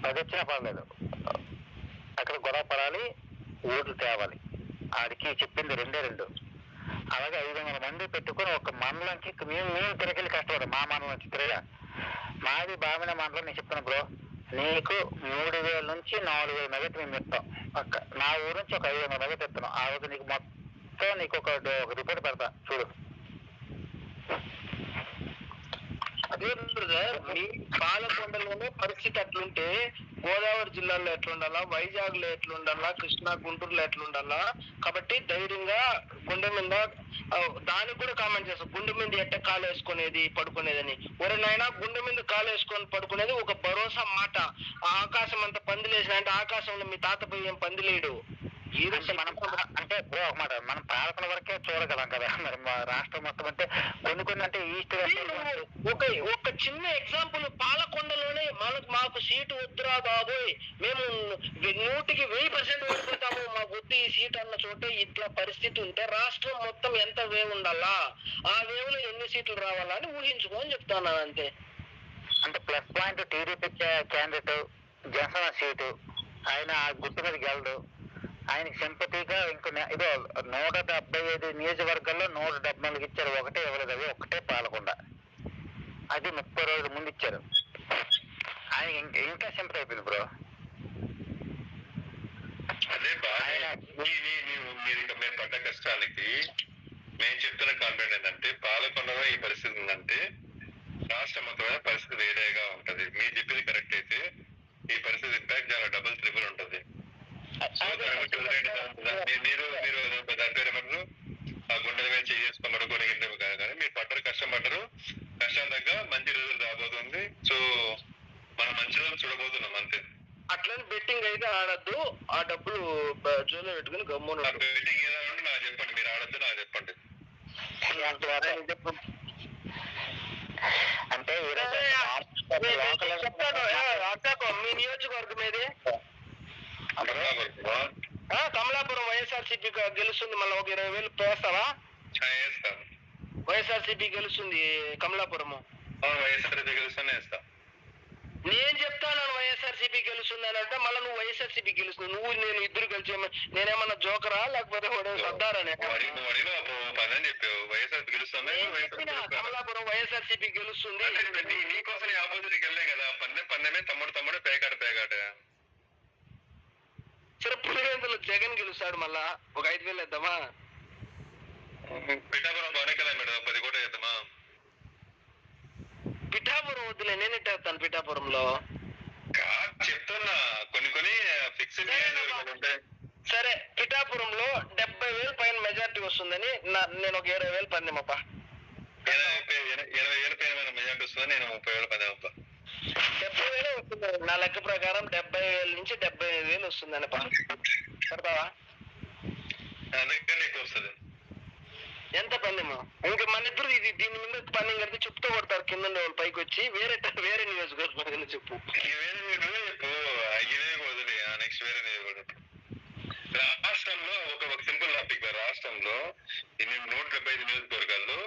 10 వచ్చినా పర్లేదు, అక్కడ గొడవ పడాలి, ఓట్లు తేవాలి. ఆడికి చెప్పింది 2. అలాగే 500 మంది పెట్టుకుని ఒక మండలంకి మేము తిరగలి కష్టపడదు. మా మండలం నుంచి తిరగా, మాది బామిన మండలం. నేను చెప్తాను బ్రో, నీకు 3000 నుంచి 4000 మెగట్ మేము ఇస్తాం. నా ఊరు నుంచి ఒక 500 మెగట్ ఇస్తున్నాం. ఆ రోజు నీకు మొత్తం నీకు ఒక రిపోర్ట్ పెడతా చూడు. అదే బ్రదర్, మీ పాలకొండలోనే పరిస్థితి అట్లుంటే గోదావరి జిల్లాలో ఎట్లుండాలా, వైజాగ్ లో ఎట్లుండాలా, కృష్ణా గుంటూరులో ఎట్లుండాలా. కాబట్టి ధైర్యంగా గుండె మీద, దానికి కూడా కామెంట్ చేస్తాం, గుండె మీద ఎట్ట కాలు వేసుకునేది పడుకునేదని. ఒరేనైనా గుండె మీద కాలు వేసుకొని పడుకునేది ఒక భరోసా మాట. ఆకాశం అంత పందిలేసిన అంటే ఆకాశంలో మీ తాత పోయి ఏం పందిలేడు. మనం అంటే బ్రో ఒక మాట, మనం పాలకొండ వరకే చూడగలం కదా. మరి మా రాష్ట్రం మొత్తం అంటే కొన్ని అంటే ఈస్ట్ ఒక చిన్న ఎగ్జాంపుల్, పాలకొండలోనే మాకు సీటు వద్దురా బాబోయ్, మేము 100% ఓడిపోతాము, మాకు వద్దు ఈ సీట్ అన్న చోట ఇట్లా పరిస్థితి ఉంటే రాష్ట్రం మొత్తం ఎంత వేవ్ ఉండాలా, ఆ వేవ్ లో ఎన్ని సీట్లు రావాలని ఊహించుకోని చెప్తాను అంతే. అంటే plus point TDP candidate Janasena seat, ఆయన గుర్తు మీద గెలడు, ఆయనకి సింపతిగా ఇదో 175 నియోజకవర్గాల్లో 174 ఇచ్చారు, ఒకటే ఇవ్వలేదు, అది ఒకటే పాలకొండ, అది 30 రోజుల ముందు ఇచ్చారు. ఆయన ఇంకా సింపతి అయిపోయింది బ్రో. అదే మీరు పడ్డ కష్టానికి నేను చెప్తున్న కాన్ఫిడెంట్ ఏంటంటే పాలకొండలో ఈ పరిస్థితి ఉందంటే రాష్ట్ర మొత్తమైన పరిస్థితి వేరేగా ఉంటది. మీరు చెప్పింది కరెక్ట్ అయితే ఈ పరిస్థితి ఇంపాక్ట్ చాలా డబుల్ ట్రిపుల్ ఉంటది. మీరు దాని పేరు ఏమన్నారు, ఆ గుండెల మీద చేసుకొని పడుకొని కాదు, కానీ మీరు పడ్డరు, కష్టపడ్డరు, కష్టం తగ్గ మంచి రోజులు రాబోతుంది. సో మనం మంచి రోజులు చూడబోతున్నాం అంతే. అట్లని బెట్టింగ్ అయితే ఆడద్దు, ఆ డబ్బులు జోలో పెట్టుకుని గమ్మున బెట్టింగ్ ఏదైనా నాకు చెప్పండి, మీరు ఆడద్దు నాకు చెప్పండి. అంటే చెప్తాను, మీ నియోజకవర్గం ఏది? కమలాపురం వైఎస్ఆర్సీపీ గెలుస్తుంది, మళ్ళీ ఒక 20,000 వేస్తావా? వైఎస్ఆర్సీపీ గెలుస్తుంది కమలాపురము. వైఎస్ఆర్సీపీ గెలుస్తానే వేస్తా. నేను చెప్తాను వైఎస్ఆర్సీపీ గెలుస్తుంది అని అంటే మళ్ళీ నువ్వు వైఎస్ఆర్సీపీ గెలుస్తుంది, నువ్వు నేను ఇద్దరు కలిసి నేనేమన్నా జోకరా లేకపోతే సర్దారనే? కమలాపురం వైఎస్ఆర్సీపీ గెలుస్తుంది. నీకోసం ఆపోజిట్ వెళ్ళే కదా, పన్నెమే తమ్ముడు పేకాట. సరే పులివెందులో జగన్ గెలుస్తాడు, మళ్ళా ఒక 5,000 వేద్దామా? పిఠాపురం బాగానే కదా మేడం, 10 కోట్లు వేద్దామా? పిఠాపురం వద్దులే, నేను ఇట్టేస్తాను పిఠాపురంలో. చెప్తున్నా కొన్ని ఫిక్స్డ్ ఉంటాయి. సరే పిఠాపురంలో 70,000 పైన మెజార్టీ వస్తుందని నేను ఒక 20,000 పందెమప్పా. 80,000 పైన మెజార్టీ వస్తుందని నేను 30,000 పందెమప్పా. 70,000 వస్తుంది నా లెక్క ప్రకారం, 70,000 నుంచి 75,000 వస్తుందని పడతావా? అందుకంటే ఎక్కువ వస్తుంది. ఎంత పందెము? ఇంకా మన ఇద్దరు దీని మీద పందెం కడితే చెప్తూ కొడతారు కింద వాళ్ళు పైకి వచ్చి, వేరే నియోజకవర్గం చెప్పు. నెక్స్ట్ వేరే నియోజకవర్గం. రాష్ట్రంలో ఒక సింపుల్ టాపిక్, రాష్ట్రంలో 175 నియోజకవర్గాల్లో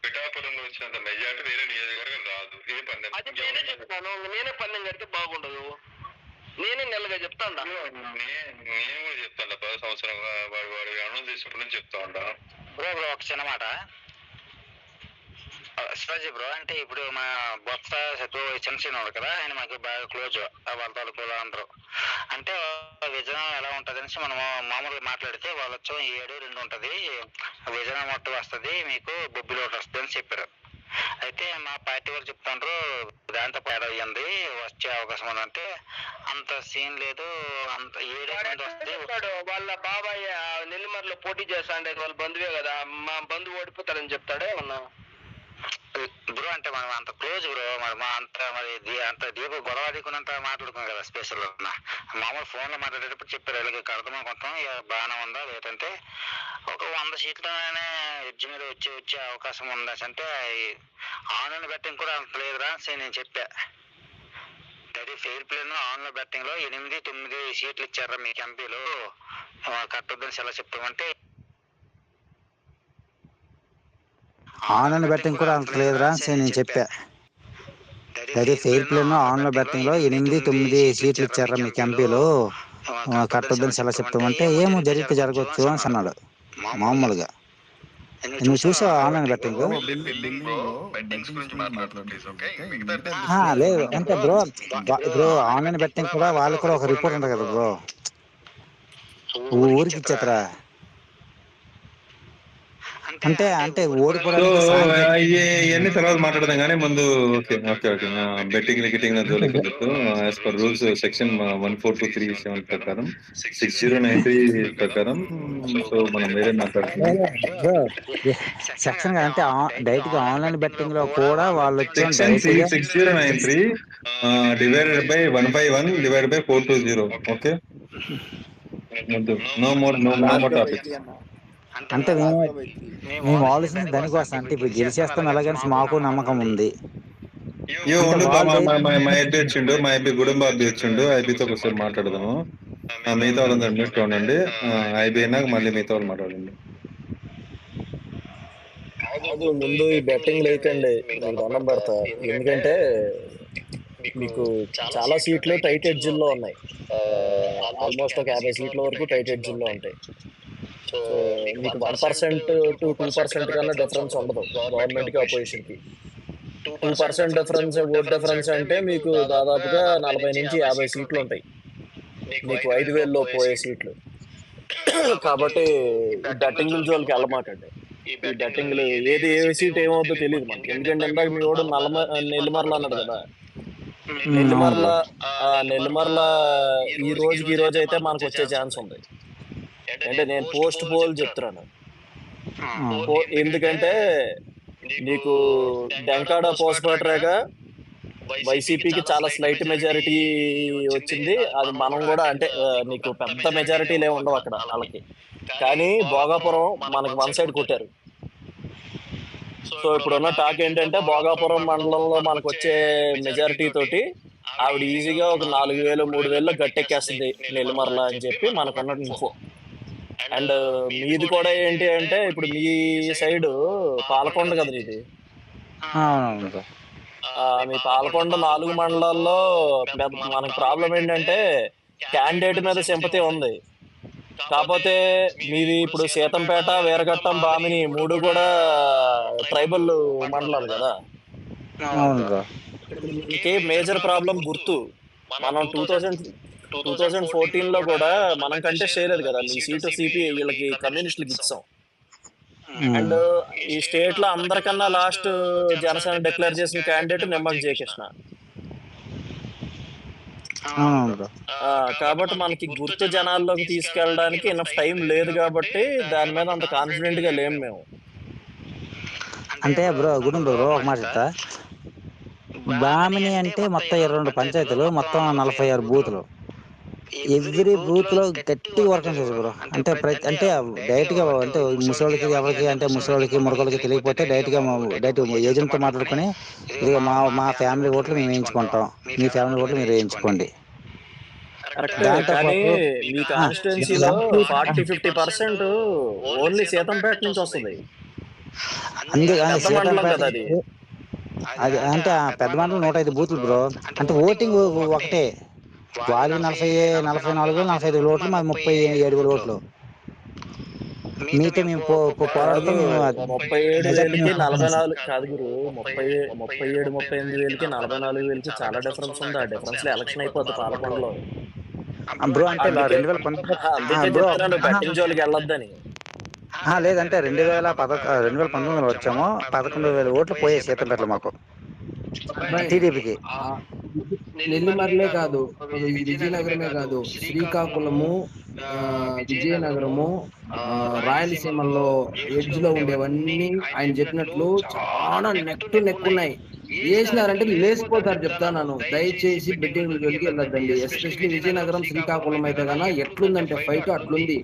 పిఠాపురంలో వచ్చినంత మెజార్టీ వేరే నియోజకవర్గం రాదు. ఇది పందెం. అది నేనే చెప్తాను, నేనే పందెం కడితే బాగుండదు, నేనే నెలగా చెప్తాను. నేను కూడా చెప్తాను, 10 సంవత్సరం వాడు అనౌన్స్ చేసినప్పుడు నుంచి చెప్తా ఉంటా. బ్రో ఒక చిన్న మాట శివాజీ బ్రో, అంటే ఇప్పుడు మా బొత్స చంద్రశేఖర్ ఉన్నాడు కదా, ఆయన మాకు బాగా క్లోజ్, వాళ్ళ తాలూకులు అందరూ. అంటే విజయం ఎలా ఉంటది అనేసి మనం మామూలుగా మాట్లాడితే వాళ్ళు వచ్చాం 7-2 ఉంటది, విజయం మొత్తం వస్తుంది, మీకు బొబ్బిలి ఒకటి వస్తుంది అని చెప్పారు. అయితే మా పార్టీ వాళ్ళు చెప్తాండ్రు దాంతో పేడ అయ్యింది, వచ్చే అవకాశం ఉందంటే అంత సీన్ లేదు, అంత 7 వస్తే వాళ్ళ బాబాయ్ నెల్లిమర్లో పోటీ చేస్తా అంటే వాళ్ళ బంధువే కదా, మా బంధువు ఓడిపోతాడని చెప్తాడే ఏమన్నా బ్రో? అంటే మనం అంత క్లోజ్ బ్రో, మరి మా అంత దీప గొడవ అదికున్నంత మాట్లాడుకున్నాం కదా స్పెషల్. మామూలు ఫోన్ లో మాట్లాడేటప్పుడు చెప్పారు వీళ్ళకి అర్థమనుకుంటాం, బాగానే ఉందా లేదంటే ఒక 100 సీట్లనే ఎడ్జ్ మీద వచ్చే అవకాశం ఉందా అంటే ఆన్లైన్ బెట్టింగ్ కూడా అంత లేదురా నేను చెప్పా. అది ఫెయిర్ ప్లేను ఆన్లైన్ బెట్టింగ్ లో 8-9 సీట్లు ఇచ్చారా మీకు ఎంపీలు, కట్టొద్దని సెలవు చెప్తామంటే ఆన్లైన్ బెట్టింగ్ కూడా అంత లేదురా నేను చెప్పా. అది ఫెయిర్ ప్లేను ఆన్లైన్ బెట్టింగ్ లో 8-9 సీట్లు ఇచ్చారా మీకు ఎంపీలు, కట్టొద్దని సెలవు చెప్తామంటే ఏమో జరిగితే జరగవచ్చు అని అన్నాడు మామూలుగా. నువ్వు చూసావు ఆన్లైన్ బెట్టింగ్? లేదు అంటే బ్రో, ఇప్పుడు ఆన్లైన్ బెట్టింగ్ కూడా వాళ్ళకి కూడా ఒక రిపోర్ట్ ఉంటుంది కదా బ్రో, ఊరికి ఇచ్చేతరా అంటే ఓడిపోవడానికి. ఇవన్నీ తర్వాత మాట్లాడదాం కానీ ముందు ఓకే బెట్టింగ్ గిట్టింగ్ జోలికి యాజ్ పర్ రూల్స్ సెక్షన్ 14237 ప్రకారం 6093 ప్రకారం సో మనం వేరే మాట్లాడుతున్నాం. సెక్షన్ అంటే డైరెక్ట్ గా ఆన్లైన్ బెట్టింగ్ లో కూడా వాళ్ళు వచ్చి 6093 divided by 151 divided by 420. Okay, no more topics. అంటే మేము ఆలోచించిన దానికోసం, అంటే ఇప్పుడు గెలిచేస్తాం ఎలాగని మాకు నమ్మకం ఉంది. ఉండు బా, వాళ్ళు మా అబ్బి వచ్చిండు, మా అబ్బి గుడుంబ అబ్బి వచ్చిండు, ఐబీతో ఒకసారి మాట్లాడదాము. మిగతా వాళ్ళందరూ మ్యూట్ లో ఉండండి. ఐబీ అయినాక మళ్ళీ మిగతా వాళ్ళు మాట్లాడండి. కాదు, ముందు ఈ బెట్టింగ్ లేకండి, మీకు దండం పెడతా. ఎందుకంటే మీకు చాలా సీట్లు టైట్ ఎడ్జిల్లో ఉన్నాయి. ఆల్మోస్ట్ ఒక 50 సీట్ల వరకు టైట్ ఎడ్జిల్లో ఉంటాయి. సో మీకు 1% to 2% కన్నా డిఫరెన్స్ ఉండదు గవర్నమెంట్కి అపోజిషన్కి. 2% డిఫరెన్స్, ఓట్ డిఫరెన్స్ అంటే మీకు దాదాపుగా 40 నుంచి 50 సీట్లు ఉంటాయి. మీకు 5,000లో పోయే సీట్లు. కాబట్టి ఈ బెట్టింగ్ జోలికి వెళ్ళమాకండి. ఈ బెట్టింగ్లు ఏది ఏ సీట్ ఏమవుతుందో తెలియదు మనకి. ఎందుకంటే ఇందాక మీ వాడు నెల్లిమర్ల అన్నాడు కదా, నెల్లిమర్ల ఈ రోజు అయితే మనకు వచ్చే ఛాన్స్ ఉంది. అంటే నేను పోస్ట్ పోల్ చెప్తున్నాను. ఎందుకంటే నీకు డెంకాడ పోస్పేటరేగా వైసీపీకి చాలా స్లైట్ మెజారిటీ వచ్చింది. అది మనం కూడా అంటే నీకు పెద్ద మెజారిటీలే ఉండవు అక్కడ వాళ్ళకి. కానీ భోగాపురం మనకు 1 సైడ్ కొట్టారు. సో ఇప్పుడున్న టాక్ ఏంటంటే భోగాపురం మండలంలో మనకు వచ్చే మెజారిటీ తోటి ఆవిడ ఈజీగా ఒక 4,000 3,000 గట్టెక్కేస్తుంది నెల్లిమర్ల అని చెప్పి మనకున్న ఇన్ఫో. అండ్ మీది కూడా ఏంటి అంటే ఇప్పుడు మీ సైడ్ పాలకొండ కదా ఇది. మీ పాలకొండ 4 మండలాల్లో మనకు ప్రాబ్లం ఏంటంటే క్యాండిడేట్ మీద సింపతి ఉంది. కాకపోతే మీది ఇప్పుడు సీతంపేట, వీరఘట్టం, బామిని 3 కూడా ట్రైబల్ మండలాలు కదా. ఇంకే మేజర్ ప్రాబ్లం గుర్తు. మనం 2014లో కూడా మనం కంటెస్ట్ చేయలేదు కదా, మీ సీటు సిపి వీళ్ళకి కమ్యూనిస్టులకి ఇచ్చాం. అండ్ ఈ స్టేట్ లో అందరికన్నా లాస్ట్ జనసేన డిక్లేర్ చేసిన క్యాండిడేట్ నిమ్మకి జయకృష్ణ. కాబట్టి మనకి గుర్తు జనాల్లోకి తీసుకెళ్ళడానికి ఇనఫ్ టైం లేదు కాబట్టి దాని మీద అంత కాన్ఫిడెంట్ గా లేము మేము. అంటే బ్రో ఒక మాట చెప్తా. బామిని అంటే మొత్తం 22 పంచాయతీలు, మొత్తం 46 బూతులు. ఎవ్రీ బూత్ లో గట్టిగా వర్క్ చేస్తారు బ్రో. అంటే డైరెక్ట్ గా అంటే ముసలికి ఎవరికి అంటే ముసలికి మురగలకి తెలియకపోతే డైరెక్ట్ ఏజెంట్ తో మాట్లాడుకుని ఇది మా ఫ్యామిలీ ఓట్లు మేము వేయించుకుంటాం, మీ ఫ్యామిలీ ఓట్లు మీరు వేయించుకోండి. కానీ మీ కాన్స్టిట్యున్సీలో 40-50% ఓన్లీ సీతంపేట నుంచి వస్తుంది. అది అంటే పెద్ద మండలం 105 బూతులు బ్రో. అంటే ఓటింగ్ ఒకటే. వాళ్ళు 44,000-45,000 ఓట్లు, మాది 37,000 ఓట్లు. మీతో మేము పోరాడుతూ 37,000కి 44 కాదు గురు, 37-38,000కి 44,000కి చాలా డిఫరెన్స్ ఉంది. ఆ డిఫరెన్స్ లో ఎలక్షన్ అయిపోతుంది పాలకొండలో బ్రో. అంటే 2019 బెట్టింగ్ జోలికి వెళ్ళొద్దని లేదంటే 2019లో వచ్చాము. 11,000 ఓట్లు పోయే సీతంపేటలో మాకు టీడీపీకి. నెల్లిమర్లే కాదు, విజయనగరమే కాదు, శ్రీకాకుళము, విజయనగరము, రాయలసీమలో ఎడ్జ్ లో ఉండేవన్నీ ఆయన చెప్పినట్లు చాలా నెక్కున్నాయి. వేసినారంటే లేచిపోతారు చెప్తాను. దయచేసి బెట్టింగ్ జోలికి వెళ్ళొద్దండి. ఎస్పెషల్లీ విజయనగరం, శ్రీకాకుళం అయితే కన్నా ఎట్లుందంటే ఫైట్ అట్లుంది.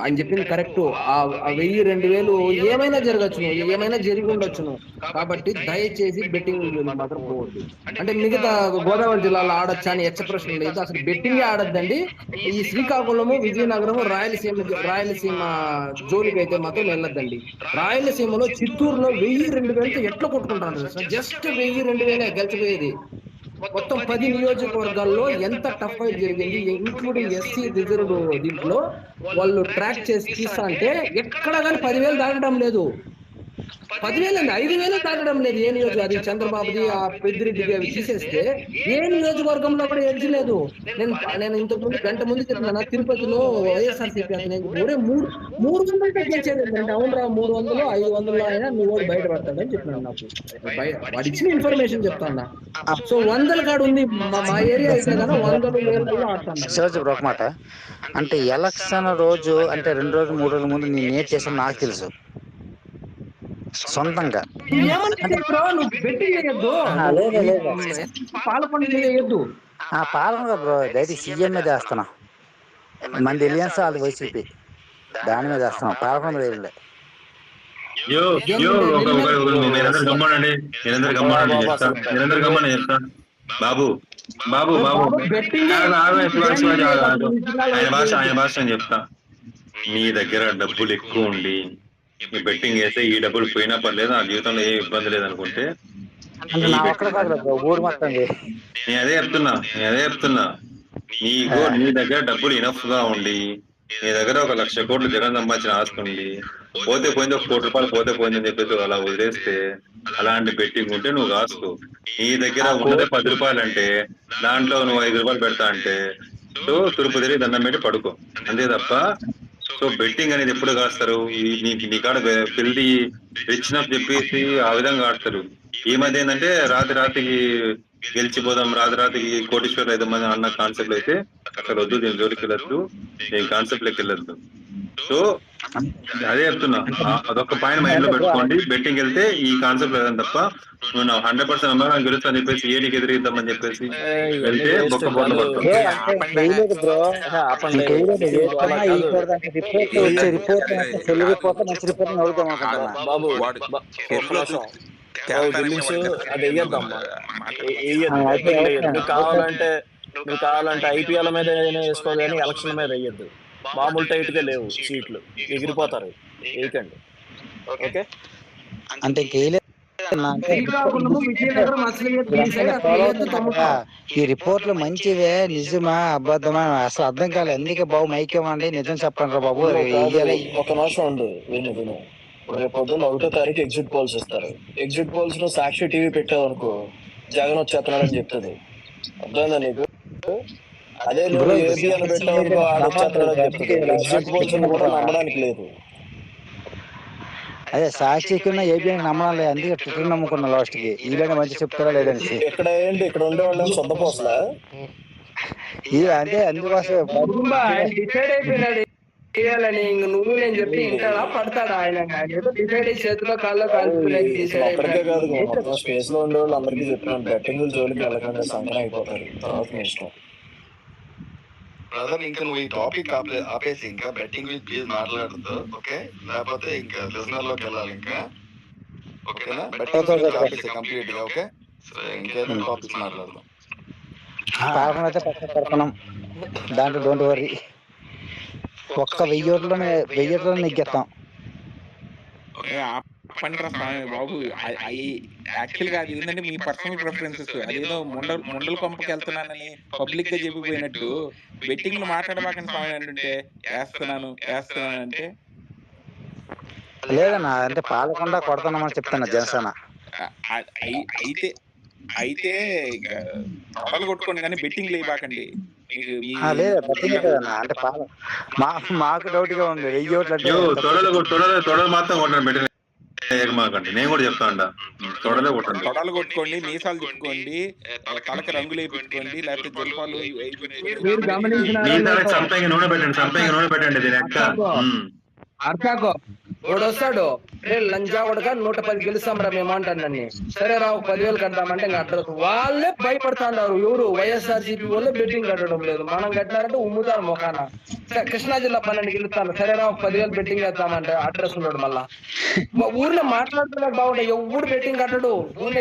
ఆయన చెప్పింది కరెక్ట్. ఆ 1,000-2,000 ఏమైనా జరగచ్చును, ఏమైనా జరిగి ఉండొచ్చును. కాబట్టి దయచేసి బెట్టింగ్ మాత్రం పోవద్దు. అంటే మిగతా గోదావరి జిల్లాలో ఆడొచ్చా అని ఎక్స్ప్రెషన్ లేదు, అసలు బెట్టింగే ఆడొద్దండి. ఈ శ్రీకాకుళము, విజయనగరము, రాయలసీమ జోలికి అయితే మాత్రం వెళ్ళొద్దండి. రాయలసీమలో చిత్తూరులో 1,000-2,000 ఎట్లా కొట్టుకుంటారు? జస్ట్ 1,000-2,000 గెలిచిపోయేది. మొత్తం 10 నియోజకవర్గాల్లో ఎంత టఫ్ ఫైట్ జరిగింది, ఇంక్లూడింగ్ ఎస్సీ రిజర్వ్. దీంట్లో వాళ్ళు ట్రాక్ చేసి తీస్తా అంటే ఎక్కడ కానీ 10,000 దాటడం లేదు. 10,000 అండి, 5,000 దాటడం లేదు. ఏ నియోజకవర్గం? అది చంద్రబాబుది, ఆ పెద్దిరెడ్డిది అవి తీసేస్తే ఏ నియోజకవర్గంలో కూడా ఎడ్జ్ లేదు. నేను ఇంతకు ముందు గంట ముందు చెప్పిన తిరుపతిలో వైఎస్ఆర్సీపీ అతను 300 గెలిచేది అంటే అవునరా 300 500 అయినా మీ వాడు బయటపడతాడని చెప్పినాడు. నాకు వాడు ఇచ్చిన ఇన్ఫర్మేషన్ చెప్తాను. సో 100 కాడు ఉంది మా ఏరియా అయితే కదా 100 ఆడుతాను. ఒక మాట అంటే ఎలక్షన్ రోజు అంటే 2 రోజులు 3 రోజుల ముందు నేను ఏం చేసాను నాకు తెలుసు సొంతంగా. పాలన బ్రో డైరెక్ట్ సీఎం మీద వేస్తున్నా. మంది ఎలియన్స్ అది వైసీపీ దాని మీద వేస్తున్నాం. పాలకొండ వేయలే. మీరందరూ గమ్మనండి, మీరందరూ గమ్మనండి చెప్తా, మీరందరూ గమ్మని చెప్తా. బాబు బాబు బాబు శివాజీ ఆయన భాష అని చెప్తా. నీ దగ్గర డబ్బులు ఎక్కువ ఉండి ఈ బెట్టింగ్ వేస్తే ఈ డబ్బులు పోయినా పర్లేదు, నా జీవితంలో ఏ ఇబ్బంది లేదనుకుంటే నేను అదే చెప్తున్నా నీ దగ్గర డబ్బులు ఇనఫ్ గా ఉండి, నీ దగ్గర 1,00,000 కోట్లు జగన్ సంపాదించిన ఆస్తి ఉండి, పోతే పోయింది 1 కోటి రూపాయలు పోతే పోయింది అని చెప్పేసి అలా వదిలేస్తే అలాంటి బెట్టింగ్ ఉంటే నువ్వు కాసుకో. నీ దగ్గర ఉన్నదే 10 రూపాయలు అంటే దాంట్లో నువ్వు 5 రూపాయలు పెడతా అంటే సో తురుపు తిరిగి దండం పెట్టి పడుకో, అంతే తప్ప. సో బెట్టింగ్ అనేది ఎప్పుడు కాస్తారు, నీ కాడ ఫిల్దీ రిచ్నప్ చెప్పేసి ఆ విధంగా ఆడతారు. ఈ మధ్య ఏంటంటే రాత్రికి గెలిచిపోదాం, రాత్రికి కోటీశ్వరులు అయిదామని అన్న కాన్సెప్ట్ అయితే అసలు వద్దు, దీని జోలికి వెళ్ళొద్దు, దీని కాన్సెప్ట్ లెక్క వెళ్ళొద్దు. సో అదే చెప్తున్నా, అదొక పాయింట్ మైండ్ లో పెట్టుకోండి. బెట్టింగ్ వెళ్తే ఈ కాన్సెప్ట్ లేదని తప్ప నువ్వు 100% నమ్మకం గెలుస్తా అని చెప్పేసి ఏడికి ఎదిరిద్దామని చెప్పేసి వెళ్తే బొక్క బోర్లు పడతాం. బాబు అది వెయ్యొద్దమ్మా, నువ్వు కావాలంటే ఐపీఎల్ మీద వేసుకో కానీ ఎలక్షన్ మీద వేయద్దు. మామూలు టైట్ గా లేవు సీట్లు, ఎగిరిపోతారు, వేయకండి. ఓకే అంటే ఈ రిపోర్ట్లు మంచివే, నిజమా అబద్ధమా అసలు అర్థం కాలేదు. అందుకే బాబు మైక్ ఇవ్వండి, నిజం చెప్పండి రా బాబు. ఒక నిమిషం ఉండు, విను. రేపు పొద్దున్న 1వ తారీఖు ఎగ్జిట్ పోల్స్ ఇస్తారు. ఎగ్జిట్ పోల్స్ లో సాక్షి టీవీ పెట్టావు అనుకో, జగన్ వచ్చేస్తున్నాడని చెప్తుంది. అర్థమైందా నీకు? అదే నువ్వు ఏబీ అని పెట్టావు అనుకో, ఆడ వచ్చేస్తున్నాడని చెప్తుంది. ఎగ్జిట్ పోల్స్ కూడా నమ్మడానికి లేదు. అదే సాక్షికున్న ఏబిఎన్ నమ్మడం లేదు, అందుకే ట్విట్టర్ నమ్ముకున్న లాస్ట్ కి. వీళ్ళని మంచి చెప్తారా లేదని ఇక్కడ ఏంటి, ఇక్కడ ఉండేవాళ్ళం సొంతపోసలా అంటే అందుకోసం డిసైడ్ అయిపోయినాడు చేయాలని. నువ్వు నేను చెప్పి ఇంటాడా పడతాడా? ఆయన డిసైడ్ అయ్యి చేతిలో కాల్లో కాల్చుకునేది డిసైడ్ అయిపోయాడు. స్పేస్ లో ఉండేవాళ్ళు అందరికీ చెప్పినాను, బెట్టింగ్ జోలికి వెళ్ళకుండా సంకన అయిపోతారు. తర్వాత మీ ఇష్టం బ్రదర్. ఇంకా నువ్వు ఈ టాపిక్ ఆపేసి ఇంకా బెట్టింగ్ గురించి ప్లీజ్ మాట్లాడద్దు, ఓకే? లేకపోతే ఇంకా లిజనర్ లోకి వెళ్ళాలి ఇంకా, ఓకేనా? బెట్టింగ్ గురించి ఆపేసి కంప్లీట్ గా, ఓకే? సరే, ఇంకేదైనా టాపిక్స్ మాట్లాడదాం. దాంట్లో డోంట్ వరీ, ఒక్క 1000 ఓట్లలో నెగ్గేస్తాం. పండ్రా బాబు, యాక్చువల్ గా అది ఏంటంటే మీ పర్సనల్ ప్రిఫరెన్సెస్. అదేదో ముండల కొంపకి వెళ్తున్నానని పబ్లిక్ గా చెప్పిపోయినట్టు బెట్టింగ్ మాట్లాడబాకని స్వామి అంటుంటే వేస్తున్నాను అంటే లేదన్నా, అంటే పాలకుండా కొడతానమని చెప్తాను జనసేన. అయితే తొడలు కొట్టుకోండి కానీ బెట్టింగ్ లేబాకండి. అంటే మాకు డౌట్ గా ఉంది. 1000 ఓట్లు అంటే తొడలు మాత్రం కొట్టండి, నేను కూడా చెప్తా అంట. తొడలు కొట్టుకోండి, మీసాలు తిప్పుకోండి, తలకి రంగులు పెట్టుకోండి, లేకపోతే జల్పాలు నూనె పెట్టండి. అర్థాకో వాడు వస్తాడు, లంజా కొడక 110 గెలుస్తాం రా మేము అంటాను. నన్ను సరే రా 10,000 కడతామంటే ఇంకా అడ్రస్ వాళ్ళే భయపడుతున్నారు. ఎవరు వైఎస్ఆర్సీపీ వాళ్ళే బెట్టింగ్ కట్టడం లేదు. మనం కట్టినారంటే ఉమ్ముతారు మొఖాన. కృష్ణా జిల్లా 12 గెలుస్తాను, సరే రా 10,000 బెట్టింగ్ వేస్తామంటే అడ్రస్ ఉన్నాడు. మళ్ళా ఊర్లో మాట్లాడుతున్నాడు బాగుంటాయి. ఎవడు బెట్టింగ్ కట్టడు. ఊళ్ళో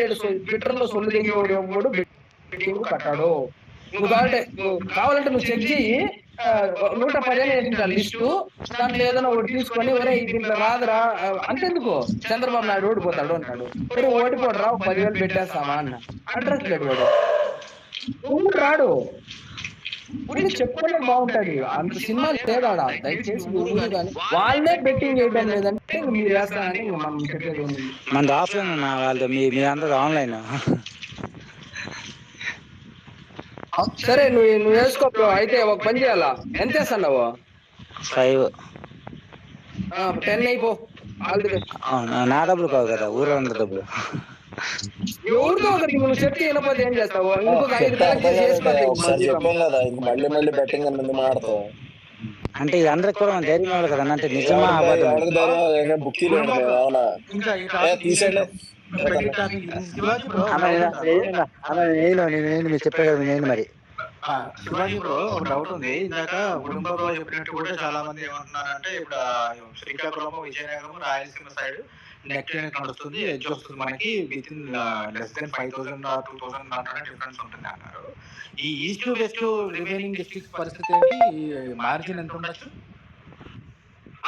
ట్విట్టర్ లో సొల్లు దిగేవాడు ఎవడు బెట్టింగ్ కట్టాడు. నువ్వు కావాలంటే నువ్వు చెక్ చెయ్యి, 110 వేసింటారు లిస్టు. దాంట్లో ఏదైనా ఒకటి తీసుకొని ఒరే దీంట్లో రాదురా అంతెందుకు, చంద్రబాబు నాయుడు ఓడిపోతాడు అంటాడు. సరే ఓడిపోడరా 10,000 పెట్టేస్తామా అన్న, అడ్రస్ లేడు వాడు, రాడు. చెప్పుకోవడం బాగుంటది. అంత సినిమా లేదాడా, దయచేసి ఊరు కానీ వాళ్ళే బెట్టింగ్ చేయడం లేదంటే మీరు వేస్తానని మనం చెప్పేది. మన ఆఫ్లైన్ వాళ్ళు మీ అందరూ ఆన్లైన్. సరే నువ్వు వేసుకో. అయితే ఒక పని చేయాలా, ఎంత వేస్తున్నావు? 5. 10 అయిపో. నా డబ్బులు కావు కదా, ఊళ్ళో ఉన్న డబ్బులు. ఎవరితో ఒకరికి నువ్వు చెప్తే వినపోతే ఏం చేస్తావు? ఇంకొక 5 చెప్పాం కదా, మళ్ళీ బెట్టింగ్ అని మాడతావు. అంటే అందరికి కూడా మన ధైర్యం ఇవ్వాలి కదా. అంటే నిజమా బుక్కీలు తీసేయండి. నేను మీరు చెప్పే కదా, నేను మరి శివాజీ బ్రో ఒక డౌట్ ఉంది. ఇందాక గుడుంబాబు చెప్పినట్టు కూడా చాలా మంది ఏమంటున్నారంటే ఇప్పుడు శ్రీకాకుళం, విజయనగరం, రాయలసీమ సైడ్ నెట్ అనేది నడుస్తుంది, ఎడ్జ్ వస్తుంది మనకి within less than 5,000 or 2,000 మాత్రమే డిఫరెన్స్ ఉంటుంది అన్నారు. ఈ ఈస్ట్ వెస్ట్ రిమైనింగ్ డిస్ట్రిక్ట్స్ పరిస్థితి ఏంటి? మార్జిన్ ఎంత ఉండొచ్చు?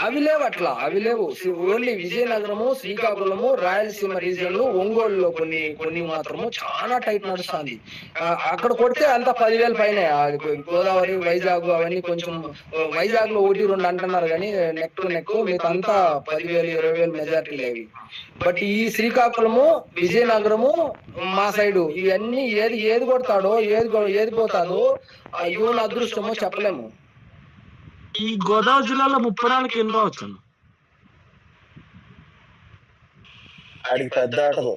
అవి లేవు, అట్లా అవి లేవు. ఓన్లీ విజయనగరము, శ్రీకాకుళము, రాయలసీమ రీజియన్లు, ఒంగోలులో కొన్ని మాత్రము చాలా టైట్ నడుస్తుంది. అక్కడ కొడితే అంతా 10,000 పైన. గోదావరి, వైజాగ్ అవన్నీ కొంచెం, వైజాగ్ లో 1-2 అంటున్నారు కానీ నెక్ టు నెక్ మీకు అంతా 10,000, 20,000 మెజార్టీ లేవి. బట్ ఈ శ్రీకాకుళము, విజయనగరము మా సైడు ఇవన్నీ ఏది కొడతాడో ఏది పోతాడో యువన అదృష్టమో చెప్పలేము. ఈ గోదావరి జిల్లాలో 34 ఎన్ని రావచ్చు? ఆడికి పెద్ద ఆటలు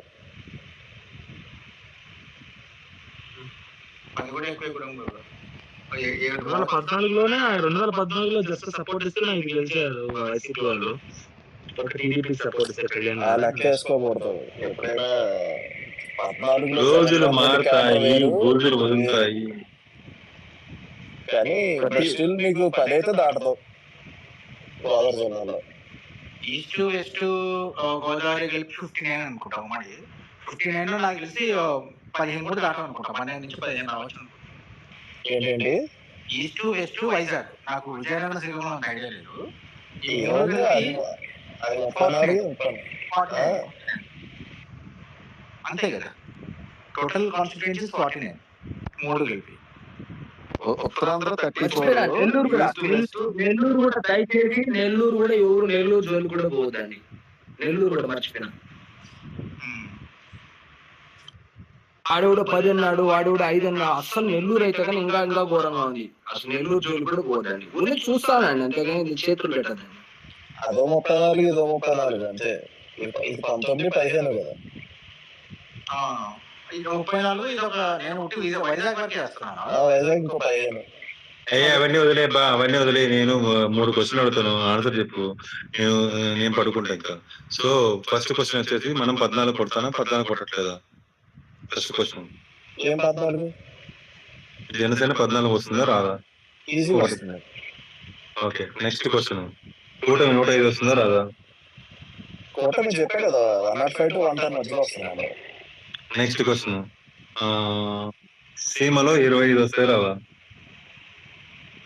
2014లో జస్ట్ సపోర్ట్ ఇస్తే నాకు గెలిచారు వైసీపీ వాళ్ళు. టీడీపీ సపోర్ట్ ఇస్తే లెక్క వేసుకోకూడదు. ఎప్పుడైనా 14లో రోజులు మారుతాయి, రోజులు వదులుతాయి, కానీ స్టిల్ మీకు 10 అయితే దాటదు గోదావరి జిల్లాలో. ఈస్ట్ వెస్ట్ గోదావరి కలిపి 59 అనుకుంటా. మరి 59 లో నాకు తెలిసి 15 కూడా దాటం అనుకుంటా. 12 నుంచి 15 రావచ్చు. ఏంటండి ఈస్ట్ వెస్ట్ వైజాగ్? నాకు విజయనగరం, శ్రీకాకుళం ఐడియా లేదు. అంతే కదా, టోటల్ కాన్స్టిట్యుయెన్సీస్ 49, 3 కలిపి. ఉత్తరాంధ్ర 34. నెల్లూరు కూడా దయచేసి నెల్లూరు కూడా ఎవరు నెల్లూరు జోలు కూడా పోవద్దండి. నెల్లూరు కూడా మర్చిపోయినా. ఆడేవాడు 10 అన్నాడు, వాడేవాడు 5 అన్నాడు. అసలు నెల్లూరు అయితే కానీ ఇంకా ఘోరంగా ఉంది. అసలు నెల్లూరు జోలు కూడా పోవద్దండి. ఊళ్ళో చూస్తానండి, అంతేగాని చేతులు పెట్టదండి. అదో 34, ఇదో 34 అంతే. ఇది 19 15 కదా. ఇది 34, ఇది ఒక నేను వైజాగ్ వరకు చేస్తున్నాను. వైజాగ్ ఇంకో 15. అవన్నీ వదిలే. నేను 3 క్వశ్చన్ అడుగుతాను, ఆన్సర్ చెప్పు. నేను పడుకుంటా ఇంకా. సో ఫస్ట్ క్వశ్చన్ వచ్చేసి, మనం 14 కొడతానా, 14 కొట్టట్లేదా? First question. ఏం 14? జనసేన 14 వస్తుందా రాదా? ఈజీగా వస్తుంది. ఓకే, నెక్స్ట్ క్వశ్చన్, కూటమి 105 వస్తుందా రాదా? కూటమి చెప్పే కదా 105 to 110 మధ్యలో వస్తున్నాను. నెక్స్ట్ క్వశ్చన్, సీమలో 25 వస్తాయి రావా?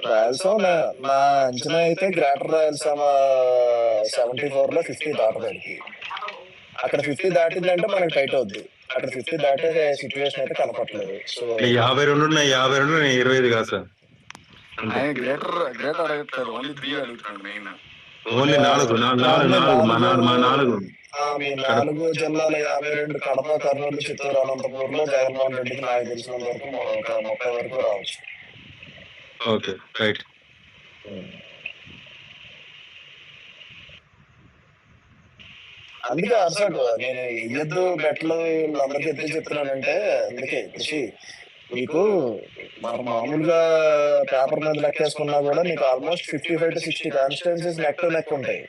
రాయలసీమ నా అంచనా అయితే గ్రేటర్ రాయలసీమ 74 లో 50 దాటదానికి. అక్కడ 50 దాటిందంటే మనకి టైట్ అవుద్ది. అక్కడ 50 దాటే సిచ్యువేషన్ అయితే కనపట్లేదు. సో 52 ఉన్నాయి, 25 కాదు సార్. గ్రేటర్ అడుగుతారు, ఓన్లీ 3 అడుగుతాడు మెయిన్. ఓన్లీ 4 మా 4. మీ 4 జిల్లాల 52, కడప, కర్నూలు, చిత్తూరు, అనంతపూర్ లో జగన్మోహన్ రెడ్డికి నాకు తెలిసినంత వరకు 30 వరకు రావచ్చు. Okay, right. అందుకే అర్సాడు నేను ఎద్దు బెట్లు వీళ్ళందరికీ ఎత్తి చెప్తున్నానంటే, అందుకే కృషి మీకు మనం మామూలుగా పేపర్ మీద లెక్కేసుకున్నా కూడా నీకు almost 55 to 60 constituencies neck to neck ఉంటాయి.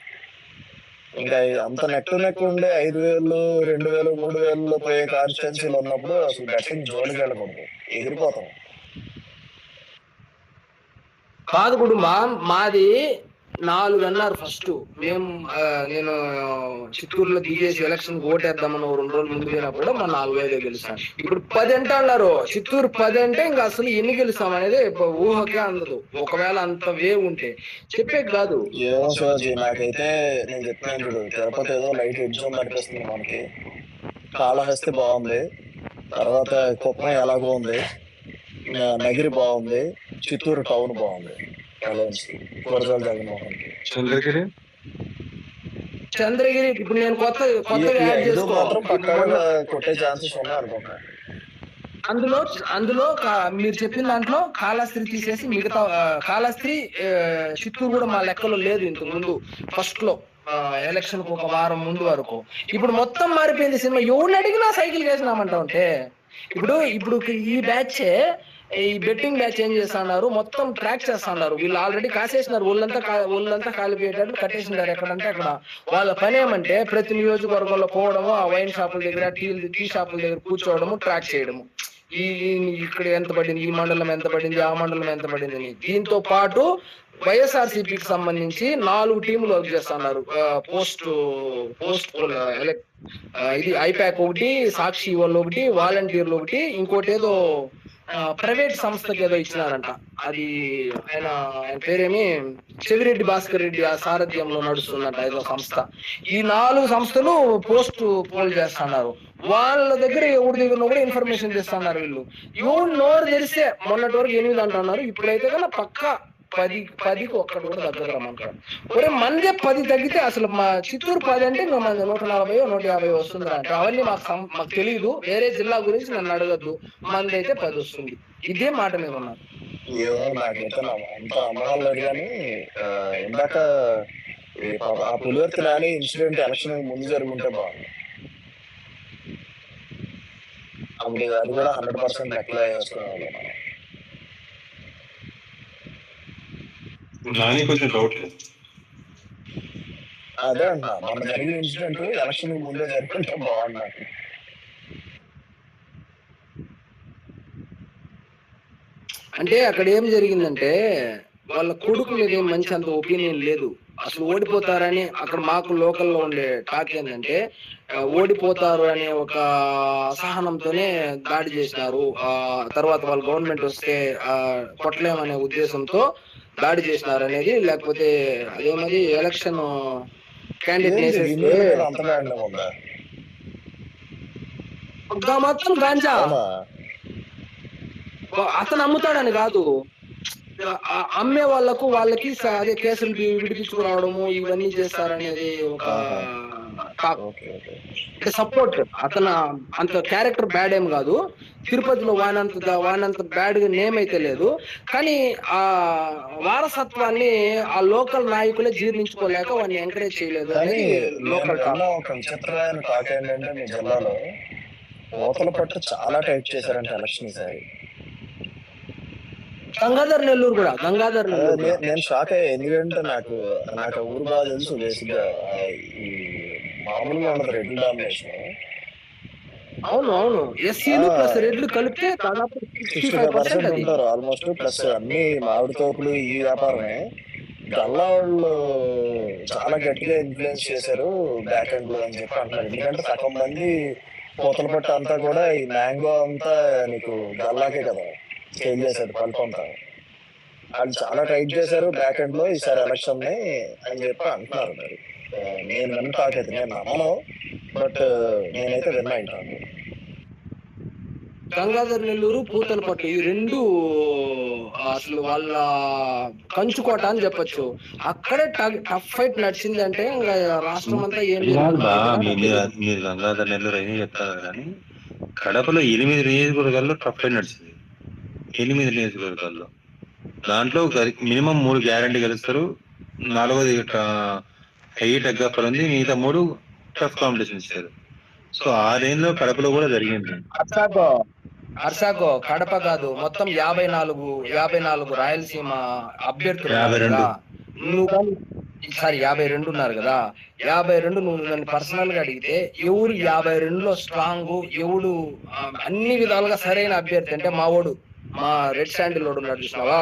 ఇంకా అంత నెక్ టు నెక్ ఉండే 5,000, 2,000, 3,000 పోయే కాన్స్టిట్యుయెన్సీలు ఉన్నప్పుడు అసలు బెట్టింగ్ జోలికి వెళ్ళకూడదు, ఎగిరిపోతాం. కాదు కుటుంబా, మాది 4 అన్నారు ఫస్ట్. నేను చిత్తూరులో దిగేసి ఎలక్షన్ ఓటేద్దామని 2 రోజులు ముందు పోయినప్పుడు మా 4,500 గెలుస్తాను. ఇప్పుడు 10 అంటే అన్నారు. చిత్తూరు 10 అంటే ఇంకా అసలు ఎన్ని గెలుస్తాం అనేది ఊహకే అందదు. ఒకవేళ అంత వేవ్ ఉంటే చెప్పే కాదు. ఏమో శివాజీ, నాకైతే నేను చెప్తున్నాను చూడు, తిరుపతి ఏదో లైట్ ఎగ్జామ్ నడిపిస్తుంది మనకి. కాళహస్తి బాగుంది, తర్వాత కుప్పం ఎలాగో ఉంది, నగిరి బాగుంది, చిత్తూరు టౌన్ బాగుంది. గురజాల జగన్మోహన్, చంద్రగిరి ఇప్పుడు నేను కొత్తగా యాడ్ మాత్రం పక్కా కొట్టే ఛాన్సెస్ ఉన్నాయి అనుకుంటా. అందులో మీరు చెప్పిన దాంట్లో కాళహస్తి తీసేసి మిగతా కాళహస్తి, చిత్తూరు కూడా మా లెక్కలో లేదు ఇంతకు ముందు. ఫస్ట్ లో ఎలక్షన్ కు 1 వారం ముందు వరకు. ఇప్పుడు మొత్తం మారిపోయింది సినిమా. ఎవరిని అడిగినా సైకిల్ వేసినామంటా ఉంటే ఇప్పుడు ఈ బ్యాచ్, ఈ బెట్టింగ్ బ్యాచ్ ఏం చేస్తున్నారు, మొత్తం ట్రాక్ చేస్తున్నారు. వీళ్ళు ఆల్రెడీ కాసేసినారు, ఒళ్ళంతా కాలిపోయేటట్టు కట్టేసినారు ఎక్కడంటే అక్కడ. వాళ్ళ పని ఏమంటే ప్రతి నియోజకవర్గంలో పోవడము, ఆ వైన్ షాపుల దగ్గర, టీ షాపుల దగ్గర కూర్చోవడము, ట్రాక్ చేయడము. ఈ ఇక్కడ ఎంత పడింది, ఈ మండలం ఎంత పడింది, ఆ మండలం ఎంత పడింది అని. దీంతో పాటు వైఎస్ఆర్సీపీకి సంబంధించి 4 టీములు వర్క్ చేస్తున్నారు. పోస్ట్ ఇది ఐపాక్ ఒకటి, సాక్షి వాళ్ళు ఒకటి, వాలంటీర్లు ఒకటి, ఇంకోటి ఏదో ప్రైవేట్ సంస్థకి ఏదో ఇచ్చినారంట. అది ఆయన పేరేమి చెవిరెడ్డి భాస్కర్ రెడ్డి ఆ సారథ్యంలో నడుస్తుందంట ఏదో సంస్థ. ఈ 4 సంస్థలు పోస్ట్ పోల్ చేస్తున్నారు. వాళ్ళ దగ్గర ఎవరి దగ్గర కూడా ఇన్ఫర్మేషన్ చేస్తున్నారు వీళ్ళు. ఎవరు నోరు తెరిస్తే మొన్నటి వరకు 8 అంటున్నారు, ఇప్పుడైతే కన్నా పక్క 10కి ఒక్కటి కూడా తగ్గదరమ్మంటారు. ఒరే మందే 10 తగ్గితే అసలు మా చిత్తూరు 10 అంటే 140 150 వస్తుందిరా అంటే అవన్నీ మాకు తెలియదు. వేరే జిల్లా గురించి నన్ను అడగద్దు, మంది అయితే 10 వస్తుంది. ఇదే మాట మీద ఉన్నారు. నాకైతే అంత అమ్మకాలు లేదు కానీ ఇందాక ఆ పులివర్తి నాని ఇన్సిడెంట్ ఎలక్షన్ ముందు జరుగుంటే బాగుంది. అప్పుడు అది కూడా 100% అప్లై చేసుకోవాలి. నాని కొంచెం డౌట్ లేదు. అదే అంటున్నా, మన జరిగిన ఇన్సిడెంట్ ఎలక్షన్ ముందే జరుగుతుంటే బాగుంది. అంటే అక్కడ ఏం జరిగిందంటే వాళ్ళ కొడుకు మీద ఏం మంచి అంత ఒపీనియన్ లేదు. అసలు ఓడిపోతారని అక్కడ మాకు లోకల్లో ఉండే టాక్ ఏంటంటే ఓడిపోతారు అనే ఒక అసహనంతోనే దాడి చేసినారు. తర్వాత వాళ్ళ గవర్నమెంట్ వస్తే కొట్టలేమనే ఉద్దేశంతో దాడి చేసినారు అనేది. లేకపోతే అదేమది ఎలక్షన్ క్యాండిడేట్ మొత్తం గాంజా అతను అమ్ముతాడని కాదు, అమ్మే వాళ్ళకి అదే కేసులు విడిపించుకురావడము ఇవన్నీ చేస్తారనేది ఒక సపోర్ట్. అతను అంత క్యారెక్టర్ బ్యాడ్ ఏం కాదు, తిరుపతిలో వానంత బ్యాడ్ నేమ్ అయితే లేదు. కానీ ఆ వారసత్వాన్ని ఆ లోకల్ నాయకులే జీర్ణించుకోలేక వాడిని ఎంకరేజ్ చేయలేదు అనేది లోకల్ ఒక విచిత్రమైన టాక్ ఏంటంటే మీ జిల్లాలో కోతల పట్టు చాలా టైట్ చేశారంటే ఎలక్షన్ ఈసారి. గంగాధర్ నెల్లూరు కూడా నేను షాక్ అయ్యా. ఎందుకంటే నాకు ఊరు బాగా తెలుసు. బేసిక్గా ఈ మామూలుగా ఉండదు రెడ్డి డామినేషన్. అవును ఎస్సీలు ప్లస్ రెడ్లు కలిపితే దాదాపు 65% ఉంటారు ఆల్మోస్ట్. ప్లస్ అన్ని మామిడి తోపులు ఈ వ్యాపారమే. గల్లా వాళ్ళు చాలా గట్టిగా ఇన్ఫ్లుయెన్స్ చేశారు బ్యాక్ ఎండ్ లో అని చెప్పి అంటున్నారు. ఎందుకంటే సగం మంది పూతల పట్టు అంతా కూడా ఈ మ్యాంగో అంతా నీకు గల్లాకే కదా సేల్ చేశారు పల్ప్ అంతా. వాళ్ళు చాలా టైట్ చేశారు బ్యాక్ ఎండ్ లో ఈసారి ఎలక్షన్ ని అని చెప్పి అంటున్నారు. మరి నేను విన్న టాక్ అయితే నేను నమ్మను, బట్ నేనైతే విన్నా అంటాను. గంగాధర్ నెల్లూరు పూతల పట్టు ఈ రెండు అసలు వాళ్ళ కంచుకోట అని చెప్పొచ్చు. అక్కడే టఫ్ ఫైట్ నడిచింది అంటే ఇంకా రాష్ట్రం అంతా ఏం మీరు గంగాధర్ నెల్లూరు అయినా చెప్తారు కానీ కడపలో 8 నియోజకవర్గాల్లో టఫ్ ఫైట్ నడిచింది. 8 నియోజకవర్గాల్లో దాంట్లో మినిమం 3 గ్యారంటీ గెలుస్తారు, 4వది హైట్ ఎగ్జాంపుల్ ఉంది, మిగతా 3 టఫ్ కాంపిటీషన్ ఇచ్చారు. సో ఆ రేంజ్ లో కడపలో కూడా జరిగింది. అర్సాకో కడప కాదు మొత్తం 54 రాయలసీమ అభ్యర్థులు 52 ఉన్నారు కదా. 52 నువ్వు నన్ను పర్సనల్ గా అడిగితే ఎవరు 52లో స్ట్రాంగ్, ఎవడు అన్ని విధాలుగా సరైన అభ్యర్థి అంటే మా రెడ్ శాండిల్ రోడ్ ఉన్నాడు చూసినావా,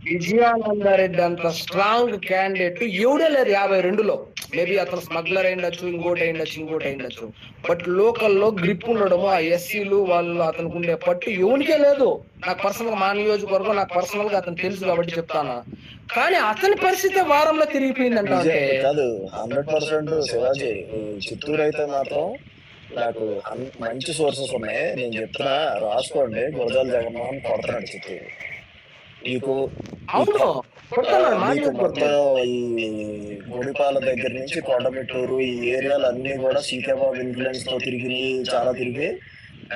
విజయానందరెడ్డి అంత స్ట్రాంగ్ క్యాండిడేట్ ఎవడే లేరు 52లో. మేబీ అతను స్మగ్లర్ అయిండొచ్చు, ఇంకోటి అయిండొచ్చు. బట్ లోకల్లో గ్రిప్ ఉండడము ఆ ఎస్సీలు వాళ్ళు అతనికి ఉండే పట్టు ఎవరికే లేదు. నాకు పర్సనల్ గా మా నియోజకవర్గం నాకు పర్సనల్ గా అతను తెలుసు కాబట్టి చెప్తాను. కానీ అతని పరిస్థితి వారంలో తిరిగిపోయిందంట. కాదు 100% శివాజీ. చిత్తూరు అయితే మాత్రం నాకు మంచి సోర్సెస్ ఉన్నాయి, నేను చెప్తున్నా రాసుకోండి. గురజాల జగన్మోహన్ కొడతాడు చిత్తూరు. నీకు మొత్తం ఈ గుడిపాల దగ్గర నుంచి కొండమిట్టూరు ఈ ఏరియాలు అన్ని కూడా సీతాబాబు ఇన్ఫ్లుయెన్స్ తో చాలా తిరిగి.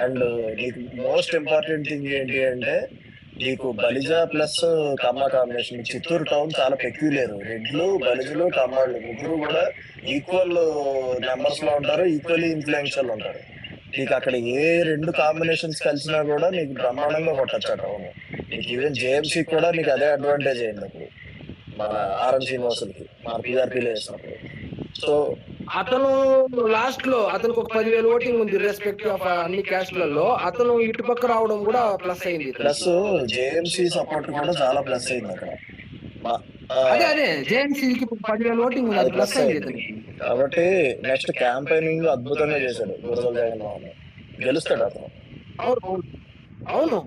అండ్ నీకు మోస్ట్ ఇంపార్టెంట్ థింగ్ ఏంటి అంటే నీకు బలిజ ప్లస్ కమ్మ కాంబినేషన్. చిత్తూరు టౌన్ చాలా పెక్యులర్. రెడ్లు, బలిజలు, కమ్మళ్ళు ముగ్గురు కూడా ఈక్వల్ నెంబర్స్ లో ఉంటారు, ఈక్వల్లీ ఇన్ఫ్లుయెన్షియల్ ఉంటారు. నీకు అక్కడ ఏ 2 కాంబినేషన్స్ కలిసినా కూడా నీకు బ్రహ్మాండంగా కొట్టచ్చు టౌన్. నీకు ఈవెన్ జేఎంసీ కూడా నీకు అదే అడ్వాంటేజ్ అయింది అప్పుడు మన ఆర్ఎం శ్రీనివాసులకి మన పీఆర్పీలో వేసినప్పుడు. సో అతను లాస్ట్ లో అతనికి ఒక 10,000 ఓటింగ్ ఉంది రెస్పెక్ట్ ఆఫ్ అన్ని క్యాస్ట్లలో. అతను ఇటు పక్క రావడం కూడా ప్లస్ అయింది. ప్లస్ జేఎంసీ సపోర్ట్ కూడా చాలా ప్లస్ అయింది అక్కడ. అదే జేఎంసీకి 10,000 ఓటింగ్ ఉంది, అది ప్లస్ అయింది ఇతనికి. కాబట్టి నెక్స్ట్ క్యాంపెయినింగ్ అద్భుతంగా చేశాడు గురజాల జగన్మోహన్. గెలుస్తాడు అతను. అవును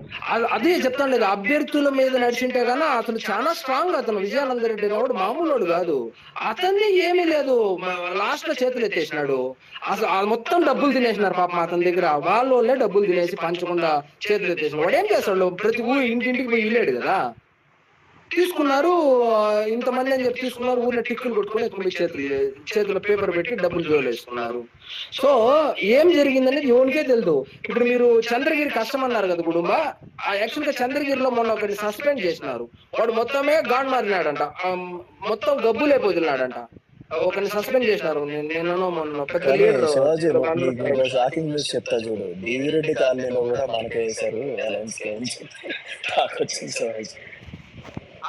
అదే చెప్తాను లేదు, అభ్యర్థుల మీద నడిచింటే గానీ అతను చాలా స్ట్రాంగ్. అతను విజయానంద రెడ్డి రావుడు మామూలు కాదు. అతన్ని ఏమీ లేదు, లాస్ట్ లో చేతులు ఎత్తేసినాడు. అసలు మొత్తం డబ్బులు తినేసినారు పాపం అతని దగ్గర. వాళ్ళే డబ్బులు తినేసి పంచకుండా చేతులు ఎత్తేసినాడు. వాడు ఏం చేస్తాడు, ప్రతి ఇంటింటికి పోయి ఇల్లేడు కదా, తీసుకున్నారు. ఇంతమంది అని చెప్పి తీసుకున్నారు, ఊర్లో టిక్కులు కొట్టుకుని ఎత్తుకుని చేతుల్లో పేపర్ పెట్టి డబ్బులు జోలు వేసుకున్నారు. సో ఏం జరిగిందనేది ఎవరికే తెలియదు. ఇప్పుడు మీరు చంద్రగిరి కష్టం అన్నారు కదా కుటుంబ, యాక్చువల్ గా చంద్రగిరిలో మొన్న ఒకరిని సస్పెండ్ చేసినారు. వాడు మొత్తమే గాడ్ మారినాడంట, మొత్తం గబ్బు లేకపోతున్నాడంట. ఒకరిని సస్పెండ్ చేసినారు. నేను మొన్న పెద్ద లీడర్ షాకింగ్ న్యూస్ చెప్తా చూడు. బీవిరెడ్డి కాలనీలో కూడా మనకే వేశారు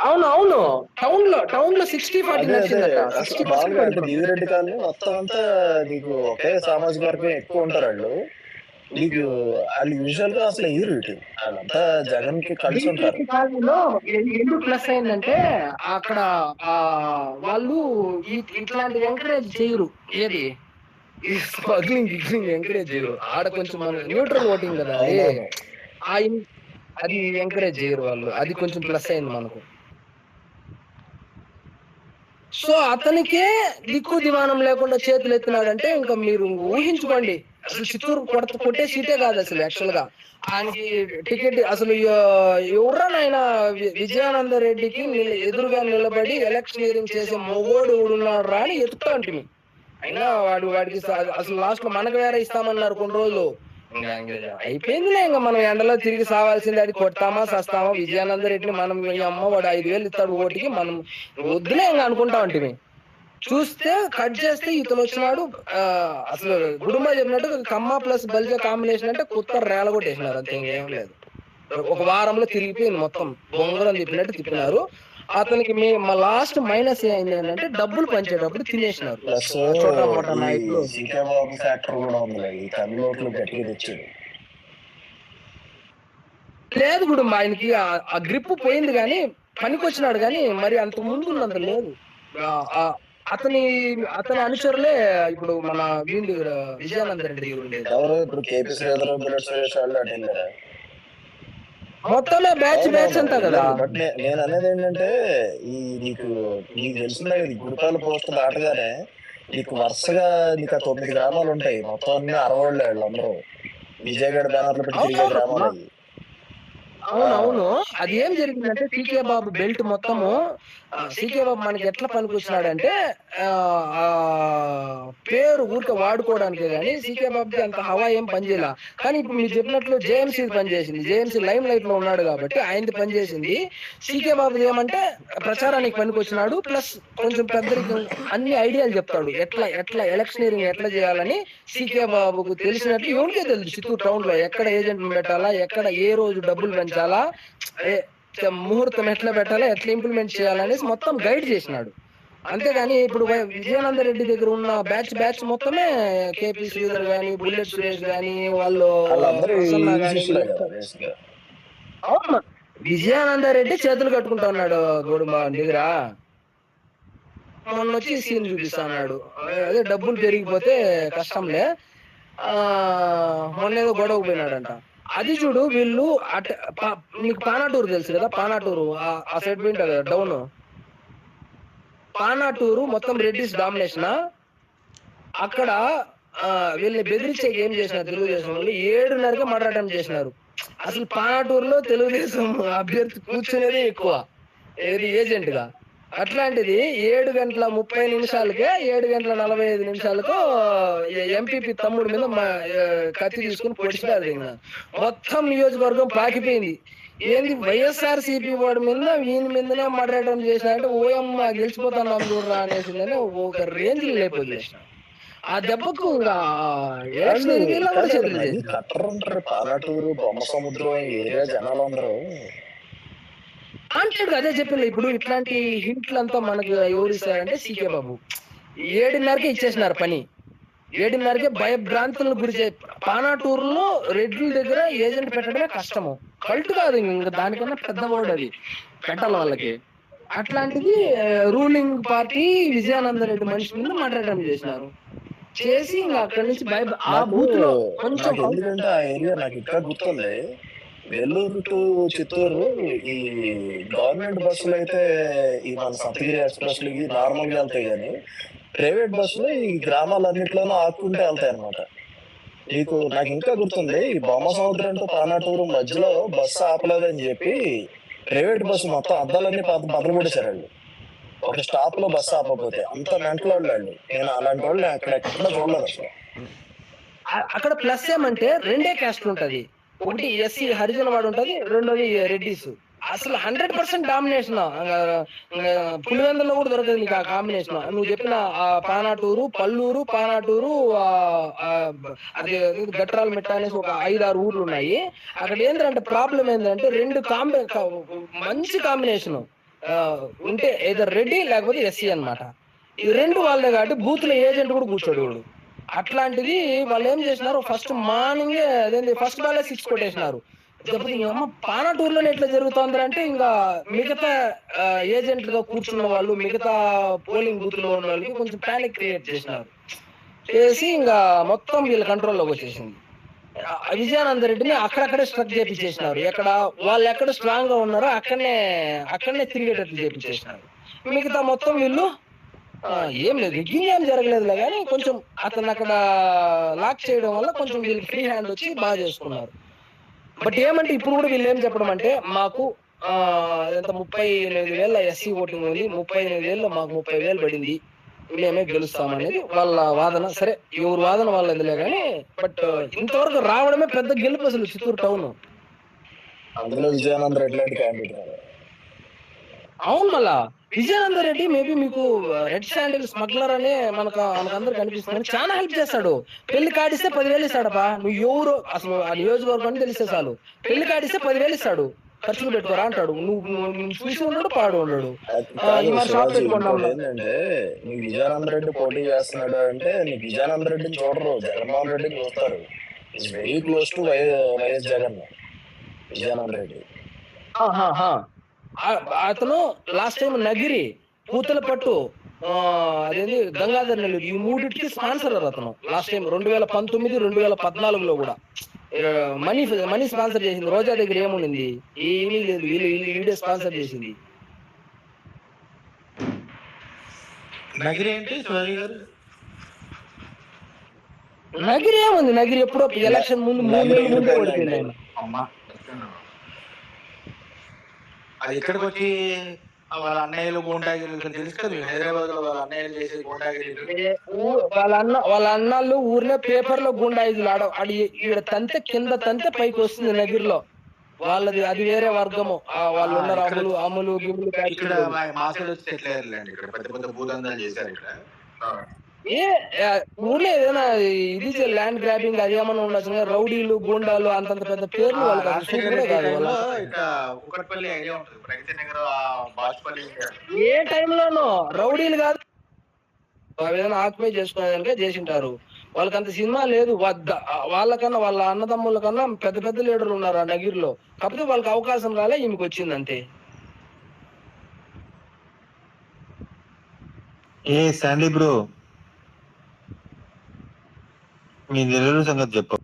అవును టౌన్ లో 60-40 నచ్చిందట. అంటే బీవిరెడ్డి కాలనీ మొత్తం అంతా నీకు ఒకే సామాజిక వర్గం ఎక్కువ ఉంటారు వాళ్ళు. నీకు వాళ్ళు యూజువల్ గా అసలు ఎదురు ఇటు వాళ్ళంతా జగన్ కి కలిసి ఉంటారు. ఎందుకు ప్లస్ అయిందంటే అక్కడ వాళ్ళు ఇట్లాంటి ఎంకరేజ్ చేయరు. ఏది స్మగ్లింగ్ ఎంకరేజ్ చేయరు. ఆడ కొంచెం మన న్యూట్రల్ ఓటింగ్ కదా అది ఎంకరేజ్ చేయరు వాళ్ళు. అది కొంచెం ప్లస్ అయింది మనకు. సో అతనికే దిక్కు దివానం లేకుండా చేతులు ఎత్తినాడంటే ఇంకా మీరు ఊహించుకోండి. అసలు చిత్తూరు కొట్టే సీటే కాదు అసలు. యాక్చువల్ గా ఆయనకి టికెట్ అసలు ఎవరనైనా విజయానంద రెడ్డికి ఎదురుగా నిలబడి ఎలక్షనీరింగ్ చేసే మొగోడు ఎవడున్నాడు రా అని ఎత్తుతా ఉంటుంది. అయినా వాడికి అసలు లాస్ట్ లో మనకు వేరే ఇస్తామన్నారు కొన్ని రోజులు. అయిపోయిందిలే, ఇంకా మనం ఎండలో తిరిగి సావాల్సింది. అది కొడతామా సస్తామా విజయానంద రెడ్డిని మనం అమ్మ వాడు 5,000 ఇస్తాడు ఓటికి, మనం వద్దులే ఇంకా అనుకుంటా ఉంటుంది. చూస్తే కట్ చేస్తే ఇతను వచ్చినాడు. అసలు గుడుంబా చెప్పినట్టు కమ్మ ప్లస్ బల్జా కాంబినేషన్ అంటే కొత్త రేల కూడా వేసినారు. అంతే, ఇంకేం లేదు. ఒక వారంలో తిరిగిపోయింది మొత్తం. బొంగరం తిప్పినట్టు తిప్పినారు. అతనికి మా లాస్ట్ మైనస్ ఏంటి అంటే డబ్బులు పంచేటప్పుడు తినేసినారు. చోటా మోటా నాయకులు లేదు కూడా ఆయనకి ఆ గ్రిప్ పోయింది కానీ పనికి వచ్చినాడు. కానీ మరి అంత ముందు ఉన్నంత లేదు. అతని అనుచరులే ఇప్పుడు మన వీళ్ళు విజయానంద రెడ్డి మొత్తమే బ్యాచ్ అంతా కదా. బట్ నేను అనేది ఏంటంటే నీకు తెలిసిందే కదా, గుడిపాల పోస్ట్ దాటగానే నీకు వరుసగా నీకు 9 గ్రామాలు ఉంటాయి. మొత్తం అన్ని 60 వాళ్ళందరూ విజయగఢ బ్యానర్లు పెట్టి తిరిగే గ్రామాలు. అవును అది ఏం జరిగిందంటే సీకే బాబు బెల్ట్ మొత్తము సీకే బాబు మనకి ఎట్లా పనికొచ్చినాడంటే పేరు ఊరికే వాడుకోవడానికే కానీ సీకే బాబుకి అంత హవా ఏం పనిచేయాల. కానీ ఇప్పుడు మీరు చెప్పినట్లు జేఎంసీ పనిచేసింది. జేఎంసీ లైమ్ లైట్ లో ఉన్నాడు కాబట్టి ఆయనది పనిచేసింది. సీకే బాబు ఏమంటే ప్రచారానికి పనికొచ్చినాడు. ప్లస్ కొంచెం పెద్దరికి అన్ని ఐడియాలు చెప్తాడు. ఎట్లా ఎలక్షనీరింగ్ ఎట్లా చేయాలని సీకే బాబుకు తెలిసినట్లు ఎవరికే తెలుసు. చిత్తూరు టౌన్ లో ఎక్కడ ఏజెంట్ పెట్టాలా, ఎక్కడ ఏ రోజు డబ్బులు పెంచాలా, ముహూర్తం ఎట్లా పెట్టాలా, ఎట్లా ఇంప్లిమెంట్ చేయాలనేసి మొత్తం గైడ్ చేసినాడు. అంతేగాని ఇప్పుడు విజయానంద రెడ్డి దగ్గర ఉన్న బ్యాచ్ మొత్తమే కేపీ శ్రీధర్ గాని, బుల్లెట్ సురేష్ గాని వాళ్ళు అవును. విజయానంద రెడ్డి చేతులు కట్టుకుంటా ఉన్నాడు గోడుంబా దగ్గర. మొన్న వచ్చి సీన్ చూపిస్తాడు. అదే డబ్బులు పెరిగిపోతే కష్టంలే, మొన్న ఏదో గొడవ పోయినాడంట. అది చూడు వీళ్ళు నీకు పానాటూరు తెలుసు కదా, పానాటూరు ఆ సైడ్ పోయింటా కదా డౌన్. పానాటూరు మొత్తం రెడ్డిస్ డామినేషన్. అక్కడ వీళ్ళని బెదిరించేకి ఏం చేసినారు తెలుగుదేశం వాళ్ళు, 7:30కే మర్డర్ అటెంప్ట్ చేసినారు. అసలు పానాటూరులో తెలుగుదేశం అభ్యర్థి కూర్చునేదే ఎక్కువ, ఏది ఏజెంట్ గా. అట్లాంటిది 7:30 7:45 ఎంపీపీ తమ్ముడు మీద కత్తి తీసుకుని పొడిచినారు. మొత్తం నియోజకవర్గం పాకిపోయింది. ఏంది వైఎస్ఆర్సీపీ వాడి మీద వీని మీదనే మాట్లాడడం చేసినారంటే ఓయమ్మ గెలిచిపోతున్నాం చూడరా అనేసిందని ఒక రేంజ్ లేకపోతే ఆ దెబ్బకు పాలాటూరు బొమ్మ సముద్రం ఏరియా జనాలు అందరూ అంటే అదే చెప్పింది. ఇప్పుడు ఇట్లాంటి హింట్లు అంతా మనకు ఎవరు ఇస్తారంటే సీకే బాబు. 7:30కే ఇచ్చేసినారు పని. 7:30కే భయభ్రాంతులను గురిచే పానాటూరులో రెడ్ల దగ్గర ఏజెంట్ పెట్టడమే కష్టము. కల్ట్ కాదు, ఇంకా దానికన్నా పెద్ద వర్డ్ అది పెట్టాలి వాళ్ళకి. అట్లాంటిది రూలింగ్ పార్టీ విజయానంద రెడ్డి మనిషి మీద మాట్లాడడం చేసినారు. చేసి ఇంకా అక్కడి నుంచి ఆ బూత్ లో కొంచెం నాకు ఎందుకంటే ఆ ఏరియా నాకు ఇంకా గుర్తుంది. నెల్లూరు టు చిత్తూరు ఈ గవర్నమెంట్ బస్సులు అయితే ఈ మన సప్తగిరి ఎక్స్ప్రెస్ నార్మల్ గా వెళ్తాయి, కానీ ప్రైవేట్ బస్సులు ఈ గ్రామాలన్నింటిలోనూ ఆపుకుంటే వెళ్తాయి అనమాట. నాకు ఇంకా గుర్తుంది, ఈ బొమ్మ సముద్రం టు పానాటూరు మధ్యలో బస్సు ఆపలేదని చెప్పి ప్రైవేట్ బస్సు మొత్తం అద్దాలన్నీ బదులు కొట్టేశారు వాళ్ళు. ఒక స్టాప్ లో బస్సు ఆపకపోతే అంత మెంటల్ వాళ్ళు. నేను అలాంటి వాళ్ళు అక్కడ ఎక్కడ చూడలేదు అసలు. అక్కడ ప్లస్ ఏమంటే 2 క్యాస్ట్లు ఉంటది. ఒకటి ఎస్సీ హరిజన వాడు ఉంటది, రెండోది రెడ్డిస్. అసలు 100% డామినేషన్. పులివెందులో కూడా దొరకదు నీకు ఆ కాంబినేషన్. నువ్వు చెప్పిన పానాటూరు, పల్లూరు, పానాటూరు, అదే గట్రాల మిట్ట అనేసి ఒక 5-6 ఊర్లు ఉన్నాయి. అక్కడ ఏంటంటే ప్రాబ్లం ఏంటంటే 2 మంచి కాంబినేషన్ ఉంటే ఏదర్ రెడ్డి లేకపోతే ఎస్సీ అనమాట. ఈ 2 వాళ్ళే కాబట్టి బూత్ లో ఏజెంట్ కూడా కూర్చోడు వాడు. అట్లాంటిది వాళ్ళు ఏం చేసినారు, ఫస్ట్ మార్నింగే అదేంటి ఫస్ట్ బాలే 6 కొట్టేసినారు. పానాటూరులోనే ఎట్లా జరుగుతుంది అంటే ఇంకా మిగతా ఏజెంట్లుగా కూర్చున్న వాళ్ళు, మిగతా పోలింగ్ బూత్ లో ఉన్న వాళ్ళకి కొంచెం పానిక్ క్రియేట్ చేసినారు. చేసి ఇంకా మొత్తం వీళ్ళ కంట్రోల్లోకి వచ్చేసింది. విజయానంద రెడ్డిని అక్కడక్కడే స్ట్రక్ చేపించేసినారు. వాళ్ళు ఎక్కడ స్ట్రాంగ్ గా ఉన్నారో అక్కడనే తిరిగేటట్లు చేపించేసినారు. మిగతా మొత్తం వీళ్ళు ఏం లేదు, రిగ్గింగ్ ఏం జరగలేదులే, కానీ కొంచెం అతను అక్కడ లాక్ చేయడం వల్ల కొంచెం వీళ్ళకి ఫ్రీ హ్యాండ్ వచ్చి బాగా చేసుకున్నారు. బట్ ఏమంటే ఇప్పుడు కూడా వీళ్ళు ఏం చెప్పడం అంటే, మాకు ఎంత 38,000 ఎస్సీ ఓటింగ్ ఉంది, 38,000 మాకు 30,000 పడింది, మేమే గెలుస్తామనేది వాళ్ళ వాదన. సరే, ఎవరు వాదన వాళ్ళదిలే కానీ, బట్ ఇంతవరకు రావడమే పెద్ద గెలుపు అసలు చిత్తూరు టౌన్. అందులో విజయానంద రెడ్డి లాంటి క్యాండిడేట్. అవును, మళ్ళా విజయానంద రెడ్డి మేబీ మీకు రెడ్ శాండిల్ స్మగ్లర్ అనే మనకందరికి కనిపిస్తుంది. చాలా హెల్ప్ చేస్తాడు. పెళ్లి కాడిస్తే 10,000 ఇస్తాడపా. నువ్వు ఎవరు అసలు ఆ నియోజకవర్గం తెలిస్తే చాలు, పెళ్లి కాడిస్తే 10,000 ఇస్తాడు, ఖర్చులు పెట్టుకోరా అంటాడు. నువ్వు చూసి ఉన్నాడు, పాడు ఉన్నాడు. ఏంటంటే నీకు విజయానంద రెడ్డి పోటీ చేస్తున్నాడు అంటే నీకు విజయానంద రెడ్డిని చూడరు, జగన్మోహన్ రెడ్డిని చూస్తారు. It's very close to YS Jagan Vijayananda Reddy. అతను లాస్ట్ టైం నగిరి, పూతలపట్టు, అదేంటి గంగాధర్ నెల్లూరు, ఈ 3టికి స్పాన్సర్ అతను. లాస్ట్ టైం 2019, 2014లో కూడా మనీ స్పాన్సర్ చేసింది. రోజా దగ్గర ఏముంది, ఏమీ లేదు, వీడే స్పాన్సర్ చేసింది. నగిరి ఏంటి నగిరి ఏముంది, నగిరి ఎప్పుడో ఎలక్షన్ ముందు 3 నెలల ముందే ఓడిపోయింది ఆయన. అది ఇక్కడికి వచ్చి వాళ్ళ అన్నయ్యలు గుండాగిరి తెలుసు కదా, హైదరాబాద్ లో వాళ్ళ అన్నయ్యలు చేసే గుండాగిరి. వాళ్ళ అన్నాళ్ళు ఊరినే పేపర్ లో గుండాయిదులు ఈడ తంతే కింద తంతే పైకి వస్తుంది నగిరిలో. వాళ్ళది అది వేరే వర్గము. వాళ్ళు ఉన్నారు అమ్ములు గిమ్ములు. ఇక్కడ మా సైడ్ వచ్చి సెటిల్ అయ్యారులేండి. ఇక్కడ పెద్ద పెద్ద భూదందాలు చేశారు. ఇక్కడ ఊర్లో ఏదైనా ఇది ల్యాండ్ గ్రాబింగ్ అది ఏమన్నా ఉండొచ్చు, రౌడీలు గూండాలు అంతంత పెద్ద పేర్లు వాళ్ళకి ఏ టైంలోనూ రౌడీలు కాదు, ఏదైనా ఆక్యుపై చేసుకునేదానికే చేసింటారు. వాళ్ళకంత సినిమా లేదు. వాళ్ళకన్నా వాళ్ళ అన్నదమ్ముల కన్నా పెద్ద పెద్ద లీడర్లు ఉన్నారు ఆ నగిరిలో. కాకపోతే వాళ్ళకి అవకాశం రాలే, ఈమెకి వచ్చింది అంతే. ఏ శాండీ బ్రో, మీ నెల్లూరు సంగతి చెప్పు.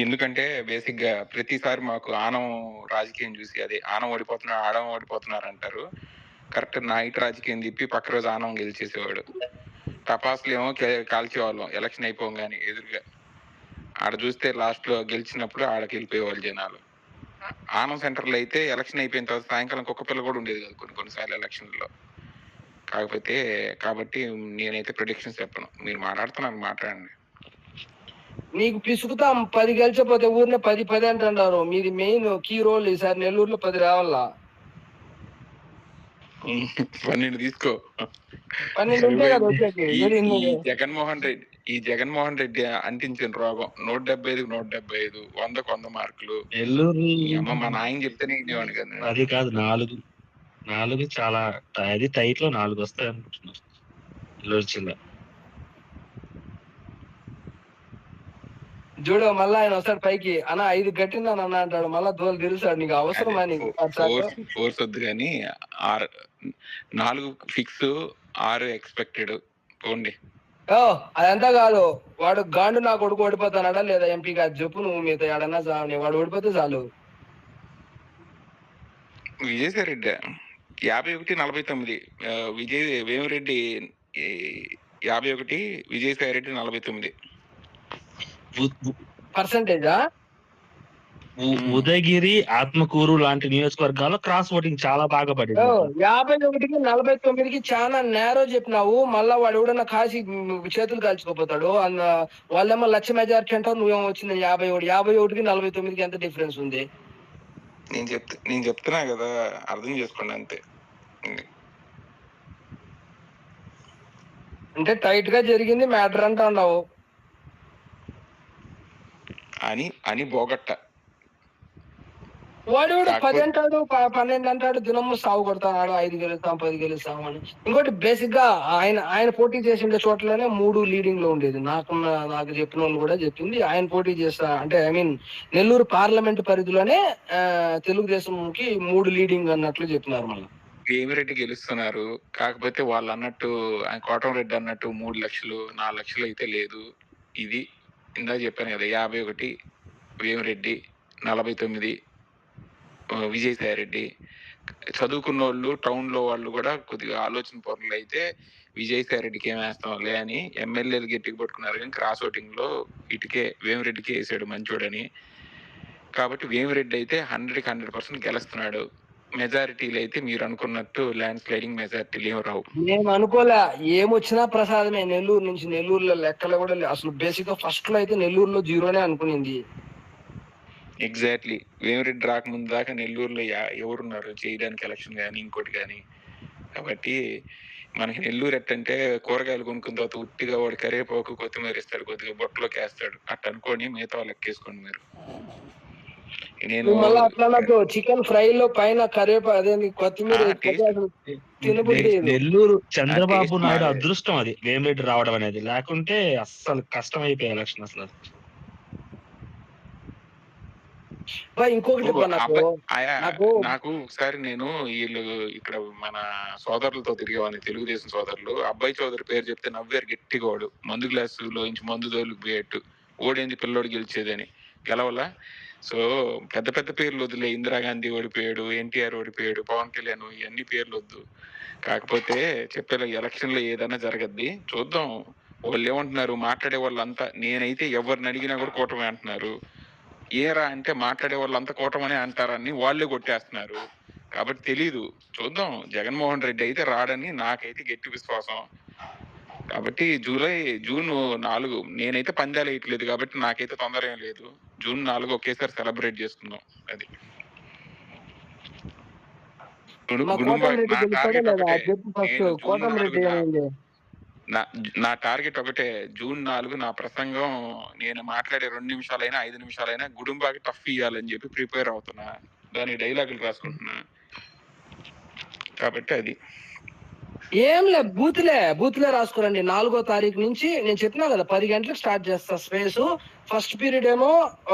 ఎందుకంటే బేసిక్ గా ప్రతిసారి మాకు ఆనం రాజకీయం చూసి అదే ఆనం ఓడిపోతున్నారు, ఆడం ఓడిపోతున్నారు అంటారు. కరెక్ట్ నైట్ రాజకీయం తిప్పి పక్క రోజు ఆనం గెలిచేసేవాడు. టపాసులు ఏమో కాల్చేవాళ్ళం ఎలక్షన్ అయిపోగానే ఎదురుగా. ఆడ చూస్తే లాస్ట్ లో గెలిచినప్పుడు ఆడకి వెళ్ళిపోయేవాళ్ళు జనాలు. ఆనం సెంటర్లో అయితే ఎలక్షన్ అయిపోయిన తర్వాత సాయంకాలం కుక్క పిల్ల కూడా ఉండేది కదా కొన్నిసార్లు ఎలక్షన్లో. కాబట్టి నేనైతే ప్రిడిక్షన్స్ చెప్పను, మీరు మాట్లాడుతున్నాను మాట్లాడండి. నీకు పిసుకుతాం 10 గెలిచకపోతే ఊరినే 10 అంటున్నారు. మీది మెయిన్ కీ రోల్ ఈసారి నెల్లూరులో 10 రావాలా. 12 తీసుకో. జగన్మోహన్ రెడ్డి ఈ జగన్మోహన్ రెడ్డి అంటించిన రోగం 175కి 175, 100కి 100 మార్కులు. నెల్లూరు ఈ అమ్మ మా నాయన చెప్తేనే ఇదేవాడు కదా. అది కాదు, 4 చాలా అది టైట్ లో 4 వస్తాయి అనుకుంటున్నారు నెల్లూరు జిల్లా. చూడు మళ్ళా ఆయన వస్తాడు పైకి, అన్న 5 గట్టిందని అన్న అంటాడు, మళ్ళా దోలు గెలుస్తాడు. నీకు అవసరం అని ఫోర్స్ వద్దు కానీ 4 ఫిక్స్, 6 ఎక్స్పెక్టెడ్. పోండి. అదంతా కాదు, వాడు గాండు నా కొడుకు ఓడిపోతాడా లేదా ఎంపీ కాదు చెప్పు, నువ్వు మీతో ఏడన్నా చావని, వాడు ఓడిపోతే చాలు. విజయసాయి రెడ్డి 51-49, వేమిరెడ్డి 51, విజయసాయి రెడ్డి 49 పర్సంటేజా. ఉదయగిరి, ఆత్మకూరు లాంటి నియోజకవర్గాల్లో క్రాస్ ఓటింగ్ చాలా బాగా పడింది. 51కి 49కి చాలా నేరో చెప్పినావు. మళ్ళా వాడు ఎవడన్నా కాసి చేతులు కాల్చుకోపోతాడు. వాళ్ళేమో 1,00,000 మెజార్టీ అంటావు, నువ్వేమో వచ్చింది 51కి 49కి ఎంత డిఫరెన్స్ ఉంది? నేను చెప్తున్నా కదా, అర్థం చేసుకోండి అంతే. అంటే టైట్ గా జరిగింది మ్యాటర్ అంటా ఉన్నావు అని బోగట్ట. వాడు 10 అంటాడు, 12 అంటాడు, దినము సాగు కొడతాడు, 5 గెలుస్తాం 10 గెలుస్తాం అని. ఇంకోటి బేసిక్ గా ఆయన పోటీ చేసిండే చోట్లనే 3 లీడింగ్ లో ఉండేది. నాకు చెప్పిన వాళ్ళు కూడా చెప్పింది, ఆయన పోటీ చేస్తా అంటే నెల్లూరు పార్లమెంట్ పరిధిలోనే తెలుగుదేశంకి 3 లీడింగ్ అన్నట్లు చెప్పినారు. మళ్ళీ వేమిరెడ్డి గెలుస్తున్నారు, కాకపోతే వాళ్ళు అన్నట్టు కోటంరెడ్డి అన్నట్టు 3 లక్షలు 4 లక్షలు అయితే లేదు. ఇది ఇందాక చెప్పాను కదా, 51 వేమిరెడ్డి, 49 విజయసాయి రెడ్డి. చదువుకున్న వాళ్ళు టౌన్ లో వాళ్ళు కూడా కొద్దిగా ఆలోచన పనులు అయితే విజయసాయి రెడ్డికి ఏం వేస్తాంలే అని ఎమ్మెల్యేలు గట్టికి పట్టుకున్నారు, కానీ క్రాస్ ఓటింగ్ లో ఇటుకే వేమిరెడ్డికి వేసాడు మంచోడని. కాబట్టి వేమిరెడ్డి అయితే 100కి 100% గెలుస్తున్నాడు. మెజారిటీలు అయితే మీరు అనుకున్నట్టు ల్యాండ్ స్లైడింగ్ మెజారిటీలు ఏమి రావు. నేను అనుకోలే, ఏమొచ్చినా ప్రసాదమే. నెల్లూరు నుంచి, నెల్లూరులో లెక్కలు కూడా అసలు బేసిక్ గా ఫస్ట్ లో అయితే నెల్లూరులో 0నే అనుకునింది. ఎగ్జాక్ట్లీ, వేమిరెడ్డి రాకముందు దాకా నెల్లూరులో ఎవరున్నారు చేయడానికి ఎలక్షన్ కానీ ఇంకోటి కానీ. కాబట్టి మనకి నెల్లూరు ఎట్టంటే కూరగాయలు కొనుక్కున్న తర్వాత ఉట్టిగా వాడు కరివేపాకు కొత్తిమీర ఇస్తాడు, కొద్దిగా బొట్టలోకి వేస్తాడు, అట్ట అనుకోని మిగతా వాళ్ళు ఎక్కేసుకోండి మీరు. నేను చికెన్ ఫ్రై లో పైన కరివేపాకు అదేంటి కొత్తిమీర నెల్లూరు చంద్రబాబు నాయుడు అదృష్టం అది వేమిరెడ్డి రావడం అనేది, లేకుంటే అస్సలు కష్టం అయిపోయి ఎలక్షన్ అసలు. ఇంకొకటి నాకు ఒకసారి నేను వీళ్ళు ఇక్కడ మన సోదరులతో తిరిగేవాడిని, తెలుగుదేశం సోదరులు. అబ్బాయి చౌదరి పేరు చెప్తే నవ్వారు గట్టిగా. వాడు మందు గ్లాసులో నుంచి మందు దోలుకు పోయేట్టు, ఓడేంది పిల్లోడు గెలిచేదని. గెలవలా. సో పెద్ద పెద్ద పేర్లు వద్దులే, ఇందిరాగాంధీ ఓడిపోయాడు, ఎన్టీఆర్ ఓడిపోయాడు, పవన్ కళ్యాణ్, ఇవన్నీ పేర్లు వద్దు. కాకపోతే చెప్పేలా ఎలక్షన్ లో ఏదైనా జరగద్ది, చూద్దాం. వాళ్ళు ఏమంటున్నారు మాట్లాడే వాళ్ళంతా, నేనైతే ఎవరిని అడిగినా కూడా కూటమి అంటున్నారు. ఏరా అంటే మాట్లాడే వాళ్ళంతా కూటమని అంటారని వాళ్ళే కొట్టేస్తున్నారు. కాబట్టి తెలీదు, చూద్దాం. జగన్మోహన్ రెడ్డి అయితే రాడని నాకైతే గట్టి విశ్వాసం. కాబట్టి జూన్ 4 నేనైతే పందాలు వేయట్లేదు కాబట్టి నాకైతే తొందర ఏం లేదు. జూన్ 4 ఒకేసారి సెలబ్రేట్ చేసుకుందాం. అది నా టార్గెట్ ఒకటే. జూన్ 4 నా ప్రసంగం నేను మాట్లాడే 2 నిమిషాలైనా 5 నిమిషాలైనా గుడుంబాకి టఫ్ ఇవ్వాలని చెప్పి ప్రిపేర్ అవుతున్నా, దాని డైలాగులు రాసుకుంటున్నా. కాబట్టి అది ఏం లే, బూత్లే రాసుకోరండి. 4వ తారీఖు నుంచి నేను చెప్పినా కదా 10 గంటలకు స్టార్ట్ చేస్తా స్పేస్. ఫస్ట్ పీరియడ్ ఏమో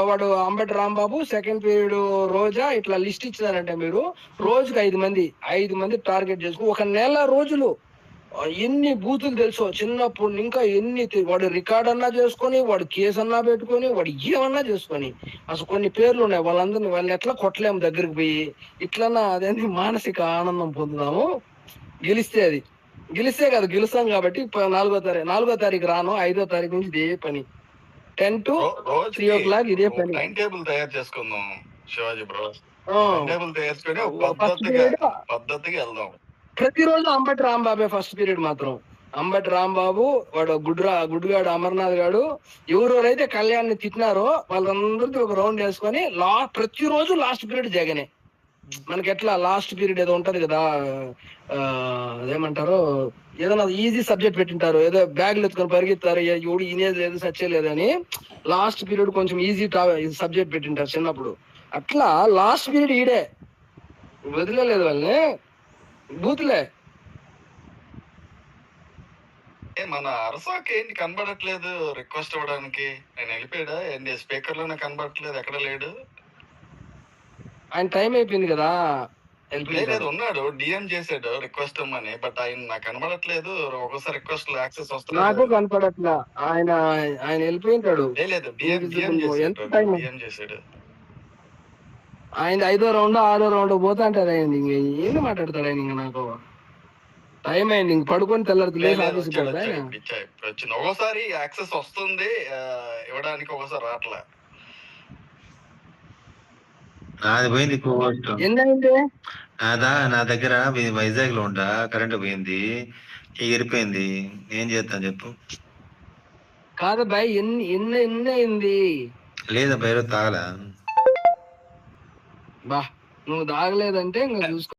వాడు అంబటి రాంబాబు, సెకండ్ పీరియడ్ రోజా. ఇట్లా లిస్ట్ ఇచ్చారంటే మీరు రోజుకి 5 మంది టార్గెట్ చేసుకో. 1 నెల రోజులు ఎన్ని బూతులు తెలుసో చిన్నప్పుడు, ఇంకా ఎన్ని వాడు రికార్డ్ అన్నా చేసుకొని, వాడు కేసు అన్నా పెట్టుకొని, వాడు ఏమన్నా చేసుకొని. అసలు కొన్ని పేర్లు ఉన్నాయి, వాళ్ళని ఎట్లా కొట్టలేము దగ్గరికి పోయి. ఇట్లన్నా అదేంటి మానసిక ఆనందం పొందుదాము. గెలిస్తే కదా గెలుస్తాం. కాబట్టి 4వ తారీఖు రాను, 5వ తారీఖు నుంచి ఇదే పని, 10 to 3 o'clock ఇదే పని. టైం టేబుల్ తయారు చేసుకుందాం శివాజీ బ్రో. టేబుల్ తయారు చేసుకుని పద్ధతిగా వెళ్దాం. ప్రతిరోజు అంబటి రాంబాబే ఫస్ట్ పీరియడ్ మాత్రం. అంబటి రాంబాబు, వాడు గుడ్డుగాడు అమర్నాథ్ గాడు, ఎవరెవరైతే కళ్యాణ్ తిట్టినారో వాళ్ళందరికీ ఒక రౌండ్ వేసుకొని ప్రతిరోజు లాస్ట్ పీరియడ్ జగనే. మనకి ఎట్లా లాస్ట్ పీరియడ్ ఏదో ఉంటది కదా, అదేమంటారు, ఏదైనా ఈజీ సబ్జెక్ట్ పెట్టింటారు, ఏదో బ్యాగులు ఎత్తుకొని పరిగెత్తారు, ఎవడు ఇనేది లేదు సచ్చే లేదని లాస్ట్ పీరియడ్ కొంచెం ఈజీ సబ్జెక్ట్ పెట్టింటారు చిన్నప్పుడు. అట్లా లాస్ట్ పీరియడ్ ఈడే వదిలేదు వాళ్ళని, బూతులే. మన అరసాకి ఏంటి కనబడట్లేదు రిక్వెస్ట్ ఇవ్వడానికి? నేను వెళ్ళిపోయాడా ఏంటి? స్పీకర్ లోనే కనబడట్లేదు, ఎక్కడ లేడు. ఆయన టైం అయిపోయింది కదా, లేదు ఉన్నాడు, డిఎం చేశాడు రిక్వెస్ట్ ఇవ్వమని, బట్ ఆయన నాకు కనబడట్లేదు. ఒక్కోసారి రిక్వెస్ట్ యాక్సెస్ నాకు వస్తుంది. కనపడట్లా. ఆయన ఆయన వెళ్ళిపోయింటాడు. లేదు డిఎం ఎంత టైం? చేశాడు. ఆయన 5వ రౌండ్ 6వ రౌండ్ పోతా అంటారు. ఆయన ఏంది మాట్లాడతాడు ఆయన? ఇంక నాకు టైం అయింది, ఇంక పడుకొని తెల్లారి లేచి ఆఫీస్కి పోతాడు ఆయన. వచ్చింది ఒక్కోసారి యాక్సెస్ వస్తుంది ఇవ్వడానికి, ఒక్కోసారి రావట్లే. నాది పోయింది ఏంటంటే నా దగ్గర వైజాగ్ లో ఉంటా, కరెంట్ పోయింది, ఎగిరిపోయింది, ఏం చేస్తాను చెప్పు. కాదు బాయ్, ఎన్ని అయింది? లేదా బయట తాగలా. బా నువ్వు తాగలేదంటే ఇంకా చూసుకో.